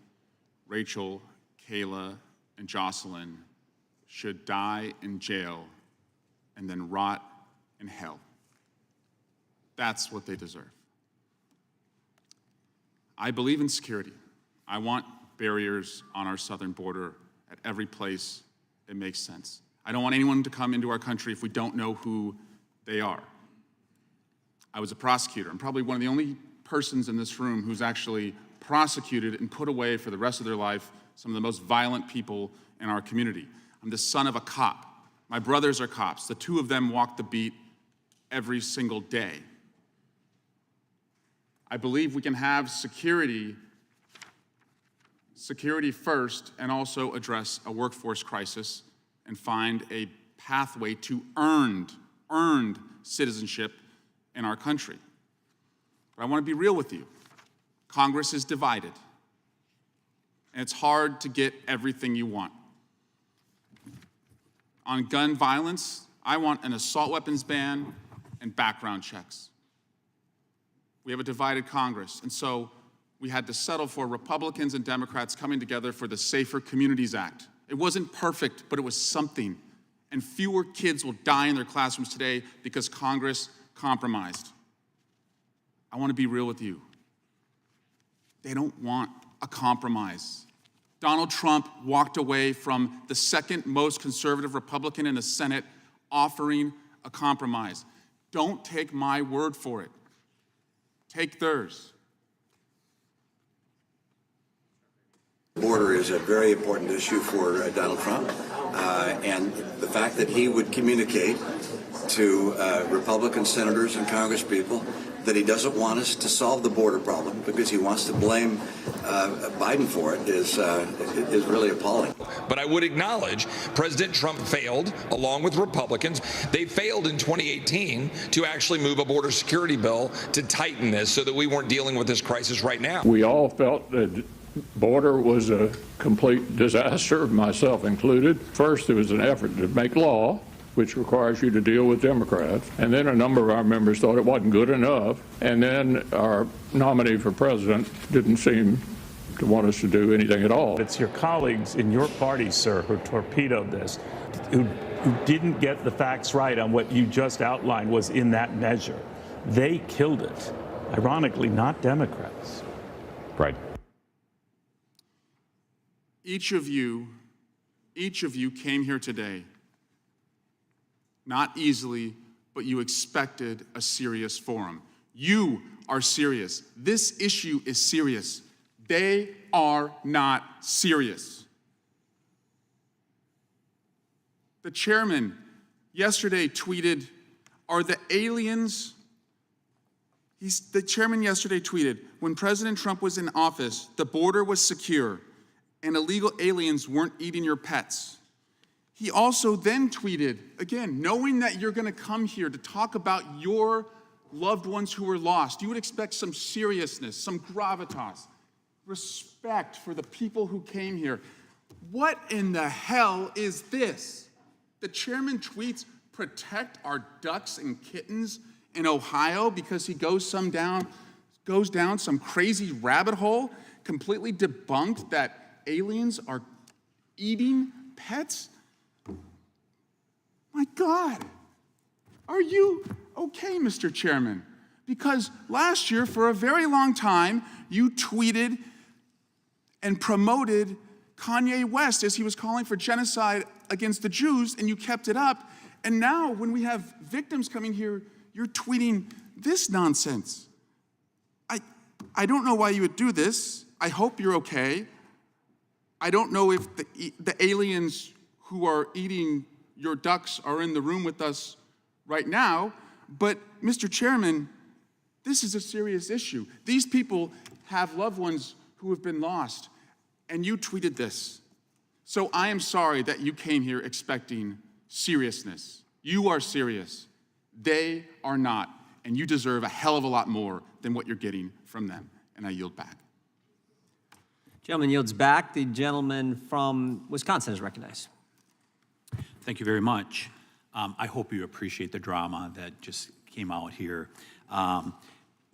Rachel, Kayla, and Jocelyn should die in jail and then rot in hell. That's what they deserve. I believe in security. I want barriers on our southern border at every place it makes sense. I don't want anyone to come into our country if we don't know who they are. I was a prosecutor. I'm probably one of the only persons in this room who's actually prosecuted and put away for the rest of their life some of the most violent people in our community. I'm the son of a cop. My brothers are cops. The two of them walk the beat every single day. I believe we can have security first and also address a workforce crisis and find a pathway to earned citizenship in our country. But I want to be real with you. Congress is divided, and it's hard to get everything you want. On gun violence, I want an assault weapons ban and background checks. We have a divided Congress, and so we had to settle for Republicans and Democrats coming together for the Safer Communities Act. It wasn't perfect, but it was something. And fewer kids will die in their classrooms today because Congress compromised. I want to be real with you. They don't want a compromise. Donald Trump walked away from the second most conservative Republican in the Senate offering a compromise. Don't take my word for it. Take theirs. The border is a very important issue for Donald Trump, and the fact that he would communicate to Republican senators and congresspeople that he doesn't want us to solve the border problem because he wants to blame Biden for it is really appalling. But I would acknowledge President Trump failed, along with Republicans. They failed in 2018 to actually move a border security bill to tighten this so that we weren't dealing with this crisis right now. We all felt that border was a complete disaster, myself included. First, there was an effort to make law, which requires you to deal with Democrats. And then a number of our members thought it wasn't good enough. And then our nominee for president didn't seem to want us to do anything at all. It's your colleagues in your party, sir, who torpedoed this, who didn't get the facts right on what you just outlined was in that measure. They killed it. Ironically, not Democrats. Right. Each of you came here today, not easily, but you expected a serious forum. You are serious. This issue is serious. They are not serious. The chairman yesterday tweeted, are the aliens, the chairman yesterday tweeted, when President Trump was in office, the border was secure and illegal aliens weren't eating your pets. He also then tweeted, again, knowing that you're gonna come here to talk about your loved ones who were lost, you would expect some seriousness, some gravitas, respect for the people who came here. What in the hell is this? The chairman tweets, protect our ducks and kittens in Ohio because he goes down some crazy rabbit hole, completely debunked that aliens are eating pets? My God, are you okay, Mr. Chairman? Because last year, for a very long time, you tweeted and promoted Kanye West as he was calling for genocide against the Jews, and you kept it up. And now, when we have victims coming here, you're tweeting this nonsense. I don't know why you would do this. I hope you're okay. I don't know if the aliens who are eating your ducks are in the room with us right now, but Mr. Chairman, this is a serious issue. These people have loved ones who have been lost, and you tweeted this. So I am sorry that you came here expecting seriousness. You are serious. They are not, and you deserve a hell of a lot more than what you're getting from them. And I yield back. Gentleman yields back. The gentleman from Wisconsin is recognized. Thank you very much. I hope you appreciate the drama that just came out here.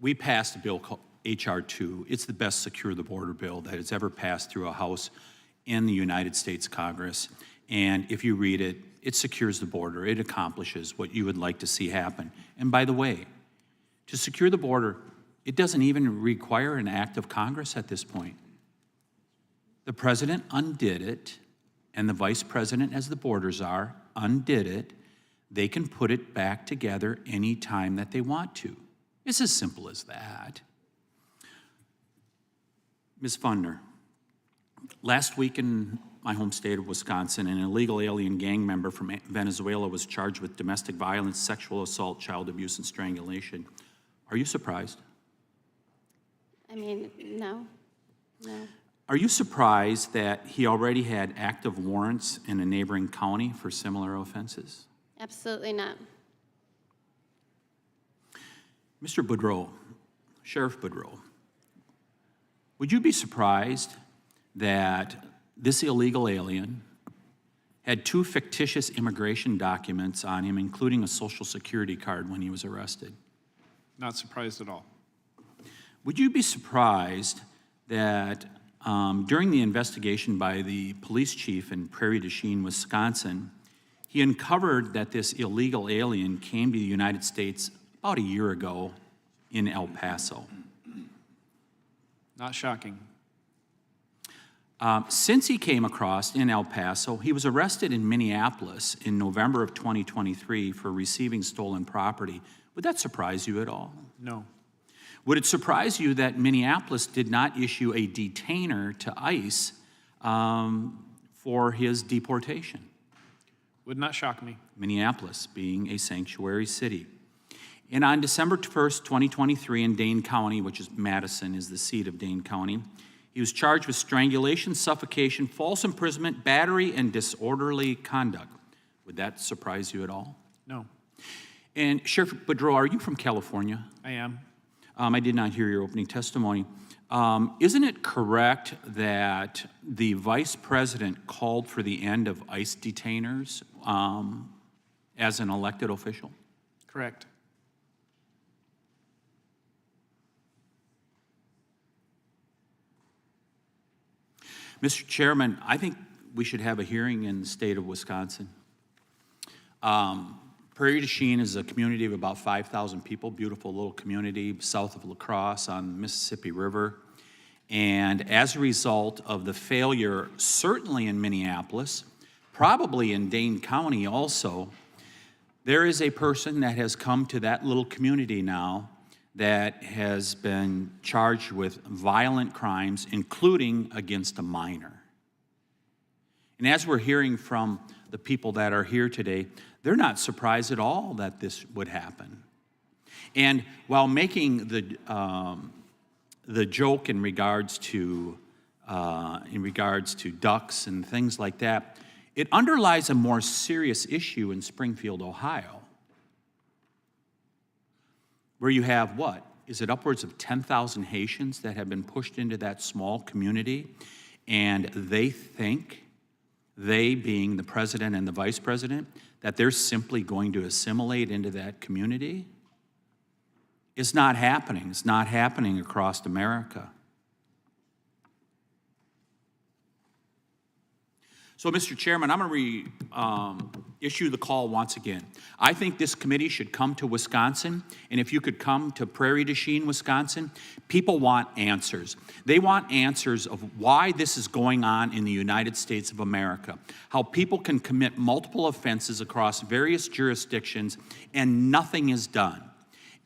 We passed a bill called H.R. 2. It's the best secure the border bill that has ever passed through a House in the United States Congress. And if you read it, it secures the border. It accomplishes what you would like to see happen. And by the way, to secure the border, it doesn't even require an act of Congress at this point. The president undid it, and the vice president, as the borders are, undid it. They can put it back together any time that they want to. It's as simple as that. Ms. Fundner, last week in my home state of Wisconsin, an illegal alien gang member from Venezuela was charged with domestic violence, sexual assault, child abuse, and strangulation. Are you surprised? I mean, no. Are you surprised that he already had active warrants in a neighboring county for similar offenses? Absolutely not. Mr. Boudreaux, Sheriff Boudreaux, would you be surprised that this illegal alien had 2 fictitious immigration documents on him, including a Social Security card when he was arrested? Not surprised at all. Would you be surprised that during the investigation by the police chief in Prairie du Chien, Wisconsin, he uncovered that this illegal alien came to the United States about a year ago in El Paso? Not shocking. Since he came across in El Paso, he was arrested in Minneapolis in November of 2023 for receiving stolen property. Would that surprise you at all? No. Would it surprise you that Minneapolis did not issue a detainer to ICE for his deportation? Would not shock me. Minneapolis being a sanctuary city. And on December 1st, 2023 in Dane County, which is Madison is the seat of Dane County, he was charged with strangulation, suffocation, false imprisonment, battery, and disorderly conduct. Would that surprise you at all? No. And Sheriff Boudreaux, are you from California? I am. I did not hear your opening testimony. Isn't it correct that the vice president called for the end of ICE detainers as an elected official? Correct. Mr. Chairman, I think we should have a hearing in the state of Wisconsin. Prairie du Chien is a community of about 5,000 people, beautiful little community south of La Crosse on the Mississippi River. And as a result of the failure, certainly in Minneapolis, probably in Dane County also, there is a person that has come to that little community now that has been charged with violent crimes, including against a minor. And as we're hearing from the people that are here today, they're not surprised at all that this would happen. And while making the joke in regards to ducks and things like that, it underlies a more serious issue in Springfield, Ohio, where you have what? Is it upwards of 10,000 Haitians that have been pushed into that small community, and they think, they being the president and the vice president, that they're simply going to assimilate into that community? It's not happening. It's not happening across America. So, Mr. Chairman, I'm going to issue the call once again. I think this committee should come to Wisconsin, and if you could come to Prairie du Chien, Wisconsin, people want answers. They want answers of why this is going on in the United States of America, how people can commit multiple offenses across various jurisdictions and nothing is done.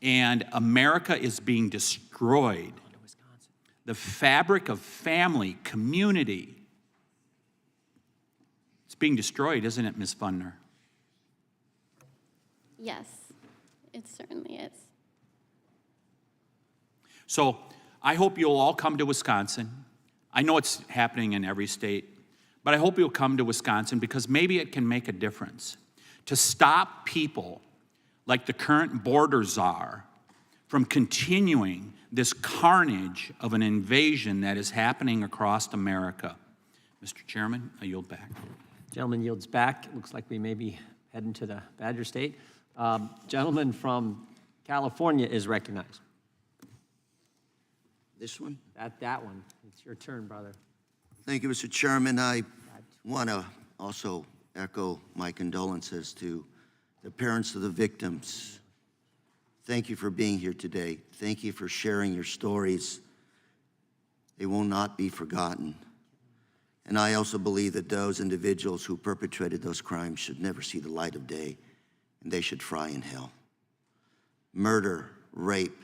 And America is being destroyed. The fabric of family, community, it's being destroyed, isn't it, Ms. Funner? Yes, it certainly is. So I hope you'll all come to Wisconsin. I know it's happening in every state, but I hope you'll come to Wisconsin because maybe it can make a difference to stop people like the current border czar from continuing this carnage of an invasion that is happening across America. Mr. Chairman, I yield back. Gentleman yields back. It looks like we may be heading to the Badger State. Gentleman from California is recognized. This one? That one. It's your turn, brother. Thank you, Mr. Chairman. I want to also echo my condolences to the parents of the victims. Thank you for being here today. Thank you for sharing your stories. They will not be forgotten. And I also believe that those individuals who perpetrated those crimes should never see the light of day, and they should fry in hell. Murder, rape,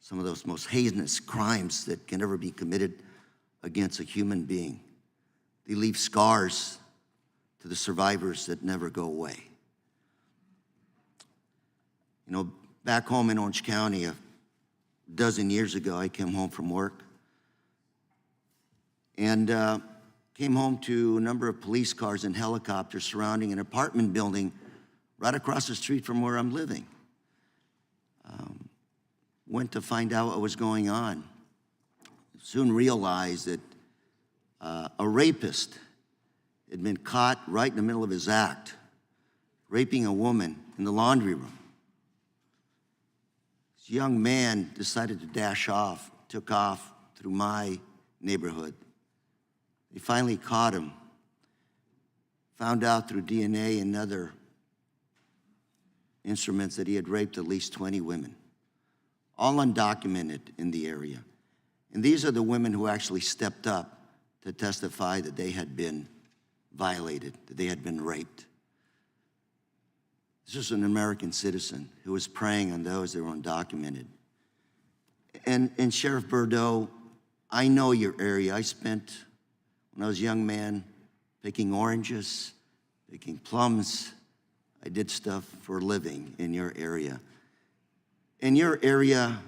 some of those most heinous crimes that can ever be committed against a human being. They leave scars to the survivors that never go away. You know, back home in Orange County, a dozen years ago, I came home from work and came home to a number of police cars and helicopters surrounding an apartment building right across the street from where I'm living. Went to find out what was going on. Soon realized that a rapist had been caught right in the middle of his act, raping a woman in the laundry room. This young man decided to dash off, took off through my neighborhood. They finally caught him, found out through DNA and other instruments that he had raped at least 20 women, all undocumented in the area. And these are the women who actually stepped up to testify that they had been violated, that they had been raped. This is an American citizen who was preying on those that were undocumented. And Sheriff Boudreaux, I know your area. I spent, when I was a young man, picking oranges, picking plums. I did stuff for a living in your area. In your area,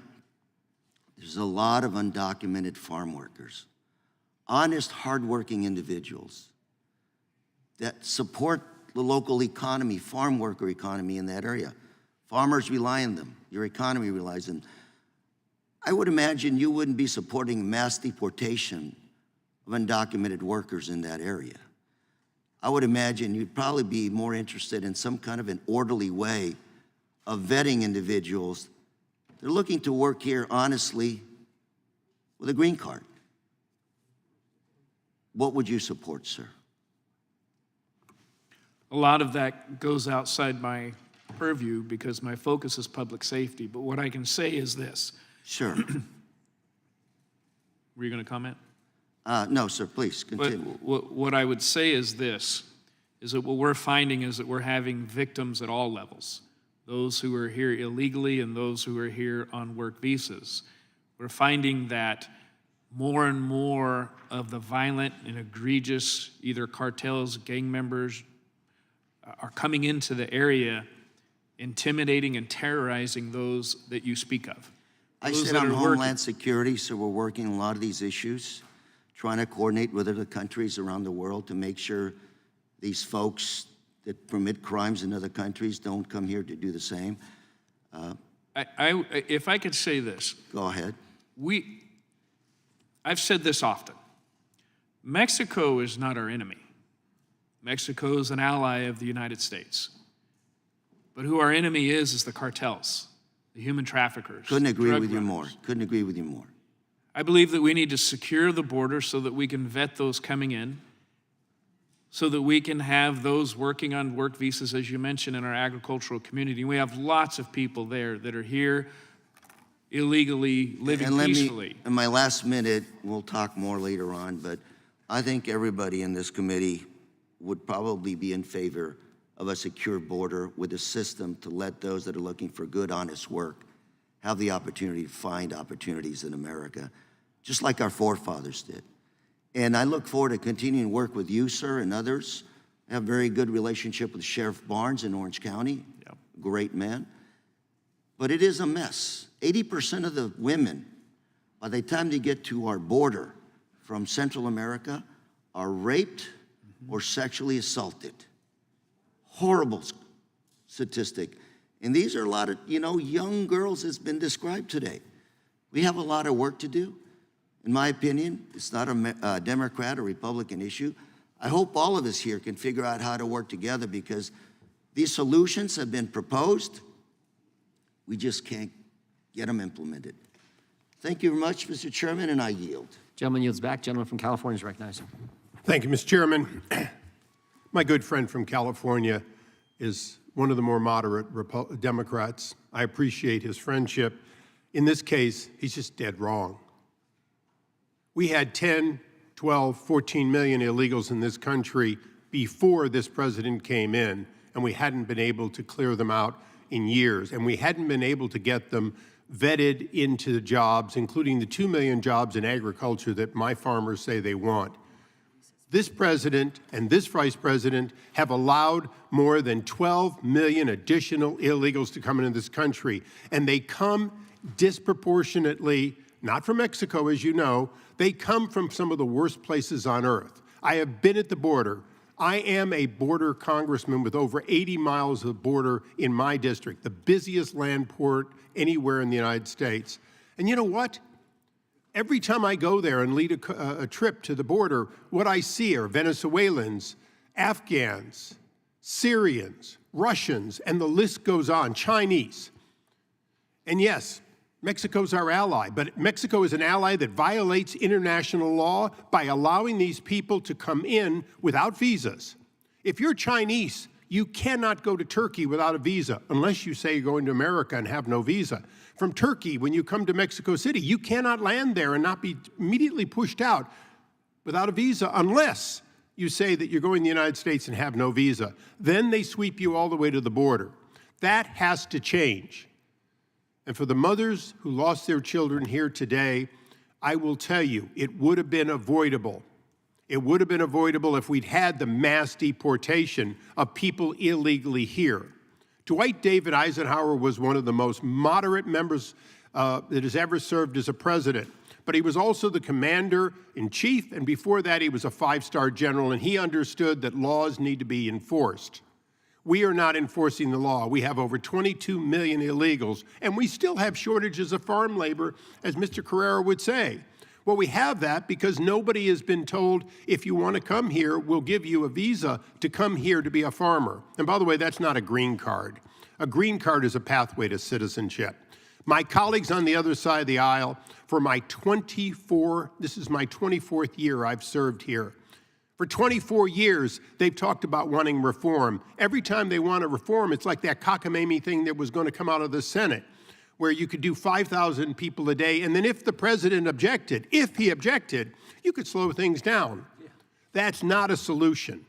there's a lot of undocumented farm workers, honest, hardworking individuals that support the local economy, farm worker economy in that area. Farmers rely on them. Your economy relies on them. I would imagine you wouldn't be supporting mass deportation of undocumented workers in that area. I would imagine you'd probably be more interested in some kind of an orderly way of vetting individuals. They're looking to work here honestly with a green card. What would you support, sir? A lot of that goes outside my purview because my focus is public safety. But what I can say is this. Sure. Were you going to comment? No, sir, please continue. What I would say is this, is that what we're finding is that we're having victims at all levels, those who are here illegally and those who are here on work visas. We're finding that more and more of the violent and egregious, either cartels, gang members, are coming into the area, intimidating and terrorizing those that you speak of. I Those sit that on are Homeland working. Security, so we're working on a lot of these issues, trying to coordinate with other countries around the world to make sure these folks that commit crimes in other countries don't come here to do the same. If I could say this. Go ahead. I've said this often. Mexico is not our enemy. Mexico is an ally of the United States. But who our enemy is the cartels, the human traffickers. Couldn't agree drug with you runners. more. Couldn't agree with you more. I believe that we need to secure the border so that we can vet those coming in, so that we can have those working on work visas, as you mentioned, in our agricultural community. We have lots of people there that are here illegally, living And peacefully. in my last minute, we'll talk more later on, but I think everybody in this committee would probably be in favor of a secure border with a system to let those that are looking for good, honest work have the opportunity to find opportunities in America, just like our forefathers did. And I look forward to continuing to work with you, sir, and others. I have a very good relationship with Sheriff Barnes in Orange County, great man. But it is a mess. 80% of the women, by the time they get to our border from Central America, are raped or sexually assaulted. Horrible statistic. And these are a lot of, young girls as been described today. We have a lot of work to do. In my opinion, it's not a Democrat or Republican issue. I hope all of us here can figure out how to work together because these solutions have been proposed. We just can't get them implemented. Thank you very much, Mr. Chairman, and I yield. Gentleman yields back. Gentleman from California is recognized. Thank you, Mr. Chairman. My good friend from California is one of the more moderate Democrats. I appreciate his friendship. In this case, he's just dead wrong. We had 10, 12, 14 million illegals in this country before this president came in, and we hadn't been able to clear them out in years, and we hadn't been able to get them vetted into the jobs, including the 2 million jobs in agriculture that my farmers say they want. This president and this vice president have allowed more than 12 million additional illegals to come into this country, and they come disproportionately, not from Mexico, as you know, they come from some of the worst places on earth. I have been at the border. I am a border congressman with over 80 miles of border in my district, the busiest land port anywhere in the United States. And you know what? Every time I go there and lead a trip to the border, what I see are Venezuelans, Afghans, Syrians, Russians, and the list goes on, Chinese. And yes, Mexico's our ally, but Mexico is an ally that violates international law by allowing these people to come in without visas. If you're Chinese, you cannot go to Turkey without a visa unless you say you're going to America and have no visa. From Turkey, when you come to Mexico City, you cannot land there and not be immediately pushed out without a visa unless you say that you're going to the United States and have no visa. Then they sweep you all the way to the border. That has to change. And for the mothers who lost their children here today, I will tell you, it would have been avoidable. It would have been avoidable if we'd had the mass deportation of people illegally here. Dwight David Eisenhower was one of the most moderate members that has ever served as a president. But he was also the commander-in-chief, and before that he was a five-star general, and he understood that laws need to be enforced. We are not enforcing the law. We have over 22 million illegals, and we still have shortages of farm labor, as Mr. Carrera would say. Well, we have that because nobody has been told, if you want to come here, we'll give you a visa to come here to be a farmer. And by the way, that's not a green card. A green card is a pathway to citizenship. My colleagues on the other side of the aisle, for my this is my 24th year I've served here. For 24 years, they've talked about wanting reform. Every time they want to reform, it's like that cockamamie thing that was going to come out of the Senate, where you could do 5,000 people a day, and then if the president objected, you could slow things down. Yeah. That's not a solution.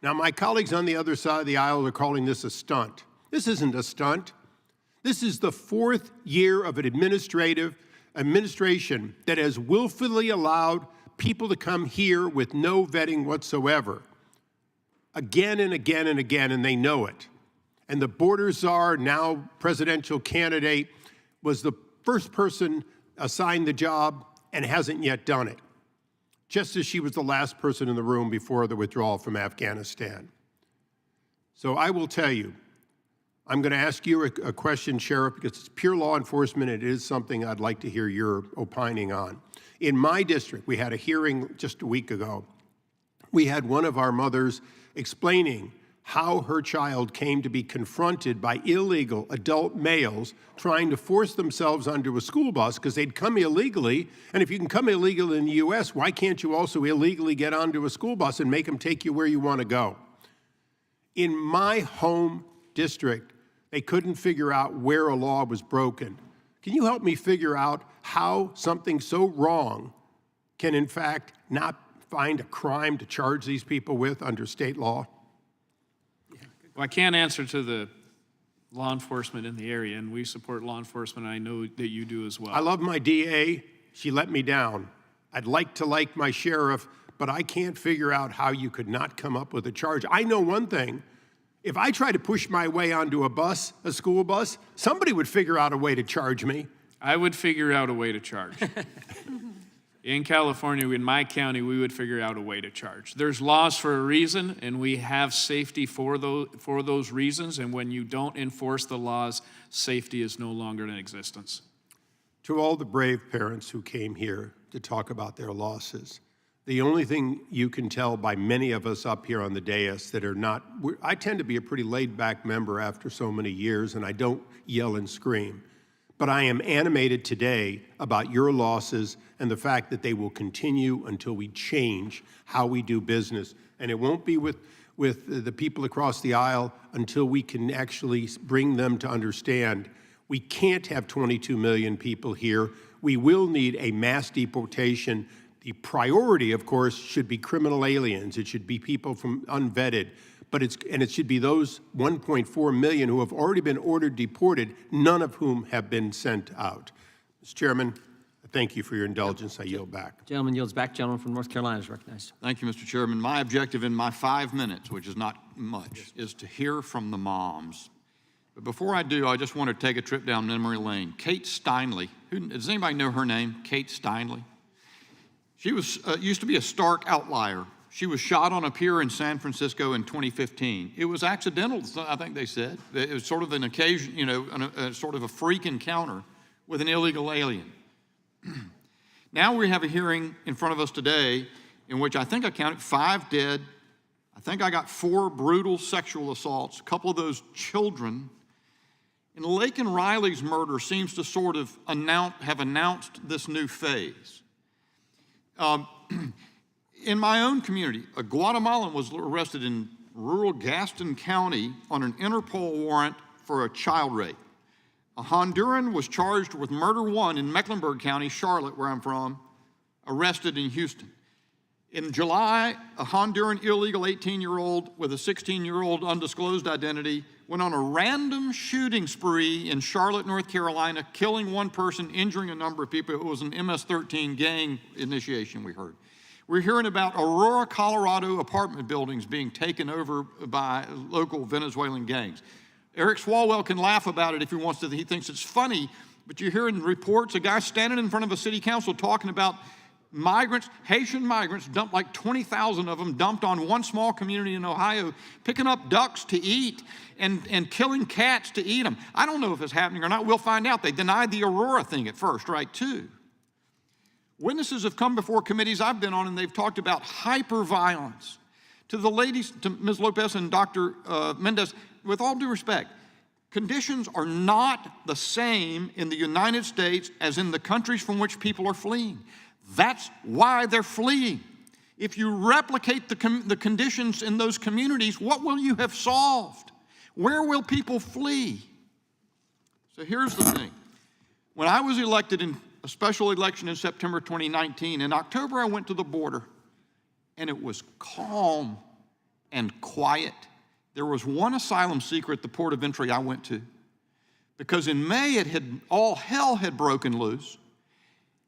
Now, my colleagues on the other side of the aisle are calling this a stunt. This isn't a stunt. This is the 4th year of an administration that has willfully allowed people to come here with no vetting whatsoever, again and again and again, and they know it. And the border czar, now presidential candidate, was the first person assigned the job and hasn't yet done it, just as she was the last person in the room before the withdrawal from Afghanistan. So I will tell you, I'm going to ask you a question, Sheriff, because it's pure law enforcement. It is something I'd like to hear your opining on. In my district, we had a hearing just a week ago. We had one of our mothers explaining how her child came to be confronted by illegal adult males trying to force themselves onto a school bus because they'd come illegally. And if you can come illegally in the U.S., why can't you also illegally get onto a school bus and make them take you where you want to go? In my home district, they couldn't figure out where a law was broken. Can you help me figure out how something so wrong can, in fact, not find a crime to charge these people with under state law? Well, I can't answer to the law enforcement in the area, and we support law enforcement, and I know that you do as well. I love my DA. She let me down. I'd like to like my sheriff, but I can't figure out how you could not come up with a charge. I know one thing. If I try to push my way onto a bus, a school bus, somebody would figure out a way to charge me. I would figure out a way to charge. In California, in my county, we would figure out a way to charge. There's laws for a reason, and we have safety for those reasons, and when you don't enforce the laws, safety is no longer in existence. To all the brave parents who came here to talk about their losses, the only thing you can tell by many of us up here on the dais that are not, I tend to be a pretty laid-back member after so many years, and I don't yell and scream. But I am animated today about your losses and the fact that they will continue until we change how we do business. And it won't be with the people across the aisle until we can actually bring them to understand we can't have 22 million people here. We will need a mass deportation. The priority, of course, should be criminal aliens. It should be people from unvetted. But it should be those 1.4 million who have already been ordered deported, none of whom have been sent out. Mr. Chairman, thank you for your indulgence. I yield back. Gentleman yields back. Gentleman from North Carolina is recognized. Thank you, Mr. Chairman. My objective in my 5 minutes, which is not much, is to hear from the moms. But before I do, I just want to take a trip down memory lane. Kate Steinle, does anybody know her name? Kate Steinle? She was used to be a stark outlier. She was shot on a pier in San Francisco in 2015. It was accidental, I think they said. It was sort of an occasion, sort of a freak encounter with an illegal alien. Now we have a hearing in front of us today in which I think I counted 5 dead. I think I got 4 brutal sexual assaults, a couple of those children. And Laken Riley's murder seems to sort of have announced this new phase. In my own community, a Guatemalan was arrested in rural Gaston County on an Interpol warrant for a child rape. A Honduran was charged with murder 1 in Mecklenburg County, Charlotte, where I'm from, arrested in Houston. In July, a Honduran illegal 18-year-old with a 16-year-old undisclosed identity went on a random shooting spree in Charlotte, North Carolina, killing 1 person, injuring a number of people. It was an MS-13 gang initiation, we heard. We're hearing about Aurora, Colorado apartment buildings being taken over by local Venezuelan gangs. Eric Swalwell can laugh about it if he wants to. He thinks it's funny, but you're hearing reports, a guy standing in front of a city council talking about migrants, Haitian migrants, dumped like 20,000 of them, dumped on one small community in Ohio, picking up ducks to eat and killing cats to eat them. I don't know if it's happening or not. We'll find out. They denied the Aurora thing at first, right, too. Witnesses have come before committees I've been on, and they've talked about hyper-violence. To the ladies, to Ms. Lopez and Dr. Mendez, with all due respect, conditions are not the same in the United States as in the countries from which people are fleeing. That's why they're fleeing. If you replicate the conditions in those communities, what will you have solved? Where will people flee? So here's the thing. When I was elected in a special election in September 2019, in October I went to the border, and it was calm and quiet. There was one asylum seeker at the port of entry I went to, because in May all hell had broken loose,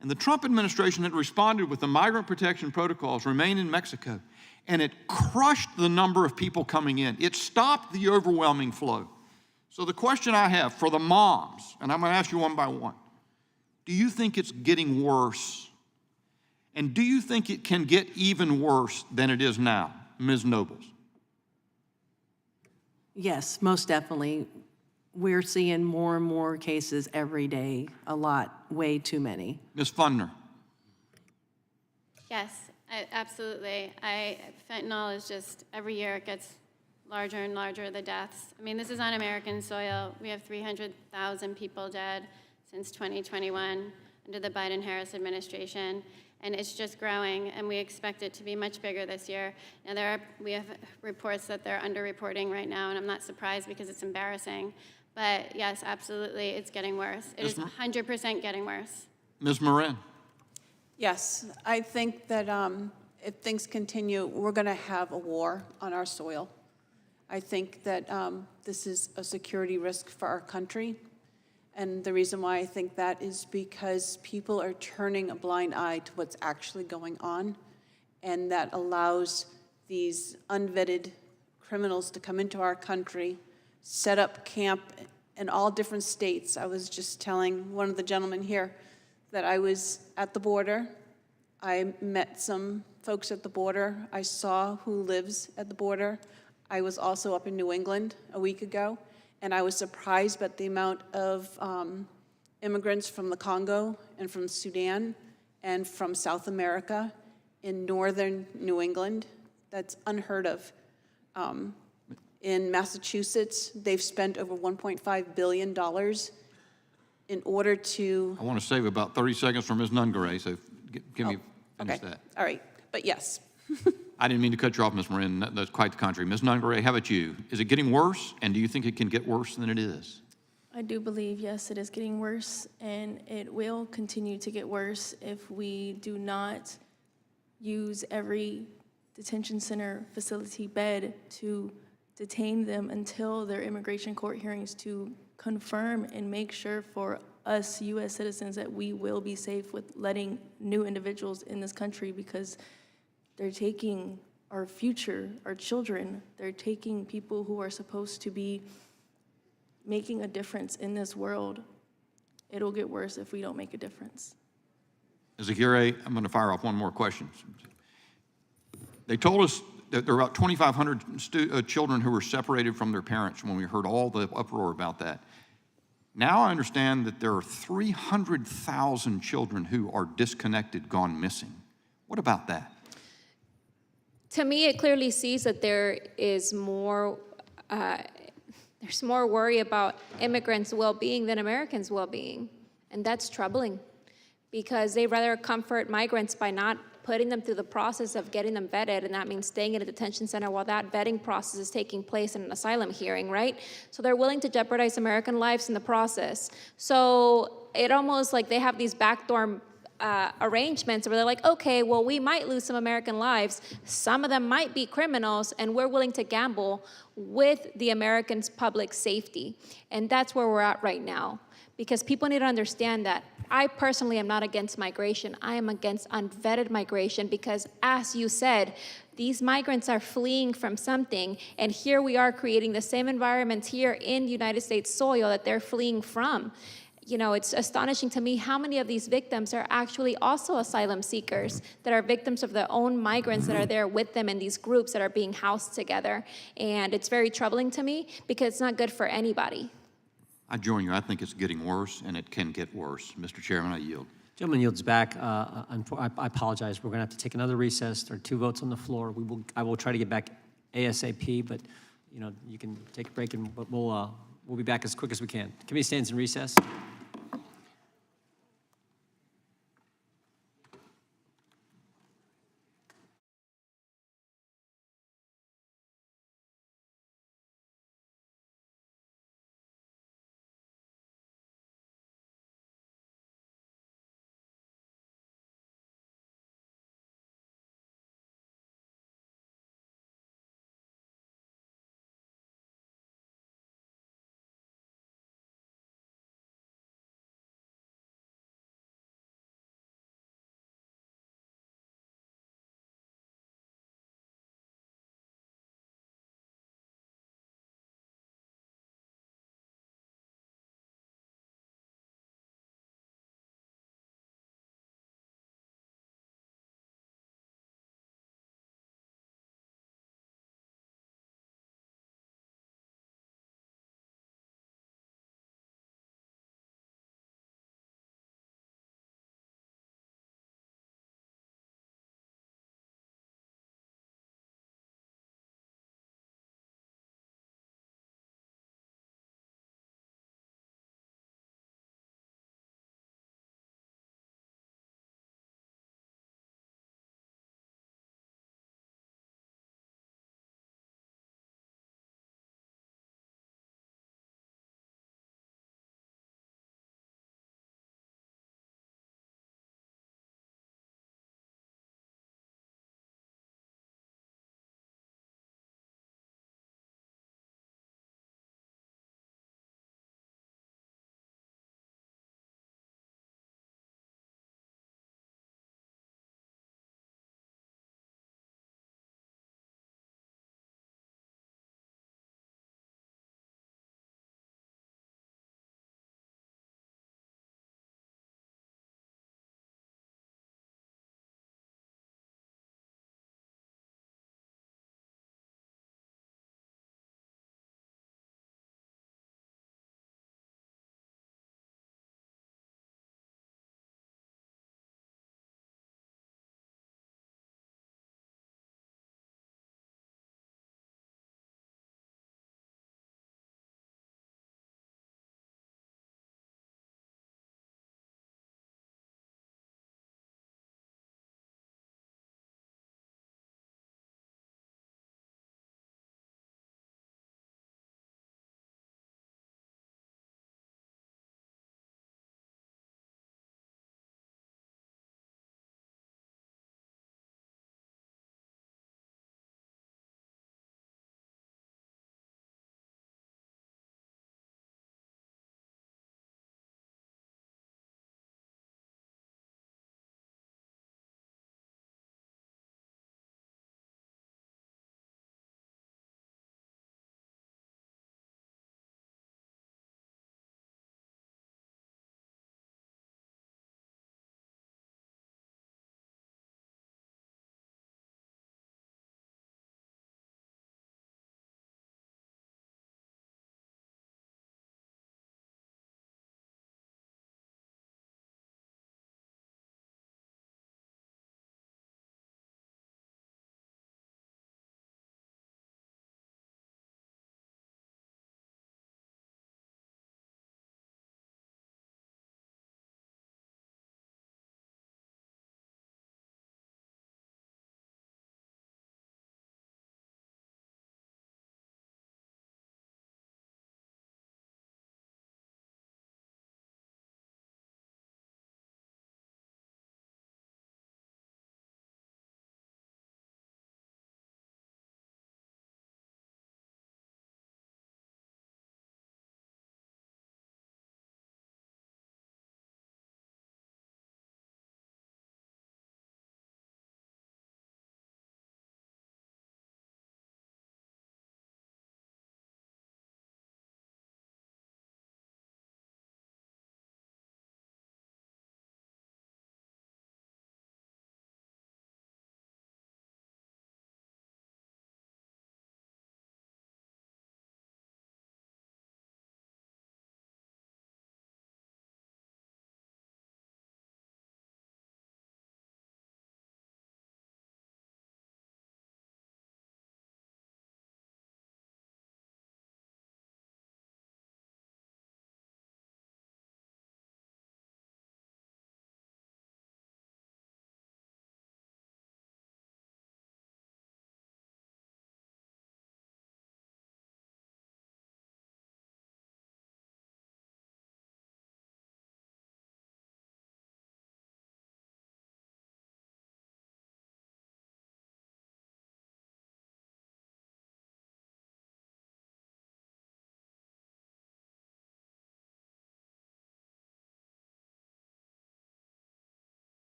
and the Trump administration had responded with the migrant protection protocols, remain in Mexico, and it crushed the number of people coming in. It stopped the overwhelming flow. So the question I have for the moms, and I'm going to ask you one by one, do you think it's getting worse? And do you think it can get even worse than it is now? Ms. Nobles. Yes, most definitely. We're seeing more and more cases every day, a lot, way too many. Ms. Fundner. Yes, absolutely. Fentanyl is just, every year it gets larger and larger, the deaths. I mean, this is on American soil. We have 300,000 people dead since 2021 under the Biden-Harris administration, and it's just growing, and we expect it to be much bigger this year. Now, we have reports that they're underreporting right now, and I'm not surprised because it's embarrassing. But yes, absolutely, it's getting worse. It is 100% getting worse. Ms. Moran. Yes, I think that if things continue, we're going to have a war on our soil. I think that this is a security risk for our country. And the reason why I think that is because people are turning a blind eye to what's actually going on, and that allows these unvetted criminals to come into our country, set up camp in all different states. I was just telling one of the gentlemen here that I was at the border. I met some folks at the border. I saw who lives at the border. I was also up in New England a week ago, and I was surprised by the amount of immigrants from the Congo and from Sudan and from South America in northern New England. That's unheard of. In Massachusetts, they've spent over $1.5 billion in order to... I want to save about 30 seconds for Ms. Nungaray, so give me finish that. All right, but yes. I didn't mean to cut you off, Ms. Moran. That's quite the contrary. Ms. Nungaray, how about you? Is it getting worse, and do you think it can get worse than it is? I do believe, yes, it is getting worse, and it will continue to get worse if we do not use every detention center facility bed to detain them until their immigration court hearings to confirm and make sure for us U.S. citizens that we will be safe with letting new individuals in this country, because they're taking our future, our children. They're taking people who are supposed to be making a difference in this world. It'll get worse if we don't make a difference. As a Aguirre, I'm going to fire off one more question. They told us that there are about 2,500 children who were separated from their parents when we heard all the uproar about that. Now I understand that there are 300,000 children who are disconnected, gone missing. What about that? To me, it clearly sees that there is more, there's more worry about immigrants' well-being than Americans' well-being. And that's troubling, because they rather comfort migrants by not putting them through the process of getting them vetted, and that means staying in a detention center while that vetting process is taking place in an asylum hearing, right? So they're willing to jeopardize American lives in the process. So it almost like they have these backdoor arrangements where they're like, okay, well, we might lose some American lives. Some of them might be criminals, and we're willing to gamble with the Americans' public safety. And that's where we're at right now. Because people need to understand that I personally am not against migration. I am against unvetted migration, because, as you said, these migrants are fleeing from something, and here we are creating the same environments here in United States soil that they're fleeing from. you know, it's astonishing to me how many of these victims are actually also asylum seekers that are victims of their own migrants that are there with them in these groups that are being housed together. And it's very troubling to me because it's not good for anybody. I join you. I think it's getting worse, and it can get worse. Mr. Chairman, I yield. Gentleman yields back. I apologize. We're going to have to take another recess. There are 2 votes on the floor. I will try to get back ASAP, but you know, you can take a break, and we'll be back as quick as we can. Committee stands in recess.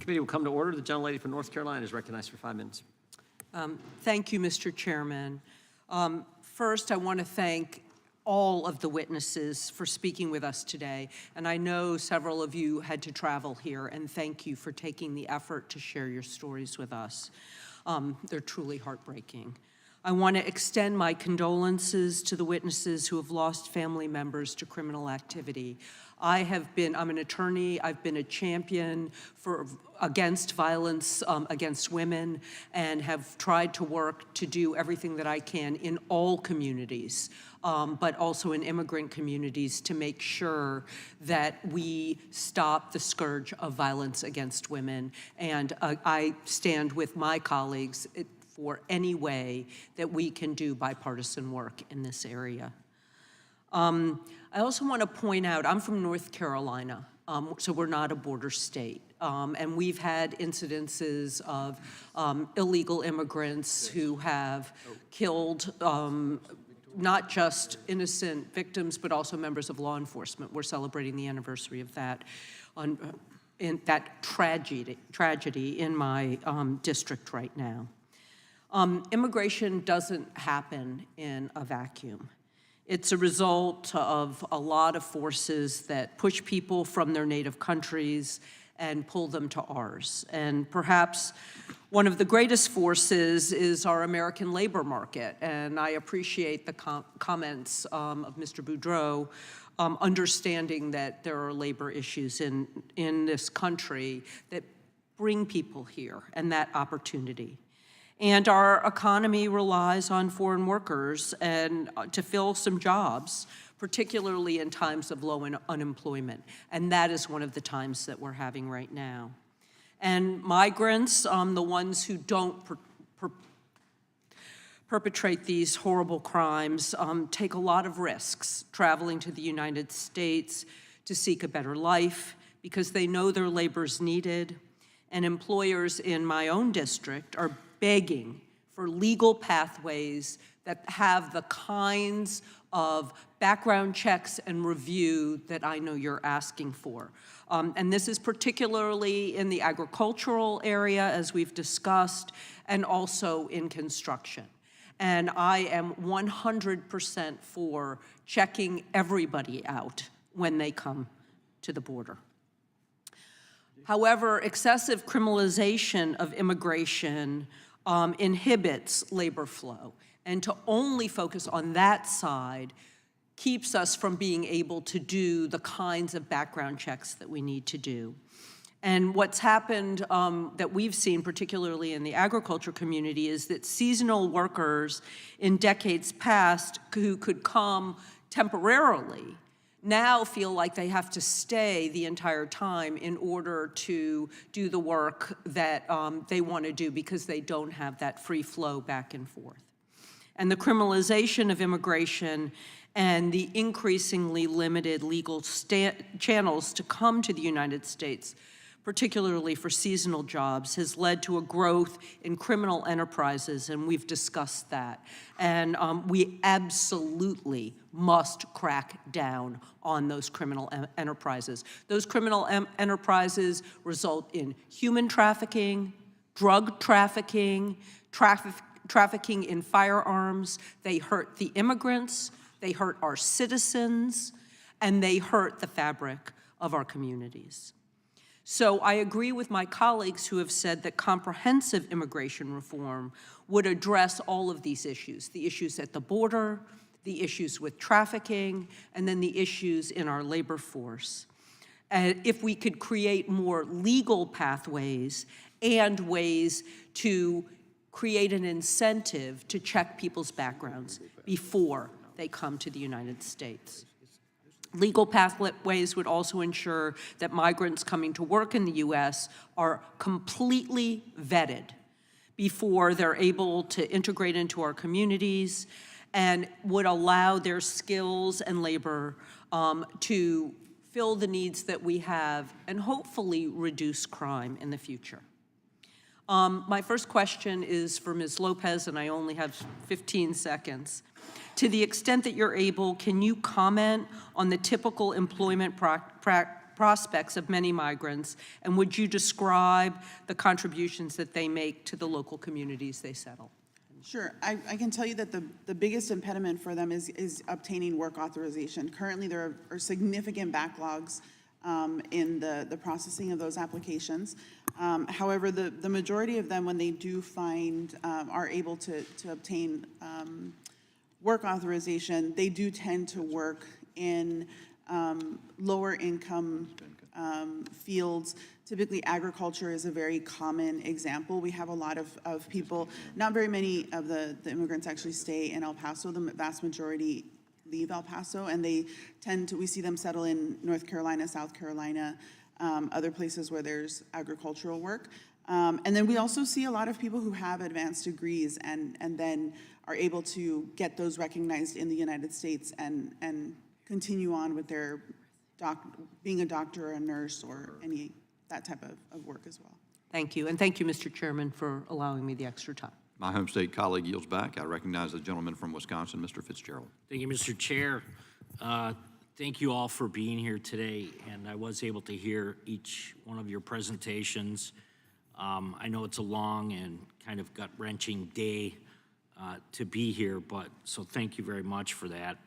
Committee will come to order. The gentlelady from North Carolina is recognized for 5 minutes. Thank you, Mr. Chairman. First, I want to thank all of the witnesses for speaking with us today. And I know several of you had to travel here, and thank you for taking the effort to share your stories with us. They're truly heartbreaking. I want to extend my condolences to the witnesses who have lost family members to criminal activity. I'm an attorney, I've been a champion against violence against women, and have tried to work to do everything that I can in all communities, but also in immigrant communities, to make sure that we stop the scourge of violence against women. And I stand with my colleagues for any way that we can do bipartisan work in this area. I also want to point out, I'm from North Carolina, so we're not a border state. And we've had incidences of illegal immigrants who have killed not just innocent victims, but also members of law enforcement. We're celebrating the anniversary of that, in that tragedy in my district right now. Immigration doesn't happen in a vacuum. It's a result of a lot of forces that push people from their native countries and pull them to ours. And perhaps one of the greatest forces is our American labor market. And I appreciate the comments of Mr. Boudreaux, understanding that there are labor issues in this country that bring people here and that opportunity. And our economy relies on foreign workers and to fill some jobs, particularly in times of low unemployment. And that is one of the times that we're having right now. And migrants, the ones who don't perpetrate these horrible crimes, take a lot of risks traveling to the United States to seek a better life because they know their labor's needed. And employers in my own district are begging for legal pathways that have the kinds of background checks and review that I know you're asking for. And this is particularly in the agricultural area, as we've discussed, and also in construction. And I am 100% for checking everybody out when they come to the border. However, excessive criminalization of immigration inhibits labor flow, and to only focus on that side keeps us from being able to do the kinds of background checks that we need to do. And what's happened that we've seen, particularly in the agriculture community, is that seasonal workers in decades past who could come temporarily now feel like they have to stay the entire time in order to do the work that they want to do because they don't have that free flow back and forth. And the criminalization of immigration and the increasingly limited legal channels to come to the United States, particularly for seasonal jobs, has led to a growth in criminal enterprises, and we've discussed that. And we absolutely must crack down on those criminal enterprises. Those criminal enterprises result in human trafficking, drug trafficking, trafficking in firearms. They hurt the immigrants, they hurt our citizens, and they hurt the fabric of our communities. So I agree with my colleagues who have said that comprehensive immigration reform would address all of these issues, the issues at the border, the issues with trafficking, and then the issues in our labor force. If we could create more legal pathways and ways to create an incentive to check people's backgrounds before they come to the United States. Legal pathways would also ensure that migrants coming to work in the U.S. are completely vetted before they're able to integrate into our communities, and would allow their skills and labor to fill the needs that we have and hopefully reduce crime in the future. My first question is for Ms. Lopez, and I only have 15 seconds. To the extent that you're able, can you comment on the typical employment prospects of many migrants, and would you describe the contributions that they make to the local communities they settle? Sure. I can tell you that the biggest impediment for them is obtaining work authorization. Currently, there are significant backlogs in the processing of those applications. However, the majority of them, when they do find, are able to obtain work authorization, they do tend to work in lower income fields. Typically, agriculture is a very common example. We have a lot of people, not very many of the immigrants actually stay in El Paso. The vast majority leave El Paso, and we see them settle in North Carolina, South Carolina, other places where there's agricultural work. And then we also see a lot of people who have advanced degrees and then are able to get those recognized in the United States and continue on with their being a doctor or a nurse or that type of work as well. Thank you, and thank you, Mr. Chairman, for allowing me the extra time. My home state colleague yields back. I recognize the gentleman from Wisconsin, Mr. Fitzgerald. Thank you, Mr. Chair. Thank you all for being here today, and I was able to hear each one of your presentations. I know it's a long and kind of gut-wrenching day to be here, so thank you very much for that.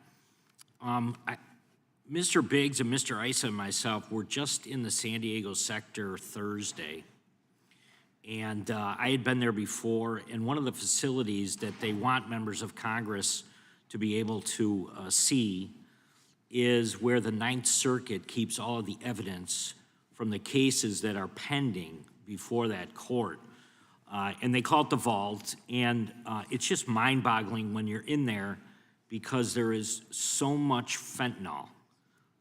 Mr. Biggs and Mr. Issa and myself were just in the San Diego sector Thursday, and I had been there before, and one of the facilities that they want members of Congress to be able to see is where the Ninth Circuit keeps all of the evidence from the cases that are pending before that court. And they call it the vault, and it's just mind-boggling when you're in there because there is so much fentanyl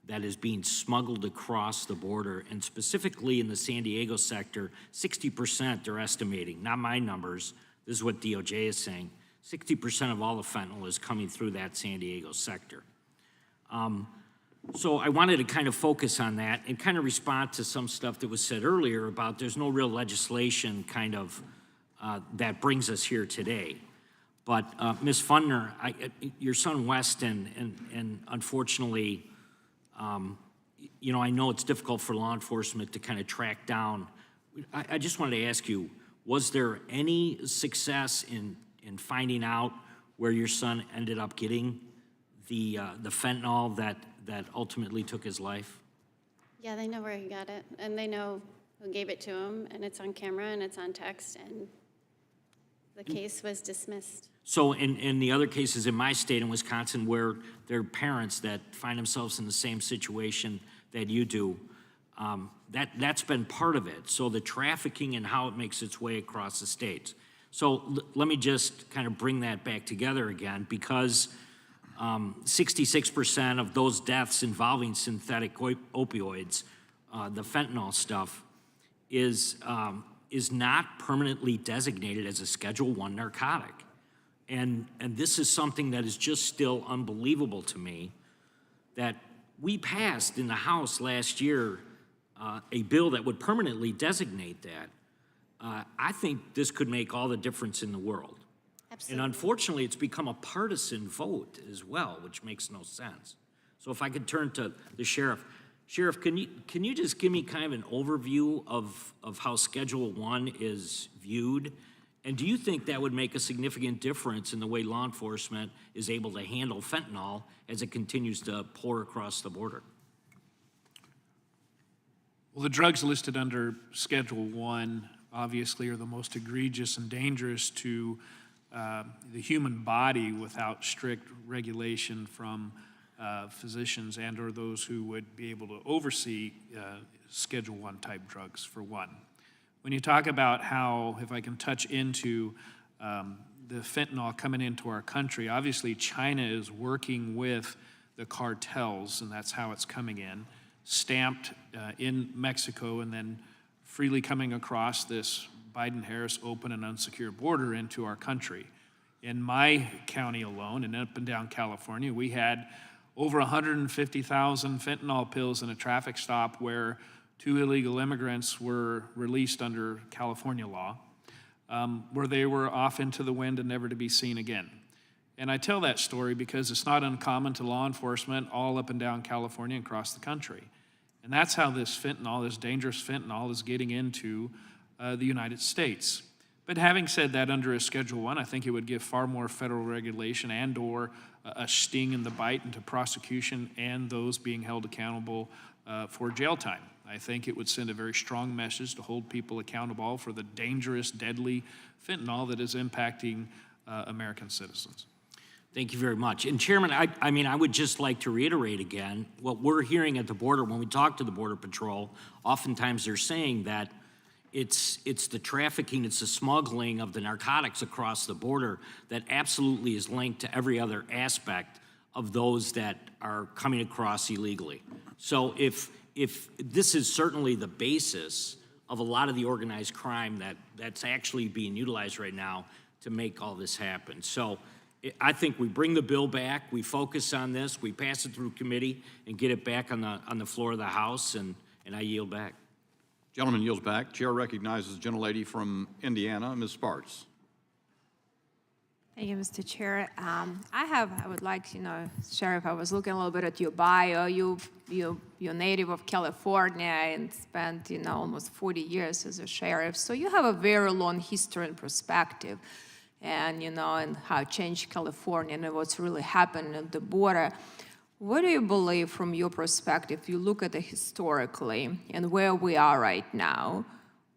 that is being smuggled across the border, and specifically in the San Diego sector, 60% they're estimating, not my numbers, this is what DOJ is saying, 60% of all the fentanyl is coming through that San Diego sector. So I wanted to kind of focus on that and kind of respond to some stuff that was said earlier about there's no real legislation kind of that brings us here today. But Ms. Fundner, your son Weston, and unfortunately, you know, I know it's difficult for law enforcement to kind of track down. I just wanted to ask you, was there any success in finding out where your son ended up getting the fentanyl that ultimately took his life? Yeah, they know where he got it, and they know who gave it to him, and it's on camera, and it's on text, and the case was dismissed. So in the other cases in my state in Wisconsin where there are parents that find themselves in the same situation that you do, that's been part of it. So the trafficking and how it makes its way across the states. So let me just kind of bring that back together again, because 66% of those deaths involving synthetic opioids, the fentanyl stuff, is not permanently designated as a Schedule I narcotic. And this is something that is just still unbelievable to me, that we passed in the House last year a bill that would permanently designate that. I think this could make all the difference in the world. Absolutely. And unfortunately, it's become a partisan vote as well, which makes no sense. So if I could turn to the sheriff. Sheriff, can you just give me kind of an overview of how Schedule I is viewed? And do you think that would make a significant difference in the way law enforcement is able to handle fentanyl as it continues to pour across the border? Well, the drugs listed under Schedule I obviously are the most egregious and dangerous to the human body without strict regulation from physicians and or those who would be able to oversee Schedule I type drugs, for one. When you talk about how, if I can touch into the fentanyl coming into our country, obviously China is working with the cartels, and that's how it's coming in, stamped in Mexico and then freely coming across this Biden-Harris open and unsecured border into our country. In my county alone, and up and down California, we had over 150,000 fentanyl pills in a traffic stop where 2 illegal immigrants were released under California law, where they were off into the wind and never to be seen again. And I tell that story because it's not uncommon to law enforcement all up and down California and across the country. And that's how this fentanyl, this dangerous fentanyl, is getting into the United States. But having said that, under a Schedule I, I think it would give far more federal regulation and or a sting in the bite into prosecution and those being held accountable for jail time. I think it would send a very strong message to hold people accountable for the dangerous, deadly fentanyl that is impacting American citizens. Thank you very much. And Chairman, I mean, I would just like to reiterate again, what we're hearing at the border, when we talk to the Border Patrol, oftentimes they're saying that it's the trafficking, it's the smuggling of the narcotics across the border that absolutely is linked to every other aspect of those that are coming across illegally. So if this is certainly the basis of a lot of the organized crime that's actually being utilized right now to make all this happen. So I think we bring the bill back, we focus on this, we pass it through committee and get it back on the floor of the House, and I yield back. Gentleman yields back. Chair recognizes the gentlelady from Indiana, Ms. Sparks. Thank you, Mr. Chair. I would like, Sheriff, I was looking a little bit at your bio. You're native of California and spent, almost 40 years as a sheriff. So you have a very long history and perspective, and and how it changed California and what's really happened at the border. What do you believe, from your perspective, you look at it historically and where we are right now?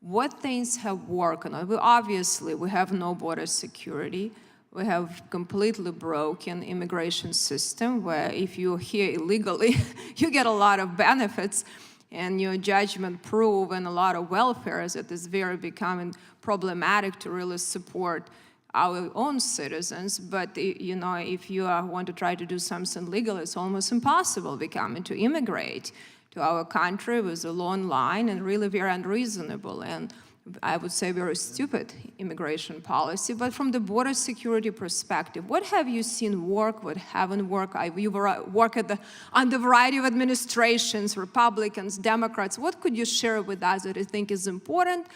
What things have worked? Obviously, we have no border security. We have completely broken immigration system where if you're here illegally, you get a lot of benefits and your judgment proof and a lot of welfare is that it's very becoming problematic to really support our own citizens. But if you want to try to do something legal, it's almost impossible becoming to immigrate to our country with a long line and really very unreasonable. And I would say very stupid immigration policy. But from the border security perspective, what have you seen work, what haven't worked? You've worked on the variety of administrations, Republicans, Democrats. What could you share with us that you think is important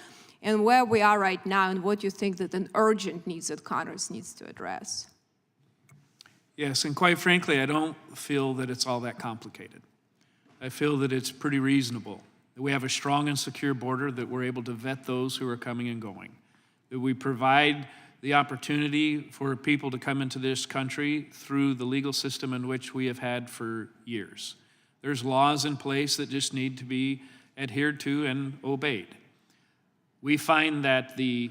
and where we are right now and what you think that an urgent needs that Congress needs to address? Yes, and quite frankly, I don't feel that it's all that complicated. I feel that it's pretty reasonable. That we have a strong and secure border, that we're able to vet those who are coming and going, that we provide the opportunity for people to come into this country through the legal system in which we have had for years. There's laws in place that just need to be adhered to and obeyed. We find that the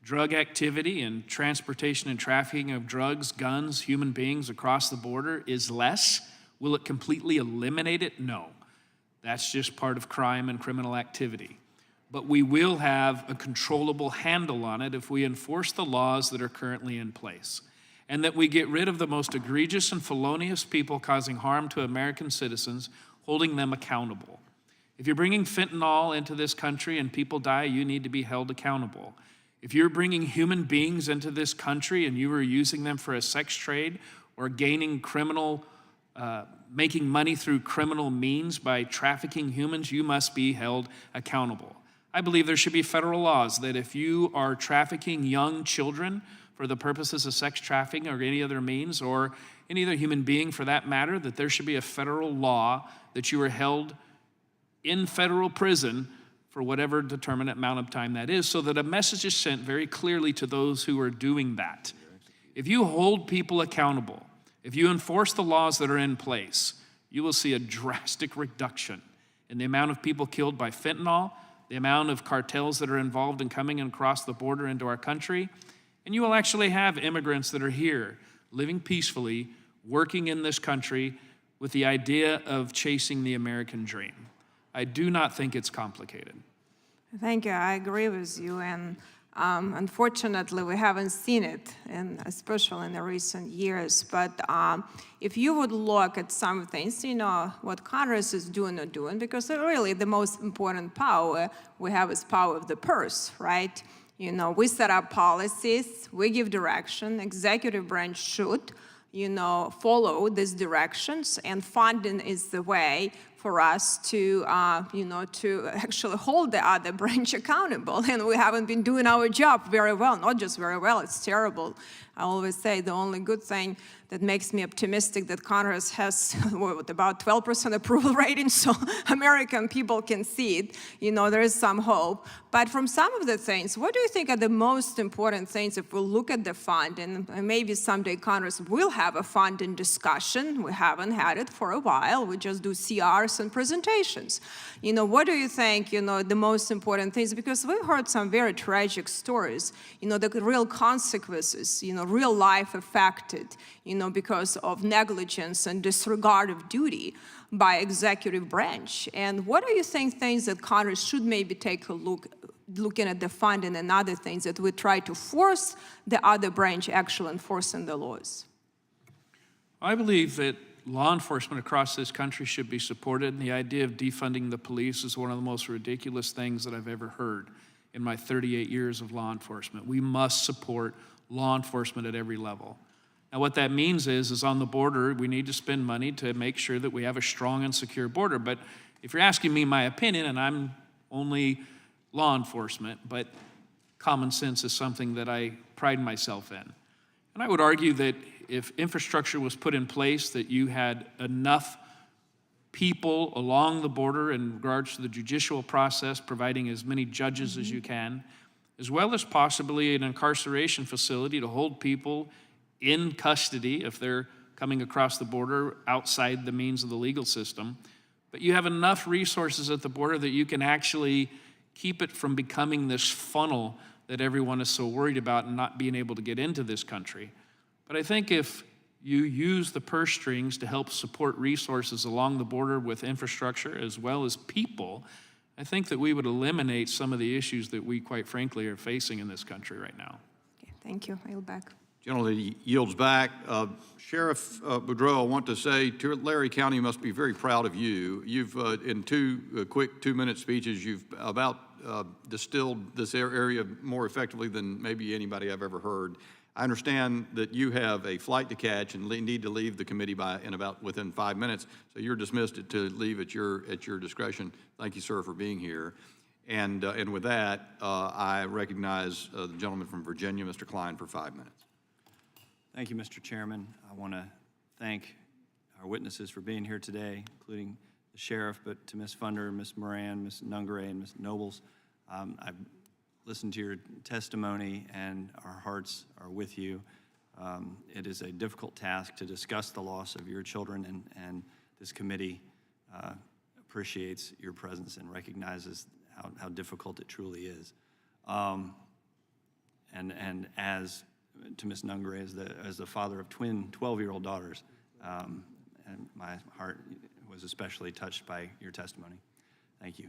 drug activity and transportation and trafficking of drugs, guns, human beings across the border is less. Will it completely eliminate it? No. That's just part of crime and criminal activity. But we will have a controllable handle on it if we enforce the laws that are currently in place, and that we get rid of the most egregious and felonious people causing harm to American citizens, holding them accountable. If you're bringing fentanyl into this country and people die, you need to be held accountable. If you're bringing human beings into this country and you are using them for a sex trade or gaining making money through criminal means by trafficking humans, you must be held accountable. I believe there should be federal laws that if you are trafficking young children for the purposes of sex trafficking or any other means, or any other human being for that matter, that there should be a federal law that you are held in federal prison for whatever determinate amount of time that is, so that a message is sent very clearly to those who are doing that. If you hold people accountable, if you enforce the laws that are in place, you will see a drastic reduction in the amount of people killed by fentanyl, the amount of cartels that are involved in coming across the border into our country, and you will actually have immigrants that are here, living peacefully, working in this country with the idea of chasing the American dream. I do not think it's complicated. Thank you. I agree with you. And unfortunately, we haven't seen it, and especially in the recent years. But if you would look at some things, what Congress is doing or doing, because really the most important power we have is power of the purse, right? We set up policies, we give direction, executive branch should follow these directions, and funding is the way for us to, to actually hold the other branch accountable. And we haven't been doing our job very well, not just very well, it's terrible. I always say the only good thing that makes me optimistic that Congress has about 12% approval rating, so American people can see it. There is some hope. But from some of the things, what do you think are the most important things if we look at the fund? And maybe someday Congress will have a funding discussion. We haven't had it for a while. We just do CRs and presentations. What do you think, the most important things? Because we've heard some very tragic stories, the real consequences, real life affected, because of negligence and disregard of duty by executive branch. And what do you think things that Congress should maybe take a looking at the funding and other things that we try to force the other branch actually enforcing the laws? I believe that law enforcement across this country should be supported, and the idea of defunding the police is one of the most ridiculous things that I've ever heard in my 38 years of law enforcement. We must support law enforcement at every level. Now, what that means is on the border, we need to spend money to make sure that we have a strong and secure border. But if you're asking me my opinion, and I'm only law enforcement, but common sense is something that I pride myself in. And I would argue that if infrastructure was put in place, that you had enough people along the border in regards to the judicial process, providing as many judges as you can, as well as possibly an incarceration facility to hold people in custody if they're coming across the border outside the means of the legal system. But you have enough resources at the border that you can actually keep it from becoming this funnel that everyone is so worried about and not being able to get into this country. But I think if you use the purse strings to help support resources along the border with infrastructure as well as people, I think that we would eliminate some of the issues that we, quite frankly, are facing in this country right now. Okay, thank you. I yield back. Gentleman yields back. Sheriff Boudreaux, I want to say Tulare County must be very proud of you. You've, in two quick 2-minute speeches, you've about distilled this area more effectively than maybe anybody I've ever heard. I understand that you have a flight to catch and need to leave the committee within 5 minutes, so you're dismissed to leave at your discretion. Thank you, sir, for being here. And with that, I recognize the gentleman from Virginia, Mr. Klein, for 5 minutes. Thank you, Mr. Chairman. I want to thank our witnesses for being here today, including the sheriff, but to Ms. Funder, Ms. Moran, Ms. Nungare, and Ms. Nobles. I've listened to your testimony, and our hearts are with you. It is a difficult task to discuss the loss of your children, and this committee appreciates your presence and recognizes how difficult it truly is. And as to Ms. Nungare, as the father of twin 12-year-old daughters, and my heart was especially touched by your testimony. Thank you.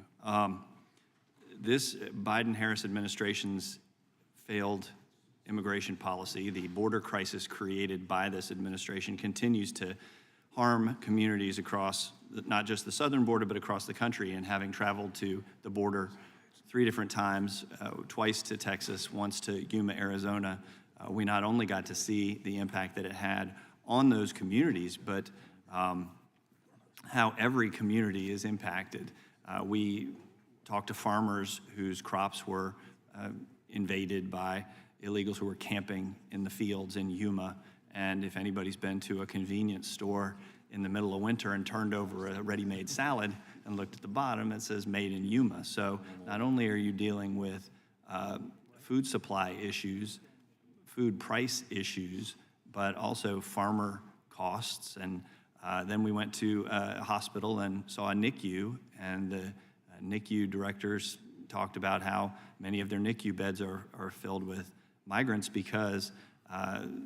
This Biden-Harris administration's failed immigration policy, the border crisis created by this administration, continues to harm communities across not just the southern border, but across the country. And having traveled to the border 3 different times, twice to Texas, once to Yuma, Arizona, we not only got to see the impact that it had on those communities, but how every community is impacted. We talked to farmers whose crops were invaded by illegals who were camping in the fields in Yuma. And if anybody's been to a convenience store in the middle of winter and turned over a ready-made salad and looked at the bottom, it says made in Yuma. So not only are you dealing with food supply issues, food price issues, but also farmer costs. And then we went to a hospital and saw a NICU, and the NICU directors talked about how many of their NICU beds are filled with migrants because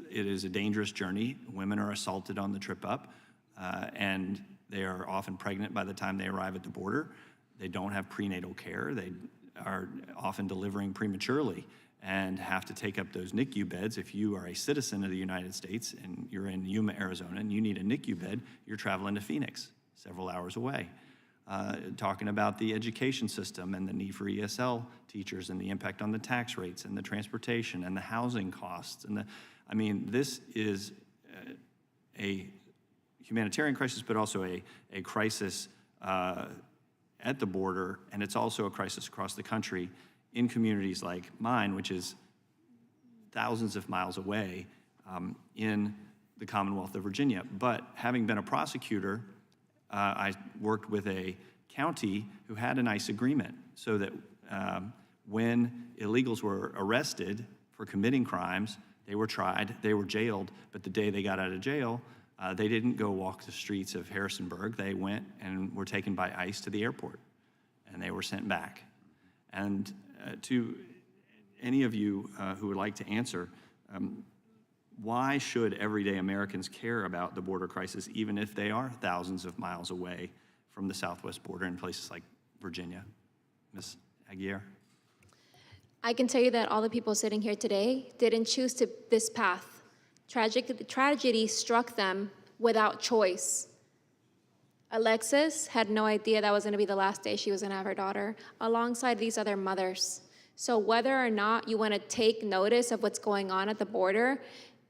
it is a dangerous journey. Women are assaulted on the trip up, and they are often pregnant by the time they arrive at the border. They don't have prenatal care. They are often delivering prematurely and have to take up those NICU beds. If you are a citizen of the United States and you're in Yuma, Arizona, and you need a NICU bed, you're traveling to Phoenix, several hours away. Talking about the education system and the need for ESL teachers and the impact on the tax rates and the transportation and the housing costs. And I mean, this is a humanitarian crisis, but also a crisis at the border, and it's also a crisis across the country in communities like mine, which is thousands of miles away in the Commonwealth of Virginia. But having been a prosecutor, I worked with a county who had an ICE agreement so that when illegals were arrested for committing crimes, they were tried, they were jailed, but the day they got out of jail, they didn't go walk the streets of Harrisonburg. They went and were taken by ICE to the airport, and they were sent back. And to any of you who would like to answer, why should everyday Americans care about the border crisis, even if they are thousands of miles away from the southwest border in places like Virginia? Ms. Aguirre? I can tell you that all the people sitting here today didn't choose this path. Tragedy struck them without choice. Alexis had no idea that was going to be the last day she was going to have her daughter, alongside these other mothers. So whether or not you want to take notice of what's going on at the border,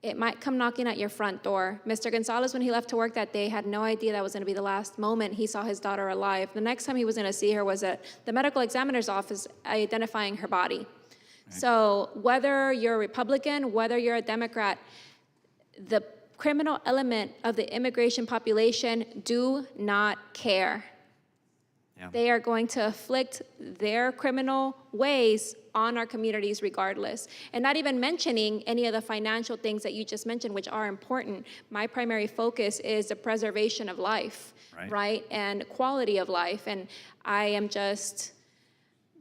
it might come knocking at your front door. Mr. Gonzalez, when he left to work that day, had no idea that was going to be the last moment he saw his daughter alive. The next time he was going to see her was at the medical examiner's office identifying her body. So whether you're a Republican, whether you're a Democrat, the criminal element of the immigration population do not care. Yeah. They are going to afflict their criminal ways on our communities regardless. And not even mentioning any of the financial things that you just mentioned, which are important. My primary focus is the preservation of life, right? And quality of life. And I am just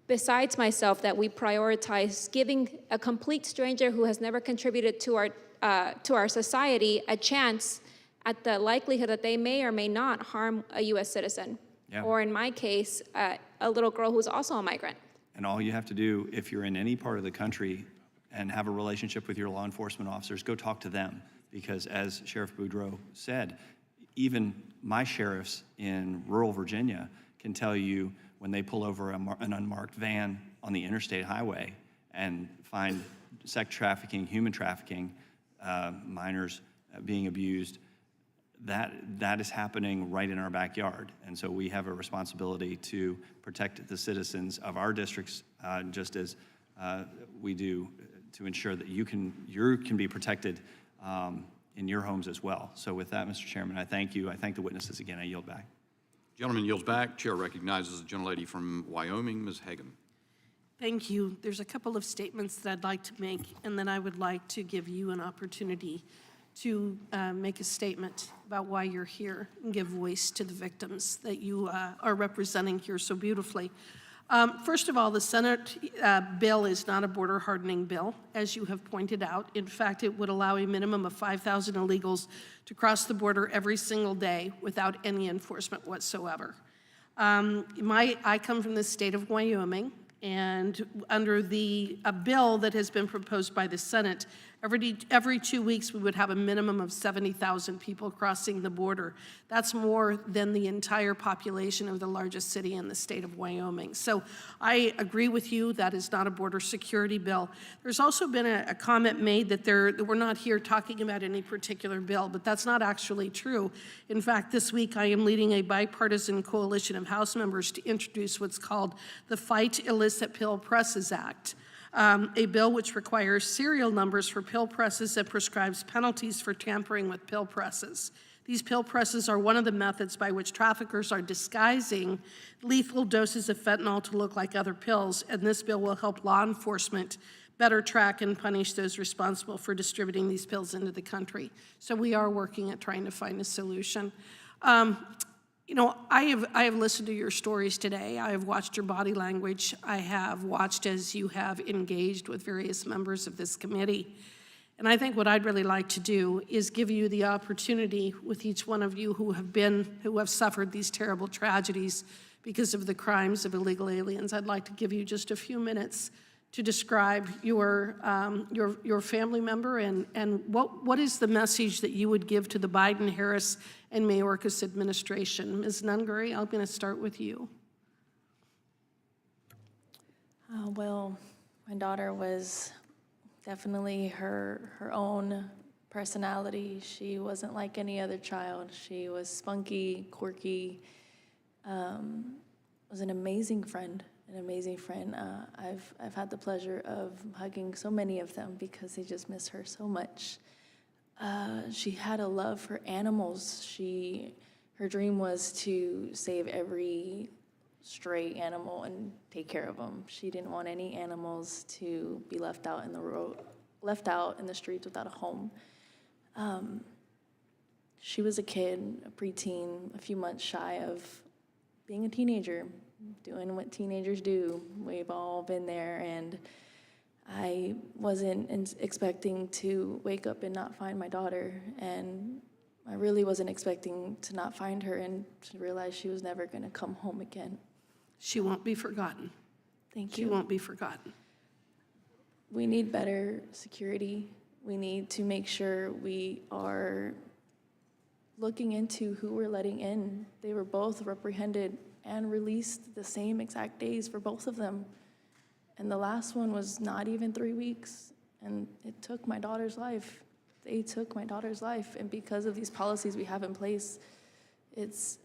besides myself that we prioritize giving a complete stranger who has never contributed to our society a chance at the likelihood that they may or may not harm a U.S. citizen. Yeah. Or in my case, a little girl who's also a migrant. And all you have to do, if you're in any part of the country and have a relationship with your law enforcement officers, go talk to them. Because as Sheriff Boudreaux said, even my sheriffs in rural Virginia can tell you when they pull over an unmarked van on the interstate highway and find sex trafficking, human trafficking, minors being abused, that is happening right in our backyard. And so we have a responsibility to protect the citizens of our districts, just as we do to ensure that you can be protected in your homes as well. So with that, Mr. Chairman, I thank you. I thank the witnesses again. I yield back. Gentleman yields back. Chair recognizes the gentlelady from Wyoming, Ms. Hagan. Thank you. There's a couple of statements that I'd like to make, and then I would like to give you an opportunity to make a statement about why you're here and give voice to the victims that you are representing here so beautifully. First of all, the Senate bill is not a border hardening bill, as you have pointed out. In fact, it would allow a minimum of 5,000 illegals to cross the border every single day without any enforcement whatsoever. I come from the state of Wyoming, and under the bill that has been proposed by the Senate, every 2 weeks we would have a minimum of 70,000 people crossing the border. That's more than the entire population of the largest city in the state of Wyoming. So I agree with you, that is not a border security bill. There's also been a comment made that we're not here talking about any particular bill, but that's not actually true. In fact, this week I am leading a bipartisan coalition of House members to introduce what's called the Fight Illicit Pill Presses Act. A bill which requires serial numbers for pill presses and prescribes penalties for tampering with pill presses. These pill presses are one of the methods by which traffickers are disguising lethal doses of fentanyl to look like other pills, and this bill will help law enforcement better track and punish those responsible for distributing these pills into the country. So we are working at trying to find a solution. You know, I have listened to your stories today. I have watched your body language. I have watched as you have engaged with various members of this committee. And I think what I'd really like to do is give you the opportunity with each one of you who have suffered these terrible tragedies because of the crimes of illegal aliens. I'd like to give you just a few minutes to describe your family member and what is the message that you would give to the Biden, Harris, and Mayorkas administration. Ms. Nungary, I'm going to start with you. Well, my daughter was definitely her own personality. She wasn't like any other child. She was spunky, quirky, Was an amazing friend, I've had the pleasure of hugging so many of them because they just miss her so much. She had a love for animals. Her dream was to save every stray animal and take care of them. She didn't want any animals to be left out in the streets without a home. She was a kid, a preteen, a few months shy of being a teenager, doing what teenagers do. We've all been there, and I wasn't expecting to wake up and not find my daughter, and I really wasn't expecting to not find her and to realize she was never going to come home again. She won't be forgotten. Thank you. She won't be forgotten. We need better security. We need to make sure we are looking into who we're letting in. They were both reprehended and released the same exact days for both of them. And the last one was not even 3 weeks, and it took my daughter's life. They took my daughter's life, and because of these policies we have in place, the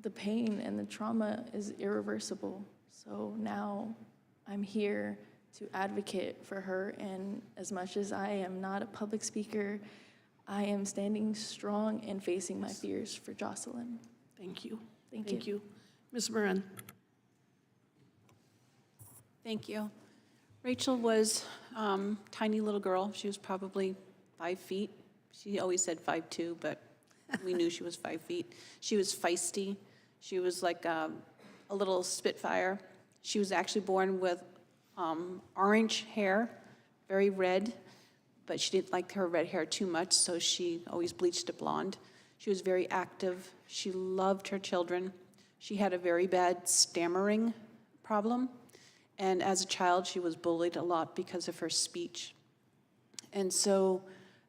pain and the trauma is irreversible. So now I'm here to advocate for her, and as much as I am not a public speaker, I am standing strong and facing my fears for Jocelyn. Thank you. Thank you. Ms. Marin. Thank you. Rachel was tiny little girl. She was probably 5 feet. She always said 5'2", but we knew she was 5 feet. She was feisty. She was like a little spitfire. She was actually born with orange hair, very red, but she didn't like her red hair too much, so she always bleached it blonde. She was very active. She loved her children. She had a very bad stammering problem, and as a child, she was bullied a lot because of her speech. And so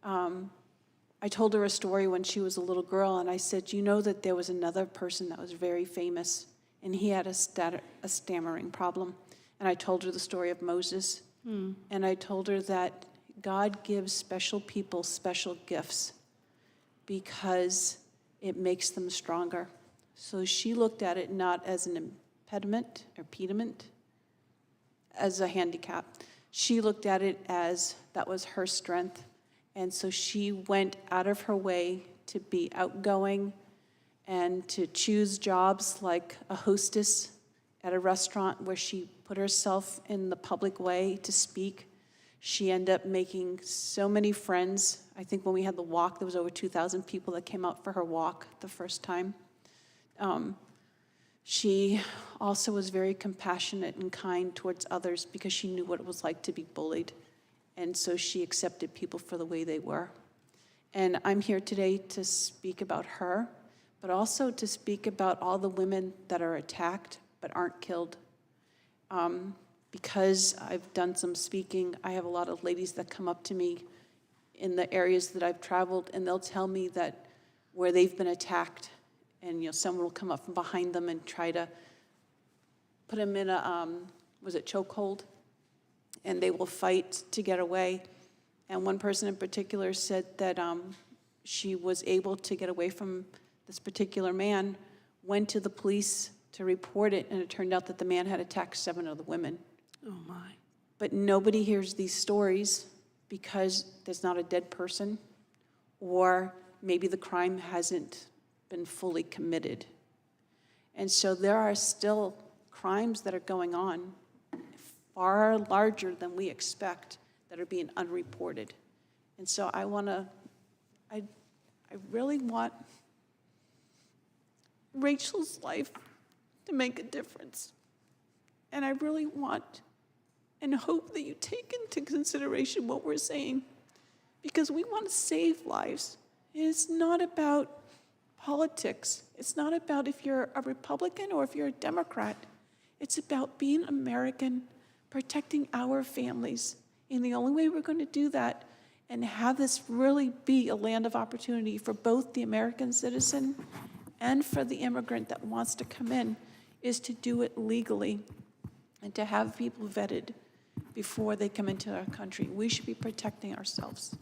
I told her a story when she was a little girl, and I said, you know that there was another person that was very famous, and he had a stammering problem. And I told her the story of Moses, and I told her that God gives special people special gifts because it makes them stronger. So she looked at it not as an impediment or pediment, as a handicap. She looked at it as that was her strength. And so she went out of her way to be outgoing and to choose jobs like a hostess at a restaurant where she put herself in the public way to speak. She ended up making so many friends. I think when we had the walk, there was over 2,000 people that came out for her walk the first time. She also was very compassionate and kind towards others because she knew what it was like to be bullied. And so she accepted people for the way they were. And I'm here today to speak about her, but also to speak about all the women that are attacked but aren't killed. Because I've done some speaking, I have a lot of ladies that come up to me in the areas that I've traveled, and they'll tell me that where they've been attacked, and someone will come up from behind them and try to put them in a, chokehold? And they will fight to get away. And one person in particular said that she was able to get away from this particular man, went to the police to report it, and it turned out that the man had attacked 7 of the women. Oh, my. But nobody hears these stories because there's not a dead person, or maybe the crime hasn't been fully committed. And so there are still crimes that are going on far larger than we expect that are being unreported. And so I really want Rachel's life to make a difference. And I really want and hope that you take into consideration what we're saying, because we want to save lives. It's not about politics. It's not about if you're a Republican or if you're a Democrat. It's about being American, protecting our families. And the only way we're going to do that and have this really be a land of opportunity for both the American citizen and for the immigrant that wants to come in is to do it legally and to have people vetted before they come into our country. We should be protecting ourselves.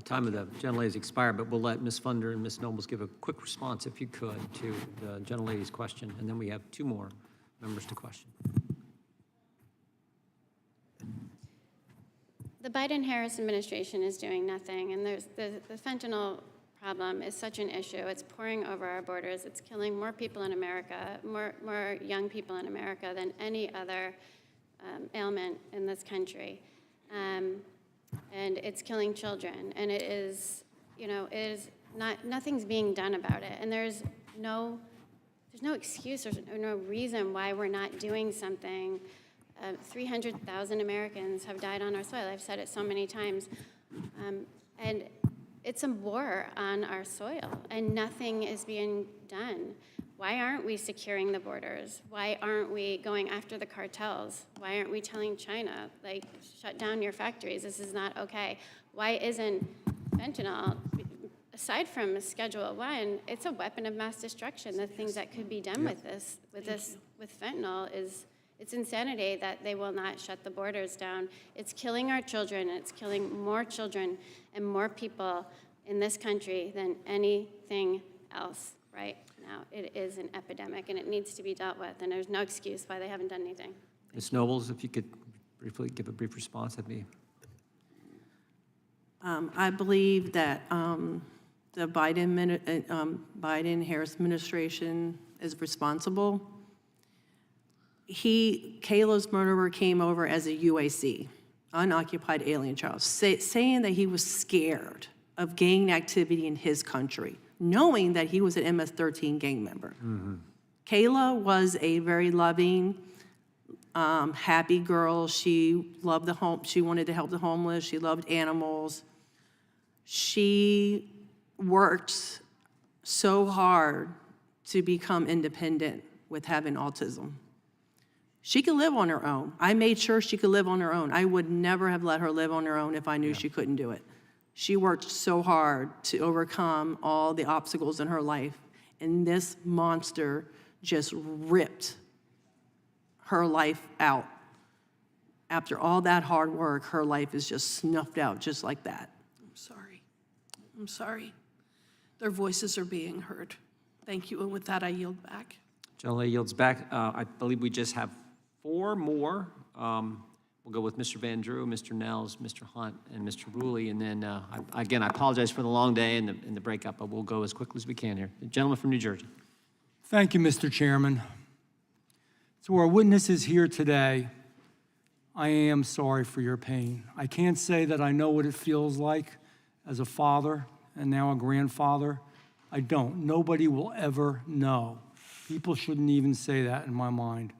time of the gentlelady's expired, but we'll let Ms. Funder and Ms. Nobles give a quick response, if you could, to the gentlelady's question, and then we have 2 more members to question. The Biden-Harris administration is doing nothing, and there's the fentanyl problem is such an issue. It's pouring over our borders. It's killing more people in America, more young people in America than any other ailment in this country. And it's killing children. And it is, you know, it is nothing's being done about it. And there's no excuse or no reason why we're not doing something. 300,000 Americans have died on our soil. I've said it so many times. And it's a war on our soil, and nothing is being done. Why aren't we securing the borders? Why aren't we going after the cartels? Why aren't we telling China, like, shut down your factories? This is not okay. Why isn't fentanyl, aside from Schedule 1, it's a weapon of mass destruction. The things that could be done with fentanyl is, it's insanity that they will not shut the borders down. It's killing our children, and it's killing more children and more people in this country than anything else right now. It is an epidemic, and it needs to be dealt with, and there's no excuse why they haven't done anything. Ms. Nobles, if you could briefly give a brief response, that'd be. I believe that the Biden-Harris administration is responsible. Kayla's murderer came over as a UAC, unoccupied alien child, saying that he was scared of gang activity in his country, knowing that he was an MS-13 gang member. Mm-hmm. Kayla was a very loving, happy girl. She loved the home. She wanted to help the homeless. She loved animals. She worked so hard to become independent with having autism. She could live on her own. I made sure she could live on her own. I would never have let her live on her own if I knew she couldn't do it. She worked so hard to overcome all the obstacles in her life, and this monster just ripped her life out. After all that hard work, her life is just snuffed out just like that. I'm sorry. I'm sorry. Their voices are being heard. Thank you, and with that, I yield back. Gentlelady yields back. I believe we just have 4 more. We'll go with Mr. Van Drew, Mr. Nels, Mr. Hunt, and Mr. Ruley. And then, I apologize for the long day and the breakup, but we'll go as quickly as we can here. The gentleman from New Jersey. Thank you, Mr. Chairman. To our witnesses here today, I am sorry for your pain. I can't say that I know what it feels like as a father and now a grandfather. I don't. Nobody will ever know. People shouldn't even say that in my mind.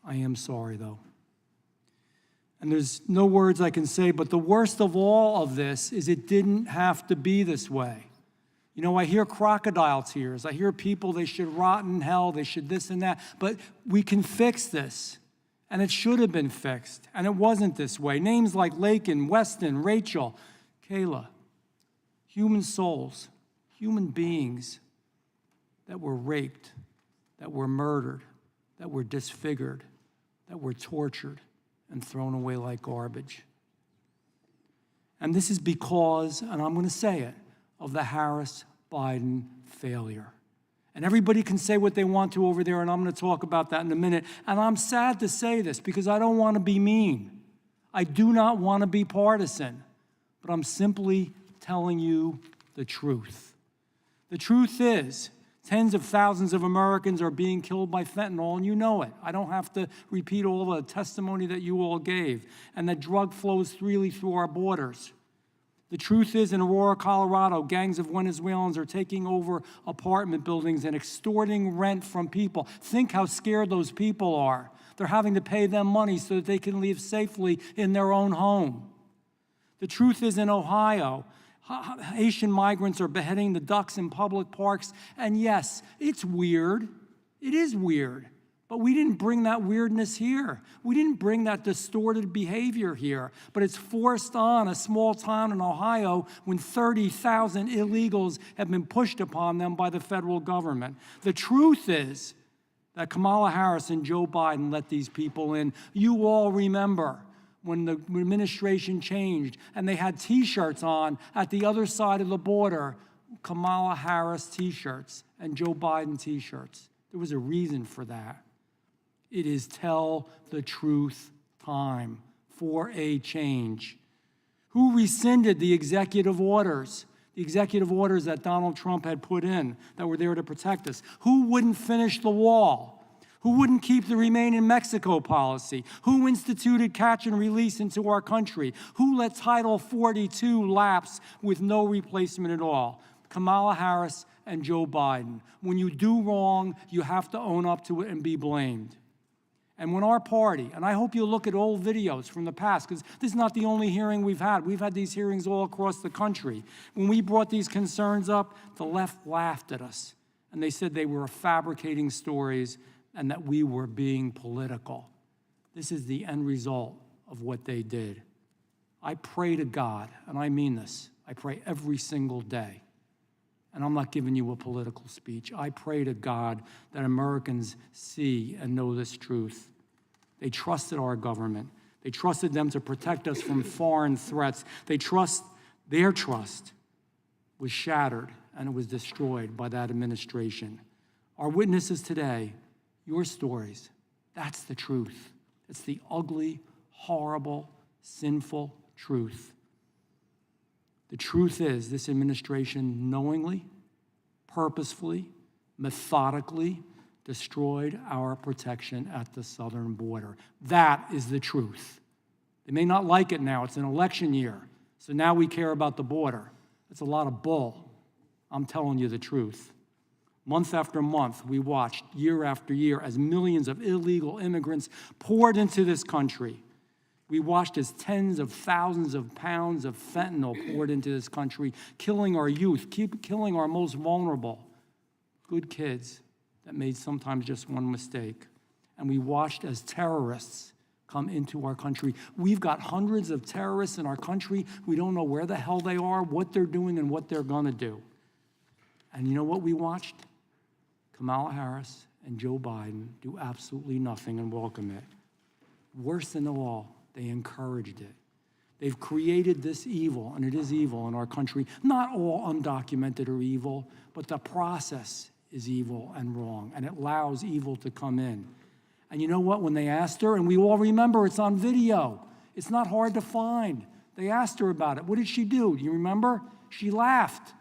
I am sorry, though. And there's no words I can say, but the worst of all of this is it didn't have to be this way. You know, I hear crocodile tears. I hear people, they should rot in hell, they should this and that. But we can fix this, and it should have been fixed, and it wasn't this way. Names like Lakin, Weston, Rachel, Kayla, human souls, human beings that were raped, that were murdered, that were disfigured, that were tortured and thrown away like garbage. And this is because, and I'm going to say it, of the Harris-Biden failure. And everybody can say what they want to over there, and I'm going to talk about that in a minute. And I'm sad to say this because I don't want to be mean. I do not want to be partisan, but I'm simply telling you the truth. The truth is, tens of thousands of Americans are being killed by fentanyl, and you know it. I don't have to repeat all the testimony that you all gave, and that drug flows freely through our borders. The truth is, in Aurora, Colorado, gangs of Venezuelans are taking over apartment buildings and extorting rent from people. Think how scared those people are. They're having to pay them money so that they can live safely in their own home. The truth is, in Ohio, Haitian migrants are beheading the ducks in public parks, and yes, it's weird. It is weird, but we didn't bring that weirdness here. We didn't bring that distorted behavior here, but it's forced on a small town in Ohio when 30,000 illegals have been pushed upon them by the federal government. The truth is that Kamala Harris and Joe Biden let these people in. You all remember when the administration changed and they had T-shirts on at the other side of the border, Kamala Harris T-shirts and Joe Biden T-shirts. There was a reason for that. It is tell the truth time for a change. Who rescinded the executive orders? The executive orders that Donald Trump had put in that were there to protect us. Who wouldn't finish the wall? Who wouldn't keep the Remain in Mexico policy? Who instituted catch and release into our country? Who let Title 42 lapse with no replacement at all? Kamala Harris and Joe Biden. When you do wrong, you have to own up to it and be blamed. And when our party, and I hope you look at old videos from the past, because this is not the only hearing we've had. We've had these hearings all across the country. When we brought these concerns up, the left laughed at us. And they said they were fabricating stories and that we were being political. This is the end result of what they did. I pray to God, and I mean this, I pray every single day. And I'm not giving you a political speech. I pray to God that Americans see and know this truth. They trusted our government. They trusted them to protect us from foreign threats. Their trust was shattered and it was destroyed by that administration. Our witnesses today, your stories, that's the truth. It's the ugly, horrible, sinful truth. The truth is, this administration knowingly, purposefully, methodically destroyed our protection at the southern border. That is the truth. They may not like it now. It's an election year, so now we care about the border. It's a lot of bull. I'm telling you the truth. Month after month, we watched, year after year, as millions of illegal immigrants poured into this country. We watched as tens of thousands of pounds of fentanyl poured into this country, killing our youth, killing our most vulnerable, good kids that made sometimes just one mistake. And we watched as terrorists come into our country. We've got hundreds of terrorists in our country. We don't know where the hell they are, what they're doing, and what they're gonna do. And you know what we watched? Kamala Harris and Joe Biden do absolutely nothing and welcome it. Worse than all, they encouraged it. They've created this evil, and it is evil in our country. Not all undocumented are evil, but the process is evil and wrong, and it allows evil to come in. And you know what? When they asked her, and we all remember it's on video, it's not hard to find. They asked her about it. What did she do? Do you remember? She laughed.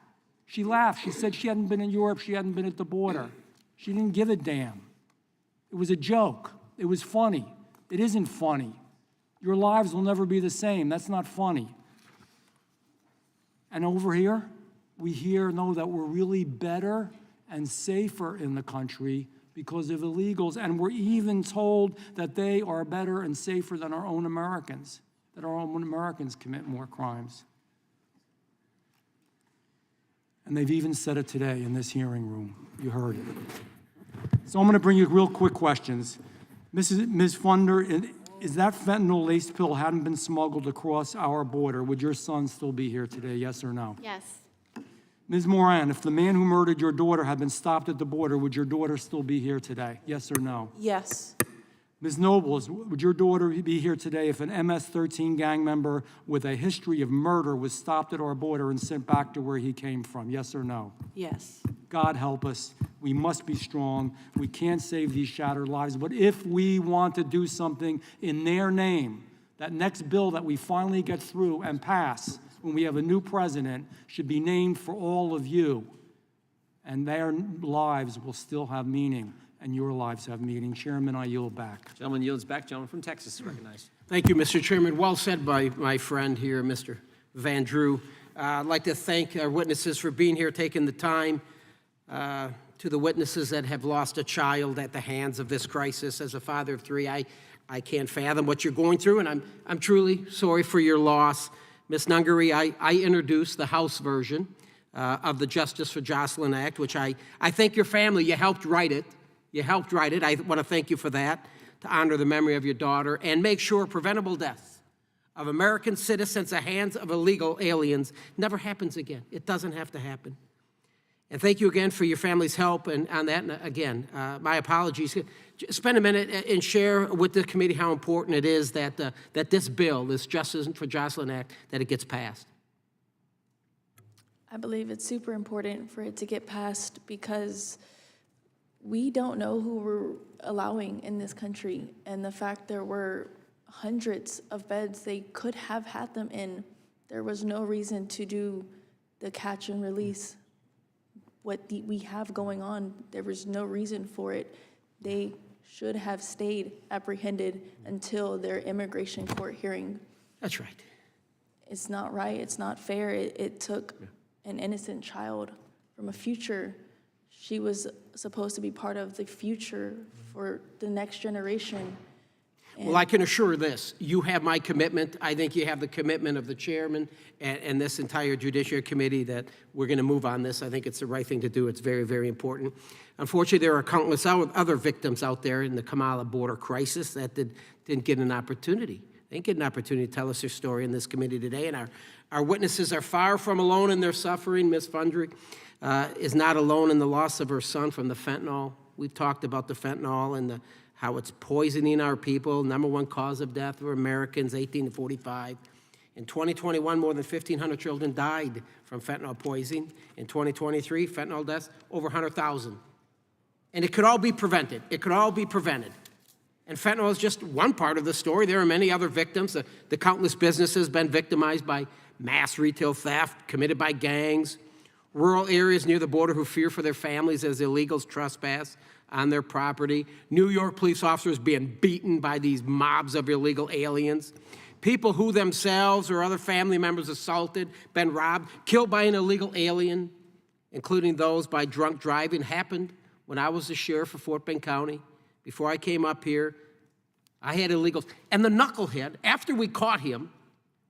She laughed. She said she hadn't been in Europe. She hadn't been at the border. She didn't give a damn. It was a joke. It was funny. It isn't funny. Your lives will never be the same. That's not funny. And over here, we know that we're really better and safer in the country because of illegals, and we're even told that they are better and safer than our own Americans, that our own Americans commit more crimes. And they've even said it today in this hearing room. You heard it. So I'm going to bring you real quick questions. Ms. Funder, is that fentanyl-laced pill hadn't been smuggled across our border, would your son still be here today, yes or no? Yes. Ms. Moran, if the man who murdered your daughter had been stopped at the border, would your daughter still be here today, yes or no? Yes. Ms. Nobles, would your daughter be here today if an MS-13 gang member with a history of murder was stopped at our border and sent back to where he came from, yes or no? Yes. God help us. We must be strong. We can't save these shattered lives, but if we want to do something in their name, that next bill that we finally get through and pass when we have a new president should be named for all of you, and their lives will still have meaning, and your lives have meaning. Chairman, I yield back. Gentleman yields back. Gentleman from Texas is recognized. Thank you, Mr. Chairman. Well said by my friend here, Mr. Van Drew. I'd like to thank our witnesses for being here, taking the time. To the witnesses that have lost a child at the hands of this crisis. As a father of three, I can't fathom what you're going through, and I'm truly sorry for your loss. Ms. Nungary, I introduced the House version of the Justice for Jocelyn Act, which I thank your family. You helped write it. You helped write it. I want to thank you for that, to honor the memory of your daughter and make sure preventable deaths of American citizens at the hands of illegal aliens never happens again. It doesn't have to happen. And thank you again for your family's help and on that. And again, my apologies. Spend a minute and share with the committee how important it is that, that this bill, this Justice for Jocelyn Act, that it gets passed. I believe it's super important for it to get passed because we don't know who we're allowing in this country. And the fact there were hundreds of beds they could have had them in, there was no reason to do the catch and release. What we have going on, there was no reason for it. They should have stayed apprehended until their immigration court hearing. That's right. It's not right, it's not fair. It took an innocent child from a future. She was supposed to be part of the future for the next generation. Well, I can assure this, you have my commitment. I think you have the commitment of the chairman and this entire Judiciary Committee that we're going to move on this. I think it's the right thing to do. It's very, very important. Unfortunately, there are countless other victims out there in the Kamala border crisis that didn't get an opportunity. They didn't get an opportunity to tell us their story in this committee today. And our witnesses are far from alone in their suffering. Ms. Fundry is not alone in the loss of her son from the fentanyl. We've talked about the fentanyl and how it's poisoning our people. #1 cause of death for Americans, 18 to 45. In 2021, more than 1,500 children died from fentanyl poisoning. In 2023, fentanyl deaths, over 100,000. And it could all be prevented. It could all be prevented. And fentanyl is just one part of the story. There are many other victims. The countless businesses been victimized by mass retail theft committed by gangs. Rural areas near the border who fear for their families as illegals trespass on their property. New York police officers being beaten by these mobs of illegal aliens. People who themselves or other family members assaulted, been robbed, killed by an illegal alien, including those by drunk driving, happened when I was the sheriff of Fort Bend County. Before I came up here, I had illegals. And the knucklehead, after we caught him,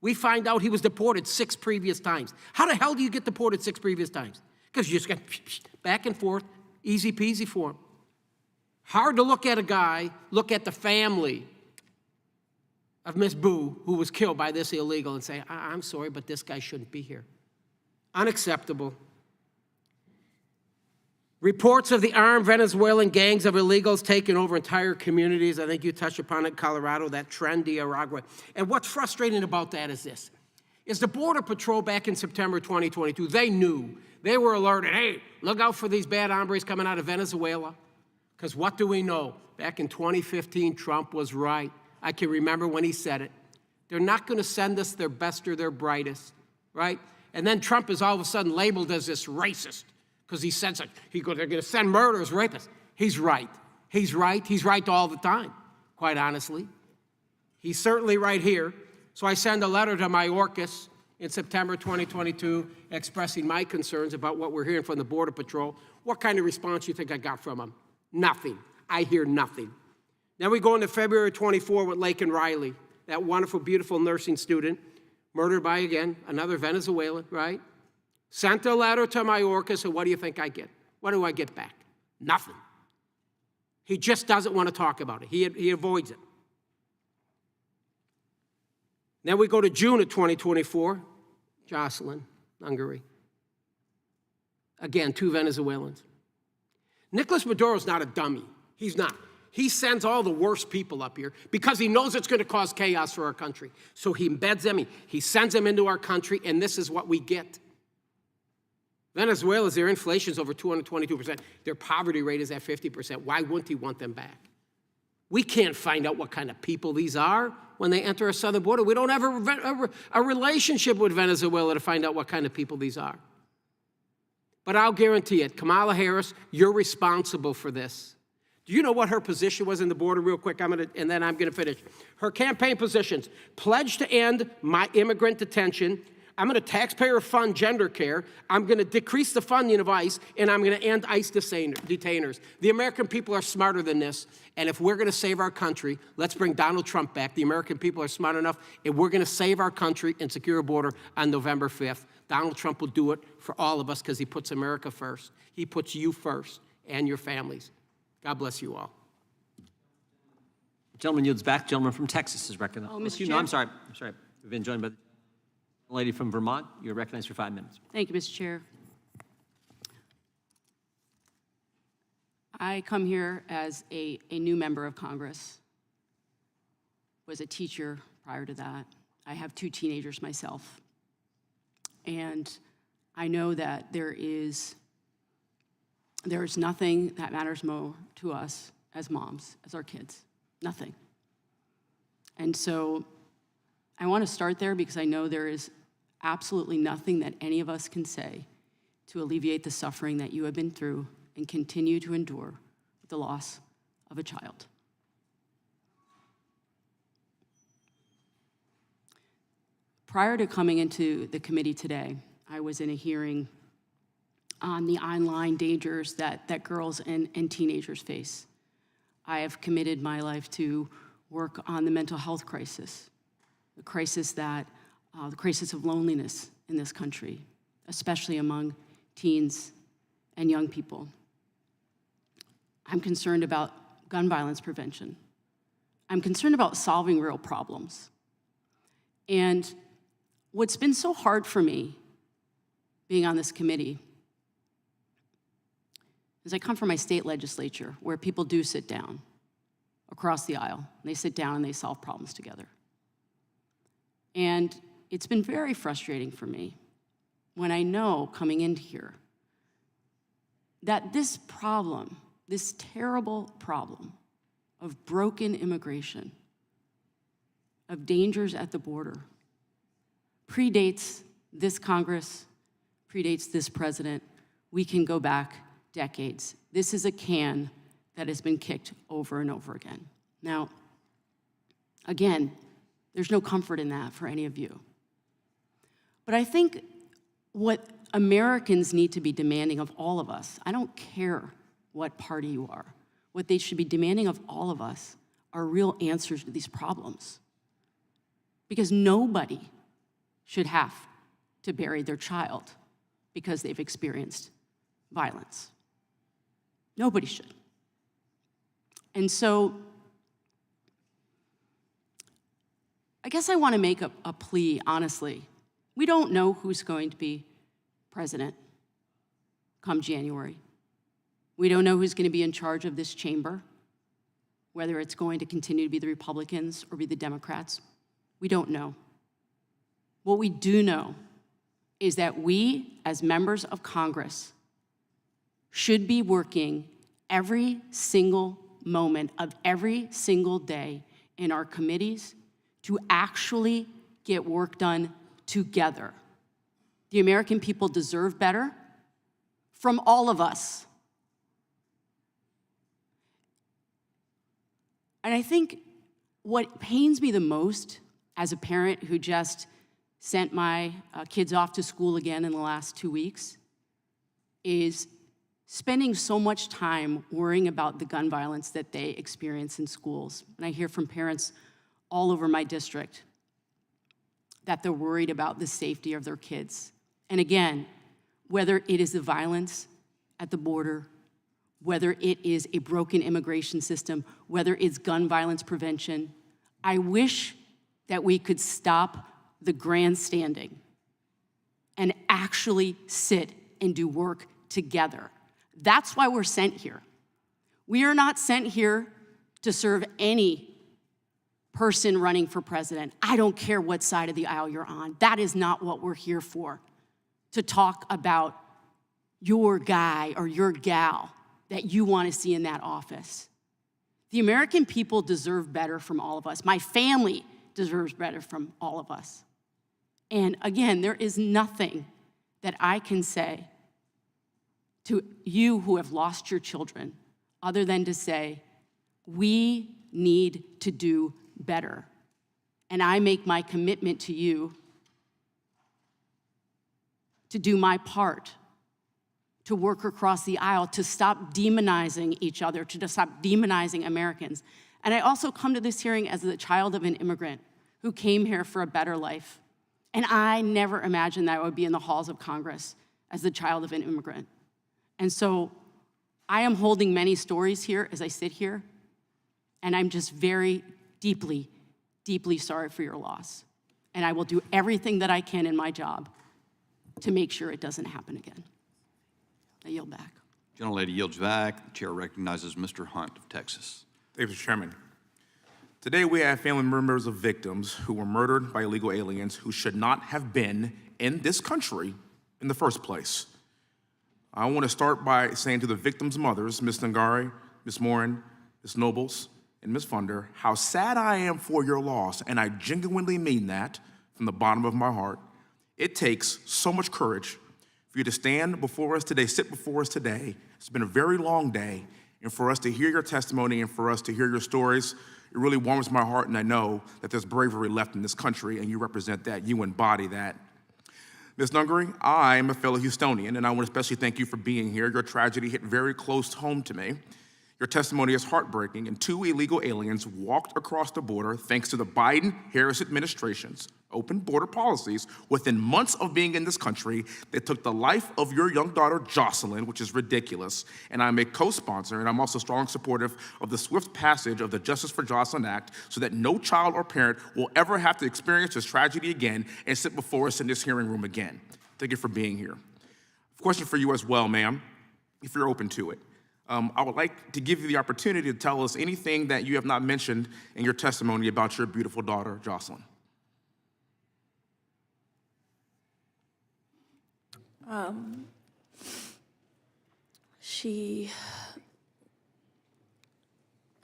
we find out he was deported 6 previous times. How the hell do you get deported 6 previous times? Because you just got back and forth, easy peasy for him. Hard to look at a guy, look at the family of Miss Boo, who was killed by this illegal, and say, I'm sorry, but this guy shouldn't be here. Unacceptable. Reports of the armed Venezuelan gangs of illegals taking over entire communities. I think you touched upon it, Colorado, that trend, Nicaragua. And what's frustrating about that is this, is the Border Patrol back in September 2022, they knew, they were alerted, hey, look out for these bad hombres coming out of Venezuela. Because what do we know? Back in 2015, Trump was right. I can remember when he said it. They're not going to send us their best or their brightest, right? And then Trump is all of a sudden labeled as this racist because he said such. They're going to send murderers, rapists. He's right. He's right. He's right all the time, quite honestly. He's certainly right here. So I send a letter to Mayorkas in September 2022 expressing my concerns about what we're hearing from the Border Patrol. What kind of response do you think I got from him? Nothing. I hear nothing. Then we go into February 24 with Laken Riley, that wonderful, beautiful nursing student, murdered by, again, another Venezuelan, right? Sent a letter to Mayorkas, and what do you think I get? What do I get back? Nothing. He just doesn't want to talk about it. He avoids it. Then we go to June of 2024, Jocelyn, Hungary. Again, 2 Venezuelans. Nicolas Maduro's not a dummy. He's not. He sends all the worst people up here because he knows it's going to cause chaos for our country. So he embeds them, he sends them into our country, and this is what we get. Venezuela's, their inflation is over 222%. Their poverty rate is at 50%. Why wouldn't he want them back? We can't find out what kind of people these are when they enter our southern border. We don't have a relationship with Venezuela to find out what kind of people these are. But I'll guarantee it, Kamala Harris, you're responsible for this. Do you know what her position was in the border real quick? And then I'm gonna finish. Her campaign positions, pledge to end my immigrant detention. I'm gonna taxpayer fund gender care. I'm gonna decrease the funding of ICE, and I'm gonna end ICE detainers. The American people are smarter than this, and if we're gonna save our country, let's bring Donald Trump back. The American people are smart enough, and we're gonna save our country and secure a border on November 5th. Donald Trump will do it for all of us because he puts America first. He puts you first and your families. God bless you all. Gentleman yields back. Gentleman from Texas is recognized. Oh, Mr. No, Chair. I'm sorry. We've been joined by the lady from Vermont. You're recognized for 5 minutes. Thank you, Mr. Chair. I come here as a new member of Congress. Was a teacher prior to that. I have 2 teenagers myself. And I know that there is nothing that matters more to us as moms, as our kids. Nothing. And so I want to start there because I know there is absolutely nothing that any of us can say to alleviate the suffering that you have been through and continue to endure with the loss of a child. Prior to coming into the committee today, I was in a hearing on the online dangers that girls and teenagers face. I have committed my life to work on the mental health crisis, the crisis of loneliness in this country, especially among teens and young people. I'm concerned about gun violence prevention. I'm concerned about solving real problems. And what's been so hard for me being on this committee is I come from my state legislature where people do sit down across the aisle. They sit down and they solve problems together. And it's been very frustrating for me when I know coming into here that this problem, this terrible problem of broken immigration, of dangers at the border, predates this Congress, predates this president. We can go back decades. This is a can that has been kicked over and over again. Now, again, there's no comfort in that for any of you. But I think what Americans need to be demanding of all of us, I don't care what party you are, what they should be demanding of all of us are real answers to these problems. Because nobody should have to bury their child because they've experienced violence. Nobody should. And so I guess I want to make a plea, honestly. We don't know who's going to be president come January. We don't know who's going to be in charge of this chamber, whether it's going to continue to be the Republicans or be the Democrats. We don't know. What we do know is that we, as members of Congress, should be working every single moment of every single day in our committees to actually get work done together. The American people deserve better from all of us. And I think what pains me the most as a parent who just sent my kids off to school again in the last 2 weeks is spending so much time worrying about the gun violence that they experience in schools. And I hear from parents all over my district that they're worried about the safety of their kids. And again, whether it is the violence at the border, whether it is a broken immigration system, whether it's gun violence prevention, I wish that we could stop the grandstanding and actually sit and do work together. That's why we're sent here. We are not sent here to serve any person running for president. I don't care what side of the aisle you're on. That is not what we're here for, to talk about your guy or your gal that you want to see in that office. The American people deserve better from all of us. My family deserves better from all of us. And again, there is nothing that I can say to you who have lost your children other than to say, we need to do better. And I make my commitment to you to do my part, to work across the aisle, to stop demonizing each other, to stop demonizing Americans. And I also come to this hearing as the child of an immigrant who came here for a better life. And I never imagined that I would be in the halls of Congress as the child of an immigrant. And so I am holding many stories here as I sit here, and I'm just very deeply, deeply sorry for your loss. And I will do everything that I can in my job to make sure it doesn't happen again. I yield back. Gentlelady yields back. The chair recognizes Mr. Hunt of Texas. Thank you, Mr. Chairman. Today we have family members of victims who were murdered by illegal aliens who should not have been in this country in the first place. I want to start by saying to the victims' mothers, Ms. Ngari, Ms. Morin, Ms. Nobles, and Ms. Funder, how sad I am for your loss, and I genuinely mean that from the bottom of my heart. It takes so much courage for you to stand before us today, sit before us today. It's been a very long day, and for us to hear your testimony and for us to hear your stories, it really warms my heart, and I know that there's bravery left in this country, and you represent that. You embody that. Ms. Ngari, I am a fellow Houstonian, and I want to especially thank you for being here. Your tragedy hit very close home to me. Your testimony is heartbreaking, and 2 illegal aliens walked across the border thanks to the Biden-Harris administration's open border policies. Within months of being in this country, they took the life of your young daughter, Jocelyn, which is ridiculous. And I'm a co-sponsor, and I'm also strongly supportive of the swift passage of the Justice for Jocelyn Act so that no child or parent will ever have to experience this tragedy again and sit before us in this hearing room again. Thank you for being here. Question for you as well, ma'am, if you're open to it. I would like to give you the opportunity to tell us anything that you have not mentioned in your testimony about your beautiful daughter, Jocelyn. I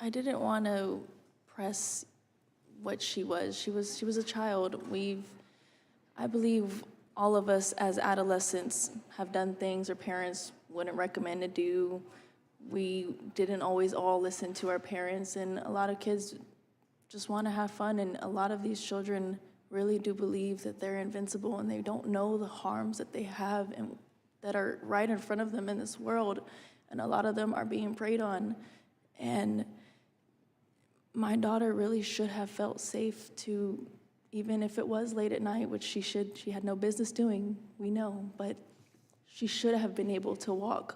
didn't want to press what she was. She was a child. I believe all of us as adolescents have done things our parents wouldn't recommend to do. We didn't always all listen to our parents, and a lot of kids just want to have fun, and a lot of these children really do believe that they're invincible, and they don't know the harms that they have and that are right in front of them in this world, and a lot of them are being preyed on. And my daughter really should have felt safe to, even if it was late at night, which she had no business doing, we know, but she should have been able to walk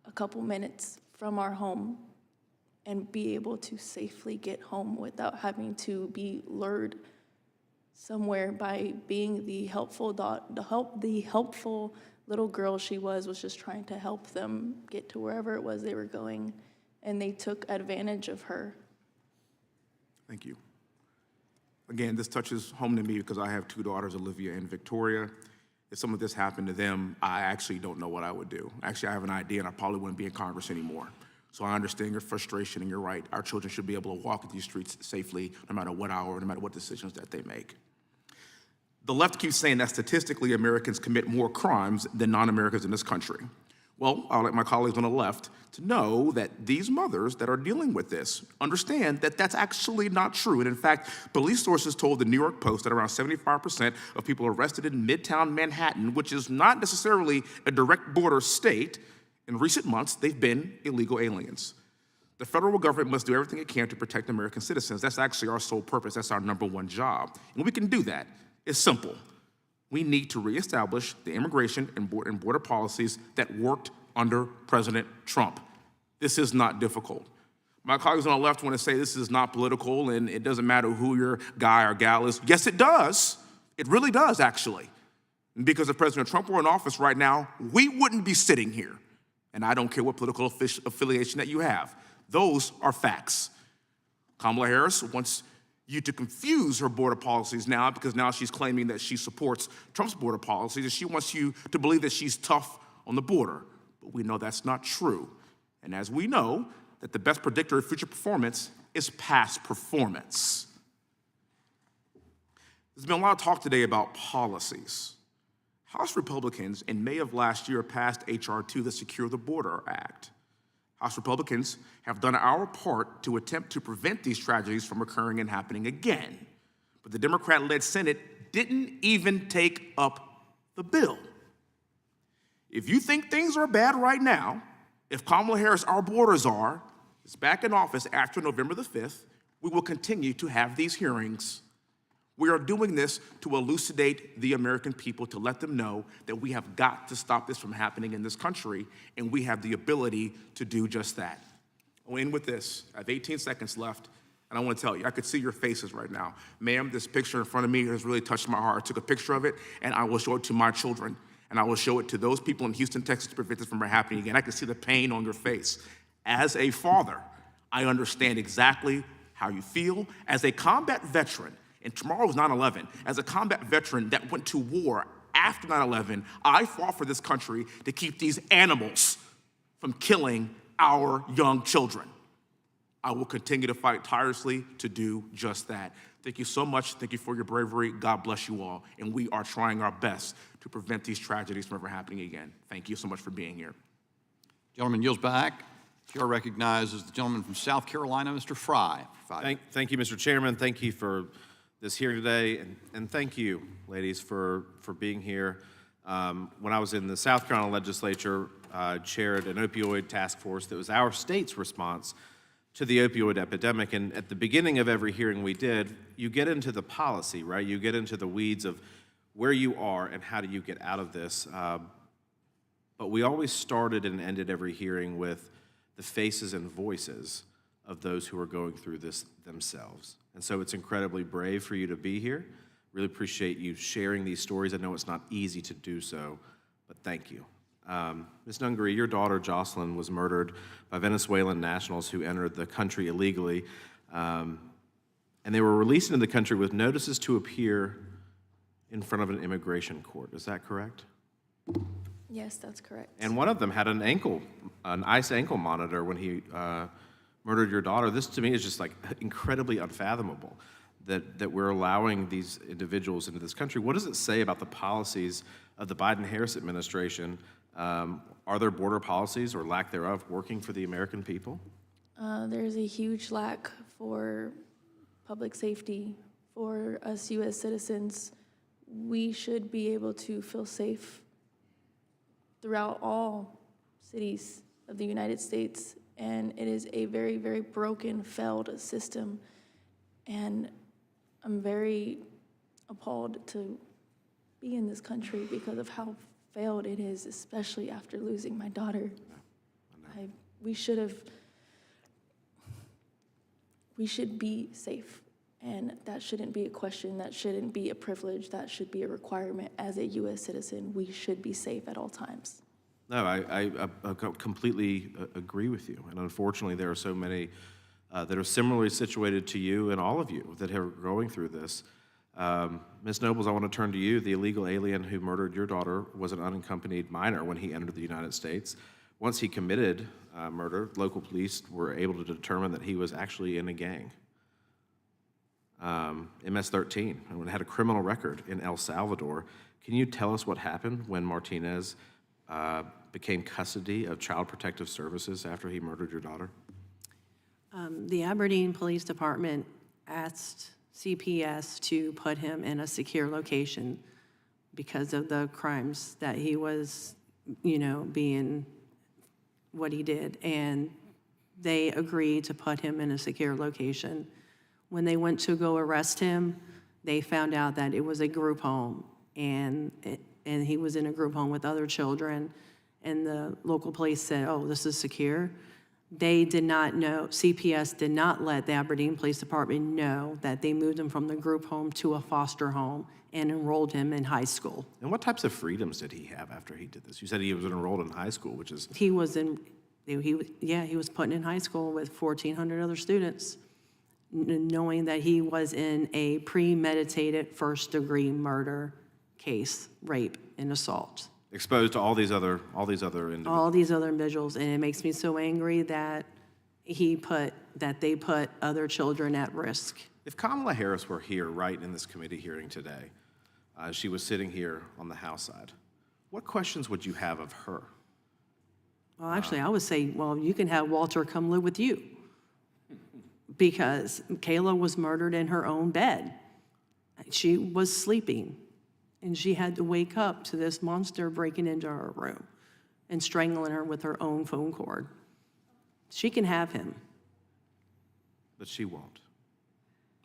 a couple minutes from our home and be able to safely get home without having to be lured somewhere by being the helpful little girl she was just trying to help them get to wherever it was they were going, and they took advantage of her. Thank you. Again, this touches home to me because I have 2 daughters, Olivia and Victoria. If some of this happened to them, I actually don't know what I would do. Actually, I have an idea, and I probably wouldn't be in Congress anymore. So I understand your frustration, and you're right. Our children should be able to walk these streets safely, no matter what hour, no matter what decisions that they make. The left keeps saying that statistically Americans commit more crimes than non-Americans in this country. Well, I would like my colleagues on the left to know that these mothers that are dealing with this understand that that's actually not true. And in fact, police sources told the New York Post that around 75% of people arrested in Midtown Manhattan, which is not necessarily a direct border state, in recent months, they've been illegal aliens. The federal government must do everything it can to protect American citizens. That's actually our sole purpose. That's our #1 job. And we can do that. It's simple. We need to reestablish the immigration and border policies that worked under President Trump. This is not difficult. My colleagues on the left want to say this is not political and it doesn't matter who your guy or gal is. Yes, it does. It really does, actually. And because if President Trump were in office right now, we wouldn't be sitting here. And I don't care what political affiliation that you have. Those are facts. Kamala Harris wants you to confuse her border policies now because now she's claiming that she supports Trump's border policies and she wants you to believe that she's tough on the border. But we know that's not true. And as we know, that the best predictor of future performance is past performance. There's been a lot of talk today about policies. House Republicans in May of last year passed H.R. 2, the Secure the Border Act. House Republicans have done our part to attempt to prevent these tragedies from occurring and happening again. But the Democrat-led Senate didn't even take up the bill. If you think things are bad right now, if Kamala Harris, our borders are, is back in office after November the 5th, we will continue to have these hearings. We are doing this to elucidate the American people, to let them know that we have got to stop this from happening in this country, and we have the ability to do just that. I'll end with this. I have 18 seconds left, and I want to tell you, I could see your faces right now. Ma'am, this picture in front of me has really touched my heart. I took a picture of it, and I will show it to my children. And I will show it to those people in Houston, Texas to prevent this from happening again. I can see the pain on your face. As a father, I understand exactly how you feel. As a combat veteran, and tomorrow was 9/11, as a combat veteran that went to war after 9/11, I fought for this country to keep these animals from killing our young children. I will continue to fight tirelessly to do just that. Thank you so much. Thank you for your bravery. God bless you all. And we are trying our best to prevent these tragedies from ever happening again. Thank you so much for being here. Gentleman yields back. Chair recognizes the gentleman from South Carolina, Mr. Fry. Thank you, Mr. Chairman. Thank you for this hearing today, and thank you, ladies, for being here. When I was in the South Carolina legislature, chaired an opioid task force that was our state's response to the opioid epidemic. And at the beginning of every hearing we did, you get into the policy, right? You get into the weeds of where you are and how do you get out of this. But we always started and ended every hearing with the faces and voices of those who are going through this themselves. And so it's incredibly brave for you to be here. Really appreciate you sharing these stories. I know it's not easy to do so, but thank you. Ms. Nungary, your daughter Jocelyn was murdered by Venezuelan nationals who entered the country illegally, and they were released into the country with notices to appear in front of an immigration court. Is that correct? Yes, that's correct. And one of them had an ICE ankle monitor when he murdered your daughter. This to me is just like incredibly unfathomable that we're allowing these individuals into this country. What does it say about the policies of the Biden-Harris administration? Are there border policies or lack thereof working for the American people? There's a huge lack for public safety for us U.S. citizens. We should be able to feel safe throughout all cities of the United States, and it is a very, very broken, failed system. And I'm very appalled to be in this country because of how failed it is, especially after losing my daughter. We should be safe, and that shouldn't be a question, that shouldn't be a privilege, that should be a requirement. As a U.S. citizen, we should be safe at all times. No, I completely agree with you, and unfortunately there are so many that are similarly situated to you and all of you that are going through this. Ms. Nobles, I want to turn to you. The illegal alien who murdered your daughter was an unaccompanied minor when he entered the United States. Once he committed murder, local police were able to determine that he was actually in a gang, MS-13, and had a criminal record in El Salvador. Can you tell us what happened when Martinez became custody of Child Protective Services after he murdered your daughter? The Aberdeen Police Department asked CPS to put him in a secure location because of the crimes that he was, being what he did. And they agreed to put him in a secure location. When they went to go arrest him, they found out that it was a group home, and he was in a group home with other children. And the local police said, "Oh, this is secure." They did not know, CPS did not let the Aberdeen Police Department know that they moved him from the group home to a foster home and enrolled him in high school. And what types of freedoms did he have after he did this? You said he was enrolled in high school, which is... He was put in high school with 1,400 other students, knowing that he was in a premeditated first-degree murder case, rape and assault. Exposed to all these other individuals. All these other individuals, and it makes me so angry that they put other children at risk. If Kamala Harris were here right in this committee hearing today, she was sitting here on the House side, what questions would you have of her? Well, actually, I would say, well, you can have Walter come live with you, because Kayla was murdered in her own bed. She was sleeping, and she had to wake up to this monster breaking into her room and strangling her with her own phone cord. She can have him. But she won't.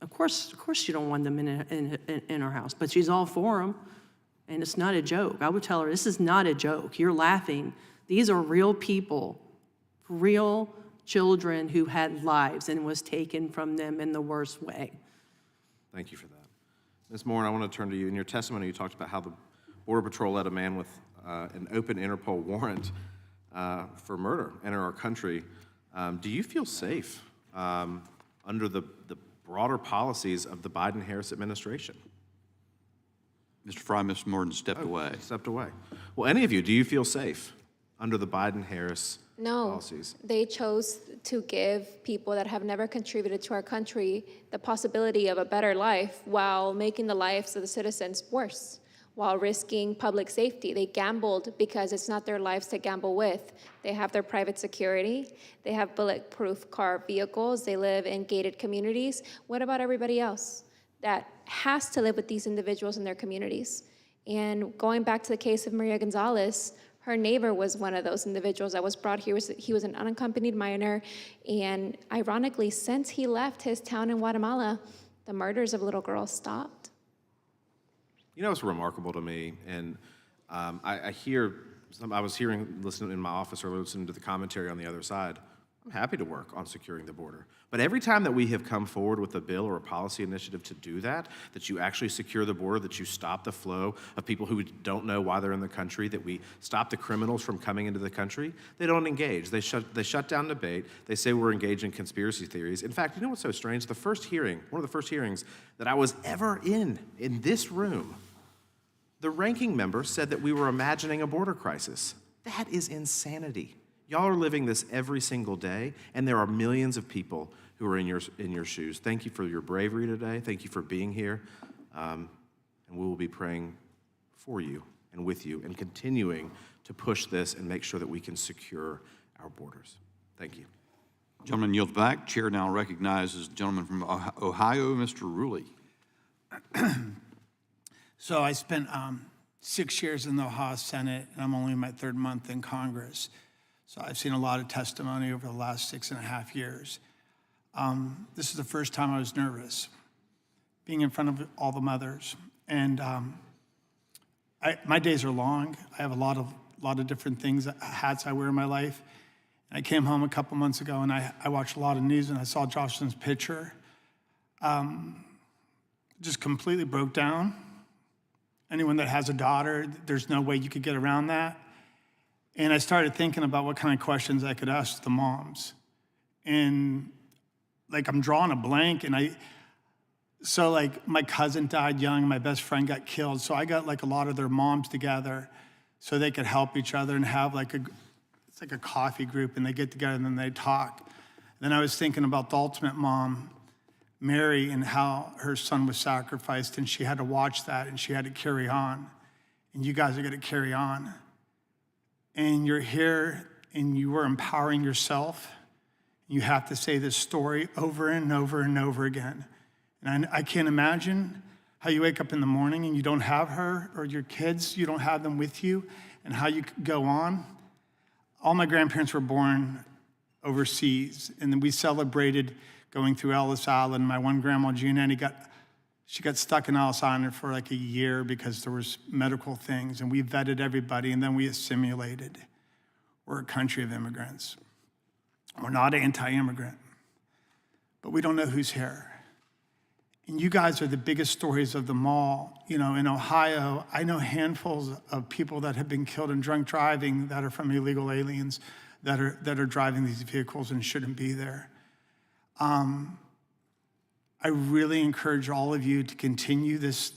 Of course she don't want them in her house, but she's all for him, and it's not a joke. I would tell her, this is not a joke. You're laughing. These are real people, real children who had lives and was taken from them in the worst way. Thank you for that. Ms. Moore, I want to turn to you. In your testimony, you talked about how the Border Patrol let a man with an open Interpol warrant for murder enter our country. Do you feel safe under the broader policies of the Biden-Harris administration? Mr. Fry, Mr. Morton stepped away. Stepped away. Well, any of you, do you feel safe under the Biden-Harris No, policies? they chose to give people that have never contributed to our country the possibility of a better life while making the lives of the citizens worse, while risking public safety. They gambled because it's not their lives to gamble with. They have their private security. They have bulletproof car vehicles. They live in gated communities. What about everybody else that has to live with these individuals in their communities? And going back to the case of Maria Gonzalez, her neighbor was one of those individuals that was brought here. He was an unaccompanied minor. And ironically, since he left his town in Guatemala, the murders of little girls stopped. You know, it's remarkable to me, and I was listening in my office earlier, listening to the commentary on the other side. I'm happy to work on securing the border. But every time that we have come forward with a bill or a policy initiative to do that, that you actually secure the border, that you stop the flow of people who don't know why they're in the country, that we stop the criminals from coming into the country, they don't engage. They shut down debate. They say we're engaged in conspiracy theories. In fact, you know what's so strange? One of the first hearings that I was ever in this room, the ranking member said that we were imagining a border crisis. That is insanity. Y'all are living this every single day, and there are millions of people who are in your shoes. Thank you for your bravery today. Thank you for being here. And we will be praying for you and with you and continuing to push this and make sure that we can secure our borders. Thank you. Gentleman yields back. Chair now recognizes the gentleman from Ohio, Mr. Ruley. So I spent 6 years in the Ohio Senate, and I'm only in my 3rd month in Congress. So I've seen a lot of testimony over the last 6.5 years. This is the first time I was nervous, being in front of all the mothers. And my days are long. I have a lot of different things, hats I wear in my life. And I came home a couple months ago, and I watched a lot of news, and I saw Jocelyn's picture. Just completely broke down. Anyone that has a daughter, there's no way you could get around that. And I started thinking about what kind of questions I could ask the moms. And like, I'm drawing a blank, and so like my cousin died young, my best friend got killed. So I got like a lot of their moms together so they could help each other and have it's like a coffee group, and they get together and then they talk. And then I was thinking about the ultimate mom, Mary, and how her son was sacrificed, and she had to watch that, and she had to carry on. And you guys are gonna carry on. And you're here, and you are empowering yourself. You have to say this story over and over and over again. And I can't imagine how you wake up in the morning and you don't have her, or your kids, you don't have them with you, and how you go on. All my grandparents were born overseas, and then we celebrated going through Ellis Island. My one grandma, Giannetti, she got stuck in Ellis Island for like a year because there was medical things, and we vetted everybody, and then we assimilated. We're a country of immigrants. We're not anti-immigrant, but we don't know who's here. And you guys are the biggest stories of them all. You know, in Ohio, I know handfuls of people that have been killed in drunk driving that are from illegal aliens that are driving these vehicles and shouldn't be there. I really encourage all of you to continue this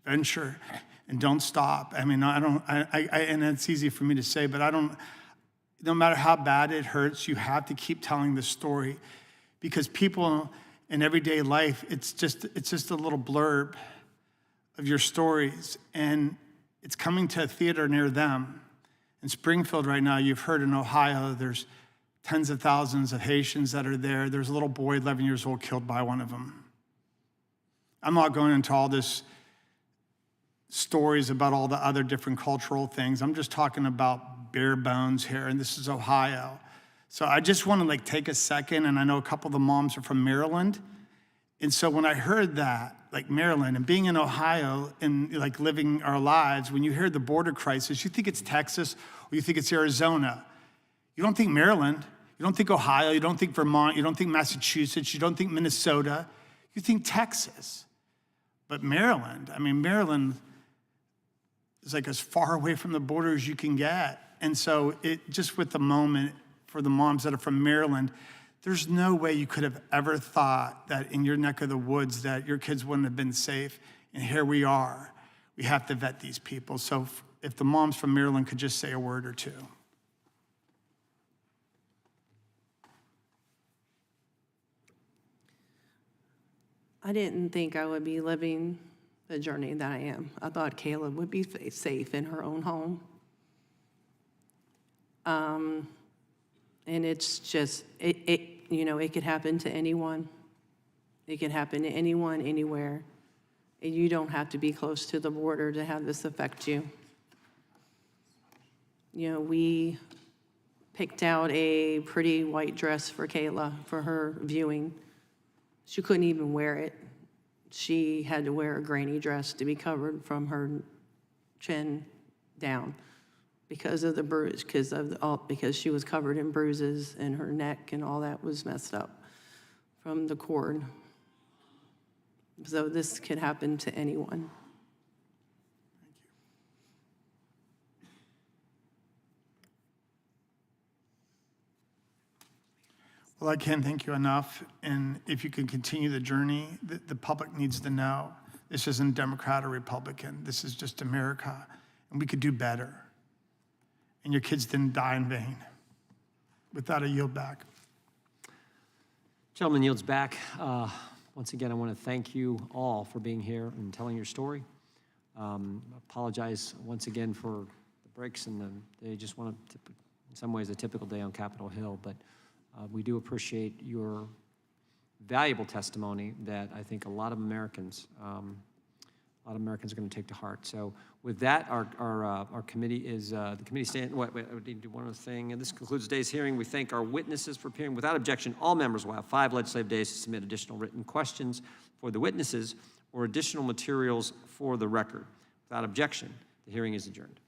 venture and don't stop. I mean, and it's easy for me to say, but no matter how bad it hurts, you have to keep telling the story, because people in everyday life, it's just a little blurb of your stories, and it's coming to a theater near them. In Springfield right now, you've heard in Ohio, there's tens of thousands of Haitians that are there. There's a little boy, 11 years old, killed by one of them. I'm not going into all this stories about all the other different cultural things. I'm just talking about bare bones here, and this is Ohio. So I just want to take a second, and I know a couple of the moms are from Maryland. And so when I heard that, Maryland and being in Ohio and living our lives, when you hear the border crisis, you think it's Texas or you think it's Arizona. You don't think Maryland, you don't think Ohio, you don't think Vermont, you don't think Massachusetts, you don't think Minnesota, you think Texas. But Maryland, is like as far away from the border as you can get. And so it just with the moment for the moms that are from Maryland, there's no way you could have ever thought that in your neck of the woods that your kids wouldn't have been safe. And here we are. We have to vet these people. So if the moms from Maryland could just say a word or two. I didn't think I would be living the journey that I am. I thought Kayla would be safe in her own home. And it's just, it could happen to anyone. It can happen to anyone, anywhere. And you don't have to be close to the border to have this affect you. We picked out a pretty white dress for Kayla for her viewing. She couldn't even wear it. She had to wear a granny dress to be covered from her chin down because of the bruise, because she was covered in bruises and her neck and all that was messed up from the cord. So this could happen to anyone. Well, I can't thank you enough. And if you can continue the journey, the public needs to know this isn't Democrat or Republican. This is just America. And we could do better. And your kids didn't die in vain. With that, I yield back. Gentleman yields back. Once again, I want to thank you all for being here and telling your story. Apologize once again for the breaks and they just want to, in some ways, a typical day on Capitol Hill. But we do appreciate your valuable testimony that I think a lot of Americans are going to take to heart. So with that, our committee is, the committee stand, wait, I need to do one other thing. And this concludes today's hearing. We thank our witnesses for appearing. Without objection, all members will have 5 legislative days to submit additional written questions for the witnesses or additional materials for the record. Without objection, the hearing is adjourned.